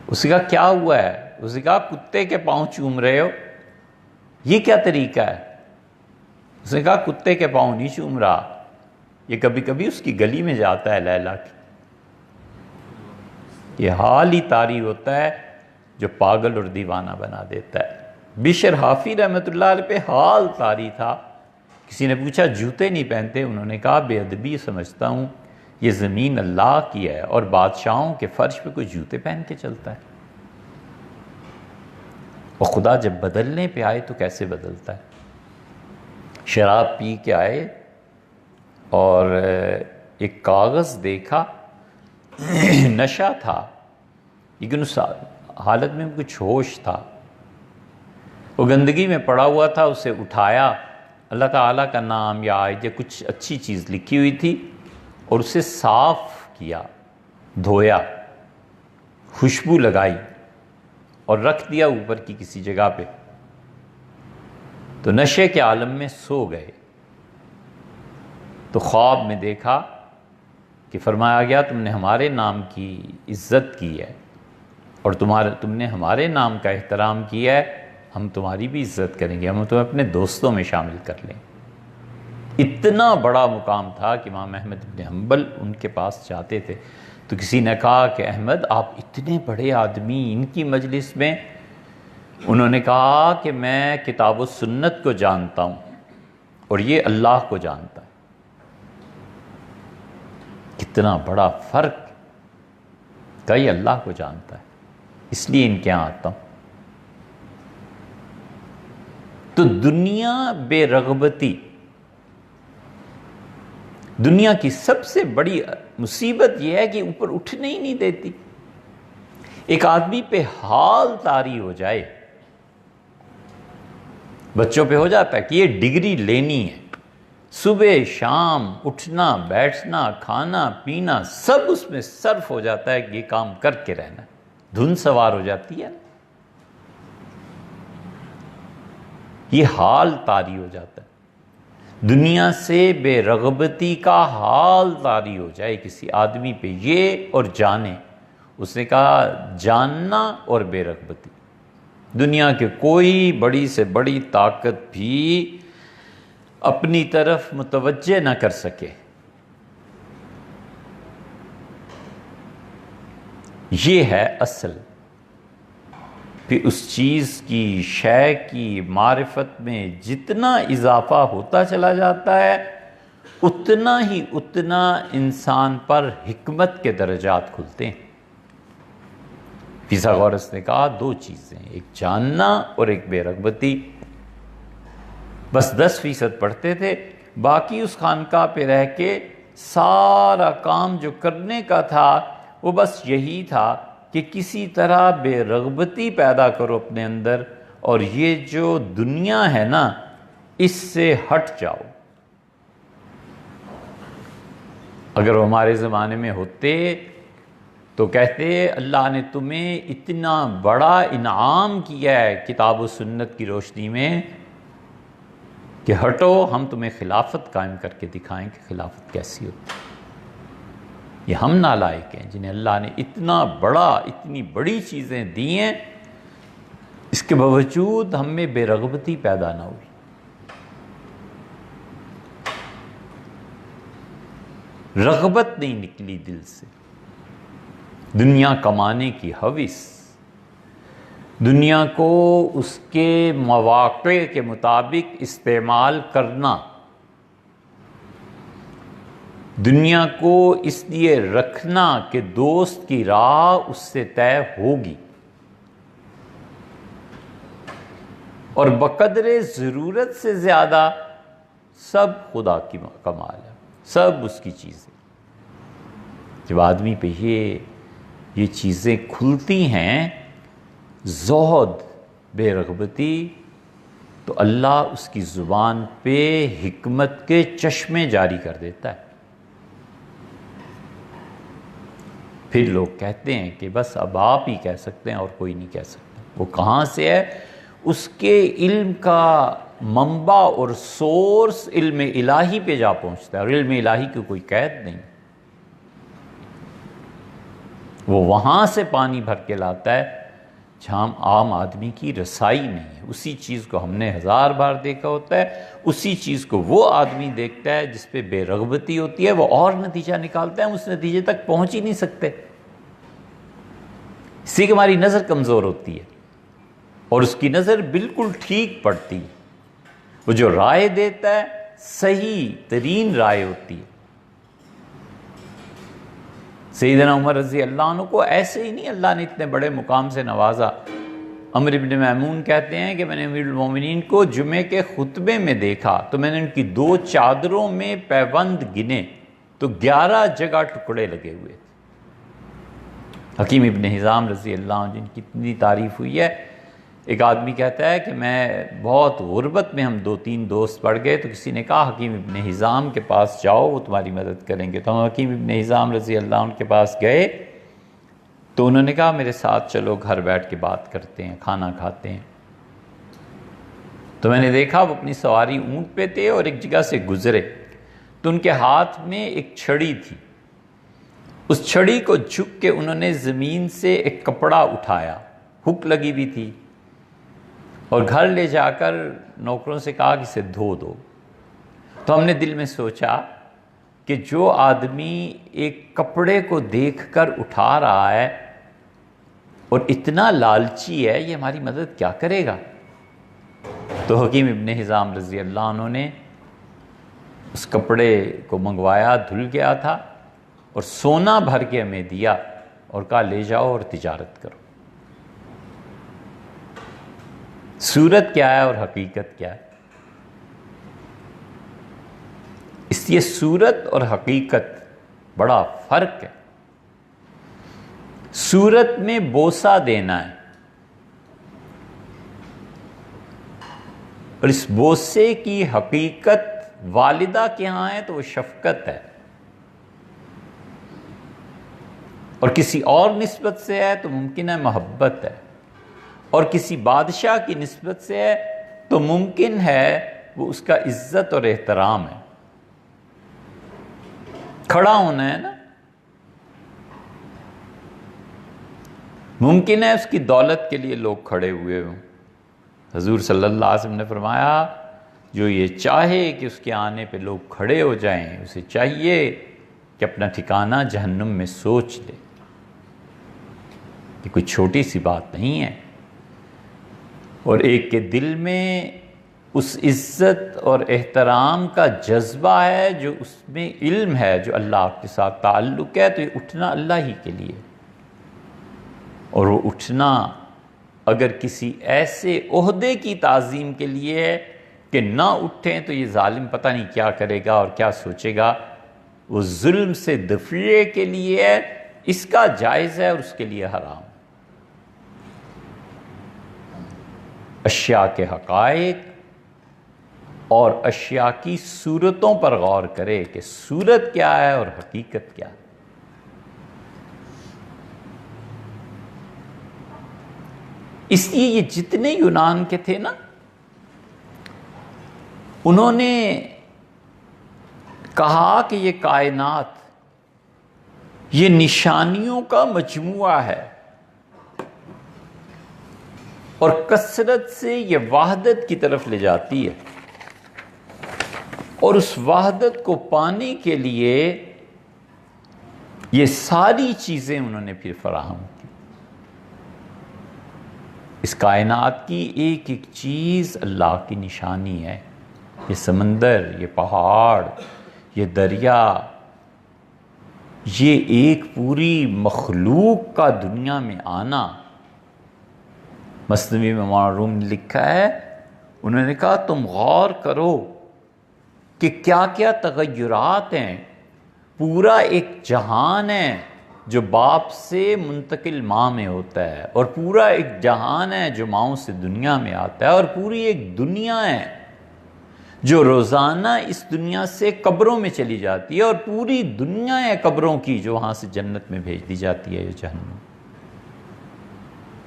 اس نے کہا کیا ہوا ہے؟ اس نے کہا کتے کے پاؤں چوم رہے ہو، یہ کیا طریقہ ہے؟ اس نے کہا کتے کے پاؤں نہیں چوم رہا، یہ کبھی کبھی اس کی گلی میں جاتا ہے لیلا کی۔ یہ حال ہی طاری ہوتا ہے جو پاگل اور دیوانہ بنا دیتا ہے۔ بشر حافی رحمۃ اللہ علیہ پہ حال طاری تھا۔ کسی نے پوچھا جوتے نہیں پہنتے؟ انہوں نے کہا بے ادبی سمجھتا ہوں، یہ زمین اللہ کی ہے اور بادشاہوں کے فرش پہ کوئی جوتے پہن کے چلتا ہے؟ اور خدا جب بدلنے پہ آئے تو کیسے بدلتا ہے؟ شراب پی کے آئے اور ایک کاغذ دیکھا، نشہ تھا لیکن اس حالت میں کچھ ہوش تھا، وہ گندگی میں پڑا ہوا تھا، اسے اٹھایا، اللہ تعالیٰ کا نام یا آیت یا کچھ اچھی چیز لکھی ہوئی تھی، اور اسے صاف کیا، دھویا، خوشبو لگائی اور رکھ دیا اوپر کی کسی جگہ پہ، تو نشے کے عالم میں سو گئے۔ تو خواب میں دیکھا کہ فرمایا گیا تم نے ہمارے نام کی عزت کی ہے اور تم نے ہمارے نام کا احترام کیا ہے، ہم تمہاری بھی عزت کریں گے، ہم تمہیں اپنے دوستوں میں شامل کر لیں۔ اتنا بڑا مقام تھا کہ امام احمد بن حنبل ان کے پاس جاتے تھے، تو کسی نے کہا کہ احمد آپ اتنے بڑے آدمی ان کی مجلس میں؟ انہوں نے کہا کہ میں کتاب و سنت کو جانتا ہوں اور یہ اللہ کو جانتا ہے۔ کتنا بڑا فرق کہ یہ اللہ کو جانتا ہے، اس لیے ان کے یہاں آتا ہوں۔ تو دنیا بے رغبتی، دنیا کی سب سے بڑی مصیبت یہ ہے کہ اوپر اٹھنے ہی نہیں دیتی۔ ایک آدمی پہ حال طاری ہو جائے، بچوں پہ ہو جاتا ہے کہ یہ ڈگری لینی ہے، صبح شام اٹھنا بیٹھنا کھانا پینا سب اس میں صرف ہو جاتا ہے کہ یہ کام کر کے رہنا، دھن سوار ہو جاتی ہے، یہ حال طاری ہو جاتا ہے۔ دنیا سے بے رغبتی کا حال طاری ہو جائے کسی آدمی پہ، یہ اور جانے، اس نے کہا جاننا اور بے رغبتی، دنیا کے کوئی بڑی سے بڑی طاقت بھی اپنی طرف متوجہ نہ کر سکے۔ یہ ہے اصل۔ پھر اس چیز کی شے کی معرفت میں جتنا اضافہ ہوتا چلا جاتا ہے اتنا ہی انسان پر حکمت کے درجات کھلتے ہیں۔ فیثاغورس نے کہا دو چیزیں، ایک جاننا اور ایک بے رغبتی۔ بس 10% پڑھتے تھے، باقی اس خانقاہ پہ رہ کے سارا کام جو کرنے کا تھا وہ بس یہی تھا کہ کسی طرح بے رغبتی پیدا کرو اپنے اندر، اور یہ جو دنیا ہے نا اس سے ہٹ جاؤ۔ اگر وہ ہمارے زمانے میں ہوتے تو کہتے اللہ نے تمہیں اتنا بڑا انعام کیا ہے کتاب و سنت کی روشنی میں کہ ہٹو ہم تمہیں خلافت قائم کر کے دکھائیں کہ خلافت کیسی ہوتی ہے۔ یہ ہم نالائق ہیں جنہیں اللہ نے اتنی بڑی چیزیں دی ہیں اس کے باوجود ہم میں بے رغبتی پیدا نہ ہوئی، رغبت نہیں نکلی دل سے، دنیا کمانے کی ہوس، دنیا کو اس کے مواقع کے مطابق استعمال کرنا، دنیا کو اس لیے رکھنا کہ دوست کی راہ اس سے طے ہوگی، اور بقدر ضرورت سے زیادہ سب خدا کی کمال ہے، سب اس کی چیزیں۔ جب آدمی پہ یہ چیزیں کھلتی ہیں، زہد، بے رغبتی، تو اللہ اس کی زبان پہ حکمت کے چشمے جاری کر دیتا ہے۔ پھر لوگ کہتے ہیں کہ بس اب آپ ہی کہہ سکتے ہیں اور کوئی نہیں کہہ سکتا۔ وہ کہاں سے ہے؟ اس کے علم کا منبع اور سورس علم الہی پہ جا پہنچتا ہے، اور علم الہی کی کوئی قید نہیں، وہ وہاں سے پانی بھر کے لاتا ہے جہاں عام آدمی کی رسائی نہیں ہے۔ اسی چیز کو ہم نے 1000 بار دیکھا ہوتا ہے، اسی چیز کو وہ آدمی دیکھتا ہے جس پہ بے رغبتی ہوتی ہے، وہ اور نتیجہ نکالتا ہے، ہم اس نتیجے تک پہنچ ہی نہیں سکتے، اس سے کہ ہماری نظر کمزور ہوتی ہے، اور اس کی نظر بالکل ٹھیک پڑتی ہے۔ وہ جو رائے دیتا ہے صحیح ترین رائے ہوتی ہے۔ سیدنا عمر رضی اللہ عنہ کو ایسے ہی نہیں اللہ نے اتنے بڑے مقام سے نوازا۔ عمر بن میمون کہتے ہیں کہ میں نے امیر المومنین کو جمعے کے خطبے میں دیکھا تو میں نے ان کی 2 چادروں میں پیوند گنے تو 11 جگہ ٹکڑے لگے ہوئے تھے۔ حکیم ابن حزام رضی اللہ عنہ جن کی اتنی تعریف ہوئی ہے، ایک آدمی کہتا ہے کہ میں بہت غربت میں، ہم 2-3 دوست پڑ گئے تو کسی نے کہا حکیم ابن حزام کے پاس جاؤ، وہ تمہاری مدد کریں گے۔ تو ہم حکیم ابن حزام رضی اللہ عنہ کے پاس گئے تو انہوں نے کہا میرے ساتھ چلو، گھر بیٹھ کے بات کرتے ہیں، کھانا کھاتے ہیں۔ تو میں نے دیکھا وہ اپنی سواری اونٹ پہ تھے اور ایک جگہ سے گزرے تو ان کے ہاتھ میں ایک چھڑی تھی، اس چھڑی کو جھک کے انہوں نے زمین سے ایک کپڑا اٹھایا، ہک لگی بھی تھی، اور گھر لے جا کر نوکروں سے کہا کہ اسے دھو دو۔ تو ہم نے دل میں سوچا کہ جو آدمی ایک کپڑے کو دیکھ کر اٹھا رہا ہے اور اتنا لالچی ہے، یہ ہماری مدد کیا کرے گا؟ تو حکیم ابن حزام رضی اللہ عنہ نے اس کپڑے کو منگوایا، دھل گیا تھا، اور سونا بھر کے ہمیں دیا اور کہا لے جاؤ اور تجارت کرو۔ صورت کیا ہے اور حقیقت کیا ہے؟ اس لیے صورت اور حقیقت بڑا فرق ہے۔ صورت میں بوسہ دینا ہے، اور اس بوسے کی حقیقت والدہ کے ہاں ہے تو وہ شفقت ہے، اور کسی اور نسبت سے ہے تو ممکن ہے محبت ہے، اور کسی بادشاہ کی نسبت سے ہے تو ممکن ہے وہ اس کا عزت اور احترام ہے۔ کھڑا ہونا ہے نا، ممکن ہے اس کی دولت کے لیے لوگ کھڑے ہوئے ہوں۔ حضور صلی اللہ علیہ وسلم نے فرمایا جو یہ چاہے کہ اس کے آنے پہ لوگ کھڑے ہو جائیں، اسے چاہیے کہ اپنا ٹھکانہ جہنم میں سوچ لے۔ یہ کوئی چھوٹی سی بات نہیں ہے، اور ایک کے دل میں اس عزت اور احترام کا جذبہ ہے جو اس میں علم ہے، جو اللہ کے ساتھ تعلق ہے، تو یہ اٹھنا اللہ ہی کے لیے، اور وہ اٹھنا اگر کسی ایسے عہدے کی تعظیم کے لیے ہے کہ نہ اٹھیں تو یہ ظالم پتہ نہیں کیا کرے گا اور کیا سوچے گا، وہ ظلم سے دفعے کے لیے ہے، اس کا جائز ہے اور اس کے لیے حرام۔ اشیاء کے حقائق اور اشیاء کی صورتوں پر غور کرے کہ صورت کیا ہے اور حقیقت کیا ہے۔ اس لیے یہ جتنے یونان کے تھے نا، انہوں نے کہا کہ یہ کائنات یہ نشانیوں کا مجموعہ ہے، اور کثرت سے یہ وحدت کی طرف لے جاتی ہے، اور اس وحدت کو پانے کے لیے یہ ساری چیزیں انہوں نے پھر فراہم کی۔ اس کائنات کی ایک ایک چیز اللہ کی نشانی ہے، یہ سمندر، یہ پہاڑ، یہ دریا، یہ ایک پوری مخلوق کا دنیا میں آنا۔ مثنوی میں مولانا روم نے لکھا ہے، انہوں نے کہا تم غور کرو کہ کیا کیا تغیرات ہیں، پورا ایک جہان ہے جو باپ سے منتقل ماں میں ہوتا ہے، اور پورا ایک جہان ہے جو ماؤں سے دنیا میں آتا ہے، اور پوری ایک دنیا ہے جو روزانہ اس دنیا سے قبروں میں چلی جاتی ہے، اور پوری دنیا ہے قبروں کی جو وہاں سے جنت میں بھیج دی جاتی ہے یا جہنم۔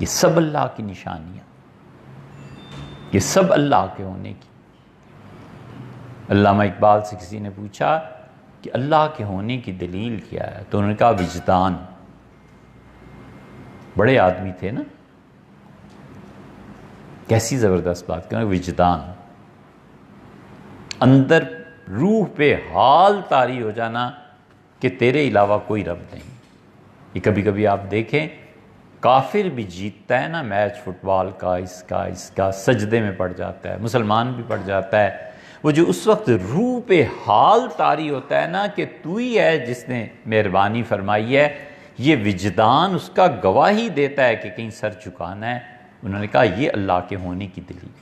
یہ سب اللہ کی نشانیاں، یہ سب اللہ کے ہونے کی۔ علامہ اقبال سے کسی نے پوچھا کہ اللہ کے ہونے کی دلیل کیا ہے، تو انہوں نے کہا وجدان۔ بڑے آدمی تھے نا، کیسی زبردست بات کہ وجدان، اندر روح پہ حال طاری ہو جانا کہ تیرے علاوہ کوئی رب نہیں۔ یہ کبھی کبھی آپ دیکھیں کافر بھی جیتتا ہے نا میچ فٹ بال کا، اس کا سجدے میں پڑ جاتا ہے، مسلمان بھی پڑ جاتا ہے، وہ جو اس وقت روح پہ حال طاری ہوتا ہے نا کہ تو ہی ہے جس نے مہربانی فرمائی ہے، یہ وجدان اس کا گواہی دیتا ہے کہ کہیں سر جھکانا ہے۔ انہوں نے کہا یہ اللہ کے ہونے کی دلیل۔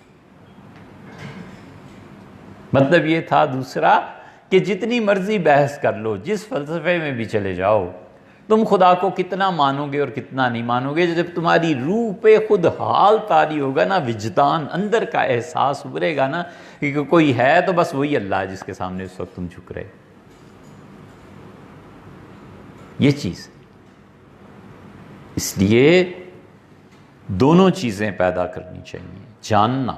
مطلب یہ تھا دوسرا کہ جتنی مرضی بحث کر لو، جس فلسفے میں بھی چلے جاؤ، تم خدا کو کتنا مانو گے اور کتنا نہیں مانو گے، جب تمہاری روح پہ خود حال طاری ہوگا نا، وجدان، اندر کا احساس ابھرے گا نا کہ کوئی ہے تو بس وہی اللہ ہے جس کے سامنے اس وقت تم جھک رہے۔ یہ چیز اس لیے دونوں چیزیں پیدا کرنی چاہیے، جاننا،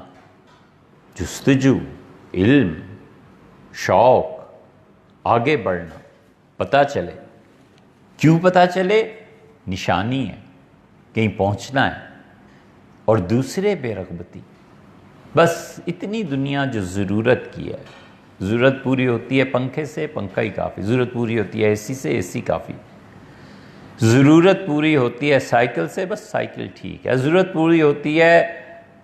جستجو، علم، شوق، آگے بڑھنا، پتہ چلے۔ کیوں پتہ چلے؟ نشانی ہے، کہیں پہنچنا ہے۔ اور دوسرے بے رغبتی، بس اتنی دنیا جو ضرورت کی ہے، ضرورت پوری ہوتی ہے پنکھے سے، پنکھا ہی کافی، ضرورت پوری ہوتی ہے اے سی سے، اے سی کافی، ضرورت پوری ہوتی ہے سائیکل سے، بس سائیکل ٹھیک ہے، ضرورت پوری ہوتی ہے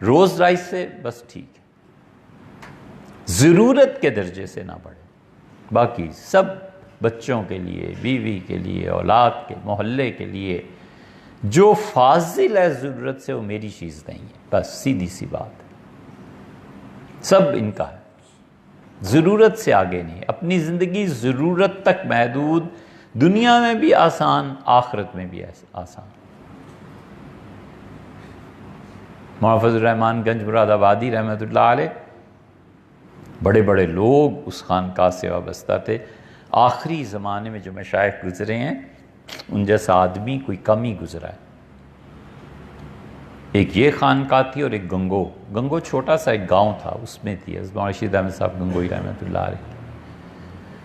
روز رائس سے، بس ٹھیک ہے۔ ضرورت کے درجے سے نہ بڑھے، باقی سب بچوں کے لیے، بیوی کے لیے، اولاد کے، محلے کے لیے جو فاضل ہے ضرورت سے، وہ میری چیز نہیں ہے، بس سیدھی سی بات ہے۔ سب ان کا ہے، ضرورت سے آگے نہیں۔ اپنی زندگی ضرورت تک محدود، دنیا میں بھی آسان، آخرت میں بھی آسان۔ محافظ الرحمن گنج مراد آبادی رحمۃ اللہ علیہ، بڑے بڑے لوگ اس خانقاہ سے وابستہ تھے۔ آخری زمانے میں جو مشائخ گزرے ہیں ان جیسا آدمی کوئی کم ہی گزرا ہے۔ ایک یہ خانقاہ تھی اور ایک گنگو چھوٹا سا ایک گاؤں تھا، اس میں تھی حضرت مولانا رشید احمد صاحب گنگوئی رحمۃ اللہ علیہ۔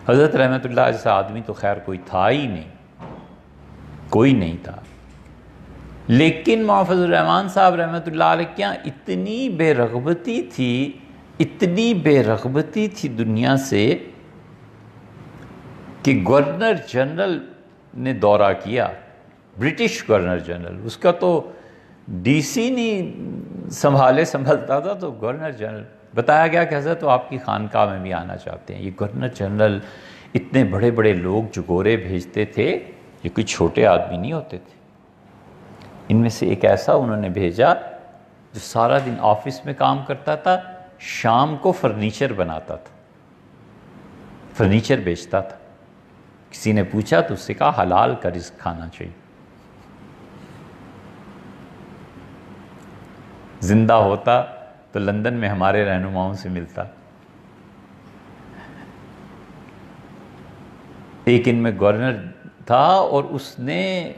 حضرت رحمۃ اللہ جیسا آدمی تو خیر کوئی تھا ہی نہیں، کوئی نہیں تھا۔ لیکن محافظ الرحمن صاحب رحمۃ اللہ علیہ کیا اتنی بے رغبتی تھی، اتنی بے رغبتی تھی دنیا سے کہ گورنر جنرل نے دورہ کیا، برٹش گورنر جنرل، اس کا تو ڈی سی نہیں سنبھلتا تھا، تو گورنر جنرل بتایا گیا کہ حضرت تو آپ کی خانقاہ میں بھی آنا چاہتے ہیں۔ یہ گورنر جنرل اتنے بڑے بڑے لوگ جو گورے بھیجتے تھے، یہ کوئی چھوٹے آدمی نہیں ہوتے تھے۔ ان میں سے ایک ایسا انہوں نے بھیجا جو سارا دن آفس میں کام کرتا تھا، شام کو فرنیچر بناتا تھا، فرنیچر بیچتا تھا۔ کسی نے پوچھا تو اس سے کہا حلال کا رزق کھانا چاہیے۔ زندہ ہوتا تو لندن میں ہمارے رہنماؤں سے ملتا۔ ایک ان میں گورنر تھا اور اس نے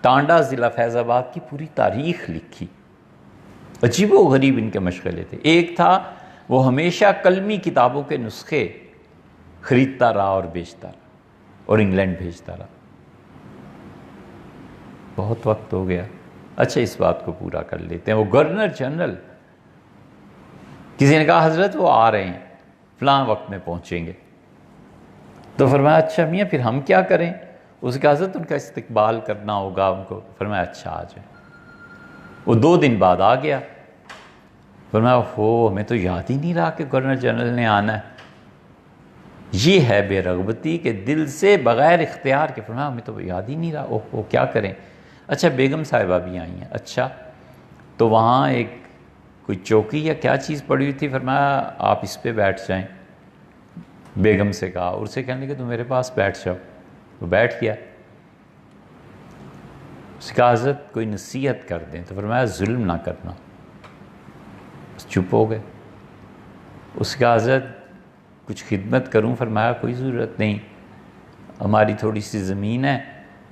ٹانڈا ضلع فیض آباد کی پوری تاریخ لکھی۔ عجیب و غریب ان کے مشغلے تھے۔ ایک تھا وہ ہمیشہ کلمی کتابوں کے نسخے خریدتا رہا اور بیچتا رہا اور انگلینڈ بھیجتا رہا۔ بہت وقت ہو گیا، اچھا اس بات کو پورا کر لیتے ہیں. وہ گورنر جنرل، کسی نے کہا حضرت وہ آ رہے ہیں فلاں وقت میں پہنچیں گے. تو فرمایا اچھا میاں پھر ہم کیا کریں؟ اس کا حضرت ان کا استقبال کرنا ہوگا ان کو. فرمایا اچھا آ جائیں. وہ 2 دن بعد آ گیا. فرمایا ہمیں تو یاد ہی نہیں رہا کہ گورنر جنرل نے آنا ہے. یہ ہے بے رغبتی کہ دل سے بغیر اختیار کے. فرمایا ہمیں تو یاد ہی نہیں رہا، کیا کریں؟ اچھا بیگم صاحبہ بھی آئی ہیں. اچھا تو وہاں ایک کوئی چوکی یا کیا چیز پڑی ہوئی تھی. فرمایا آپ اس پہ بیٹھ جائیں. بیگم سے کہا، اور اسے کہنے لگے تو میرے پاس بیٹھ جاؤ. وہ بیٹھ گیا. اس کا حضرت کوئی نصیحت کر دیں. تو فرمایا ظلم نہ کرنا. بس چپ ہو گئے. اس کا حضرت کچھ خدمت کروں؟ فرمایا کوئی ضرورت نہیں، ہماری تھوڑی سی زمین ہے،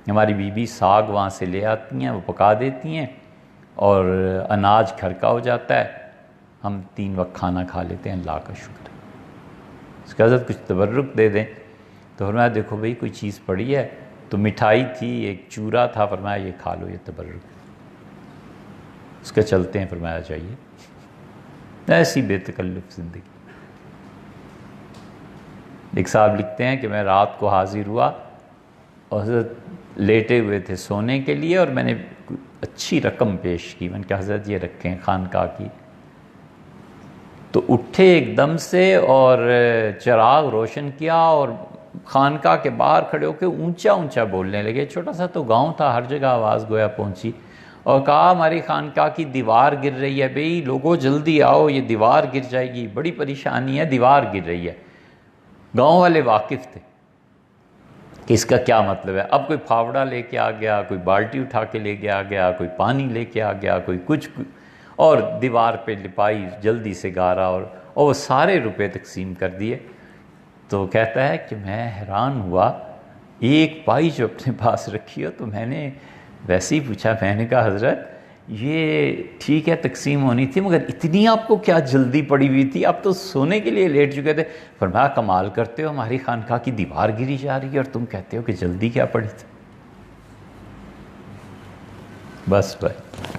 ہماری بیوی ساگ وہاں سے لے آتی ہیں، وہ پکا دیتی ہیں اور اناج گھر کا ہو جاتا ہے، ہم 3 وقت کھانا کھا لیتے ہیں، اللہ کا شکر ہے. اس کا حضرت کچھ تبرک دے دیں. تو فرمایا دیکھو بھئی کوئی چیز پڑی ہے. تو مٹھائی تھی، ایک چورا تھا. فرمایا یہ کھا لو، یہ تبرک. اس کا چلتے ہیں. فرمایا جائیے. ایسی بے تکلف زندگی. ایک صاحب لکھتے ہیں کہ میں رات کو حاضر ہوا اور حضرت لیٹے ہوئے تھے سونے کے لیے، اور میں نے اچھی رقم پیش کی. میں نے کہا حضرت یہ رکھیں خانقاہ کی. تو اٹھے ایک دم سے اور چراغ روشن کیا اور خانقاہ کے باہر کھڑے ہو کے اونچا اونچا بولنے لگے. چھوٹا سا تو گاؤں تھا، ہر جگہ آواز گویا پہنچی. اور کہا ہماری خانقاہ کی دیوار گر رہی ہے، بھئی لوگوں جلدی آؤ، یہ دیوار گر جائے گی، بڑی پریشانی ہے، دیوار گر رہی ہے. گاؤں والے واقف تھے کہ اس کا کیا مطلب ہے. اب کوئی پھاوڑا لے کے آ گیا، کوئی بالٹی اٹھا کے لے کے آ گیا، کوئی پانی لے کے آ گیا، کوئی کچھ، اور دیوار پہ لپائی جلدی سے گارا اور وہ سارے روپے تقسیم کر دیے. تو کہتا ہے کہ میں حیران ہوا، ایک پائی جو اپنے پاس رکھی ہو. تو میں نے ویسے ہی پوچھا، میں نے کہا حضرت یہ ٹھیک ہے تقسیم ہونی تھی، مگر اتنی آپ کو کیا جلدی پڑی ہوئی تھی؟ آپ تو سونے کے لیے لیٹ چکے تھے. فرمایا کمال کرتے ہو، ہماری خانقاہ کی دیوار گری جا رہی ہے اور تم کہتے ہو کہ جلدی کیا پڑی تھی. بس بھائی.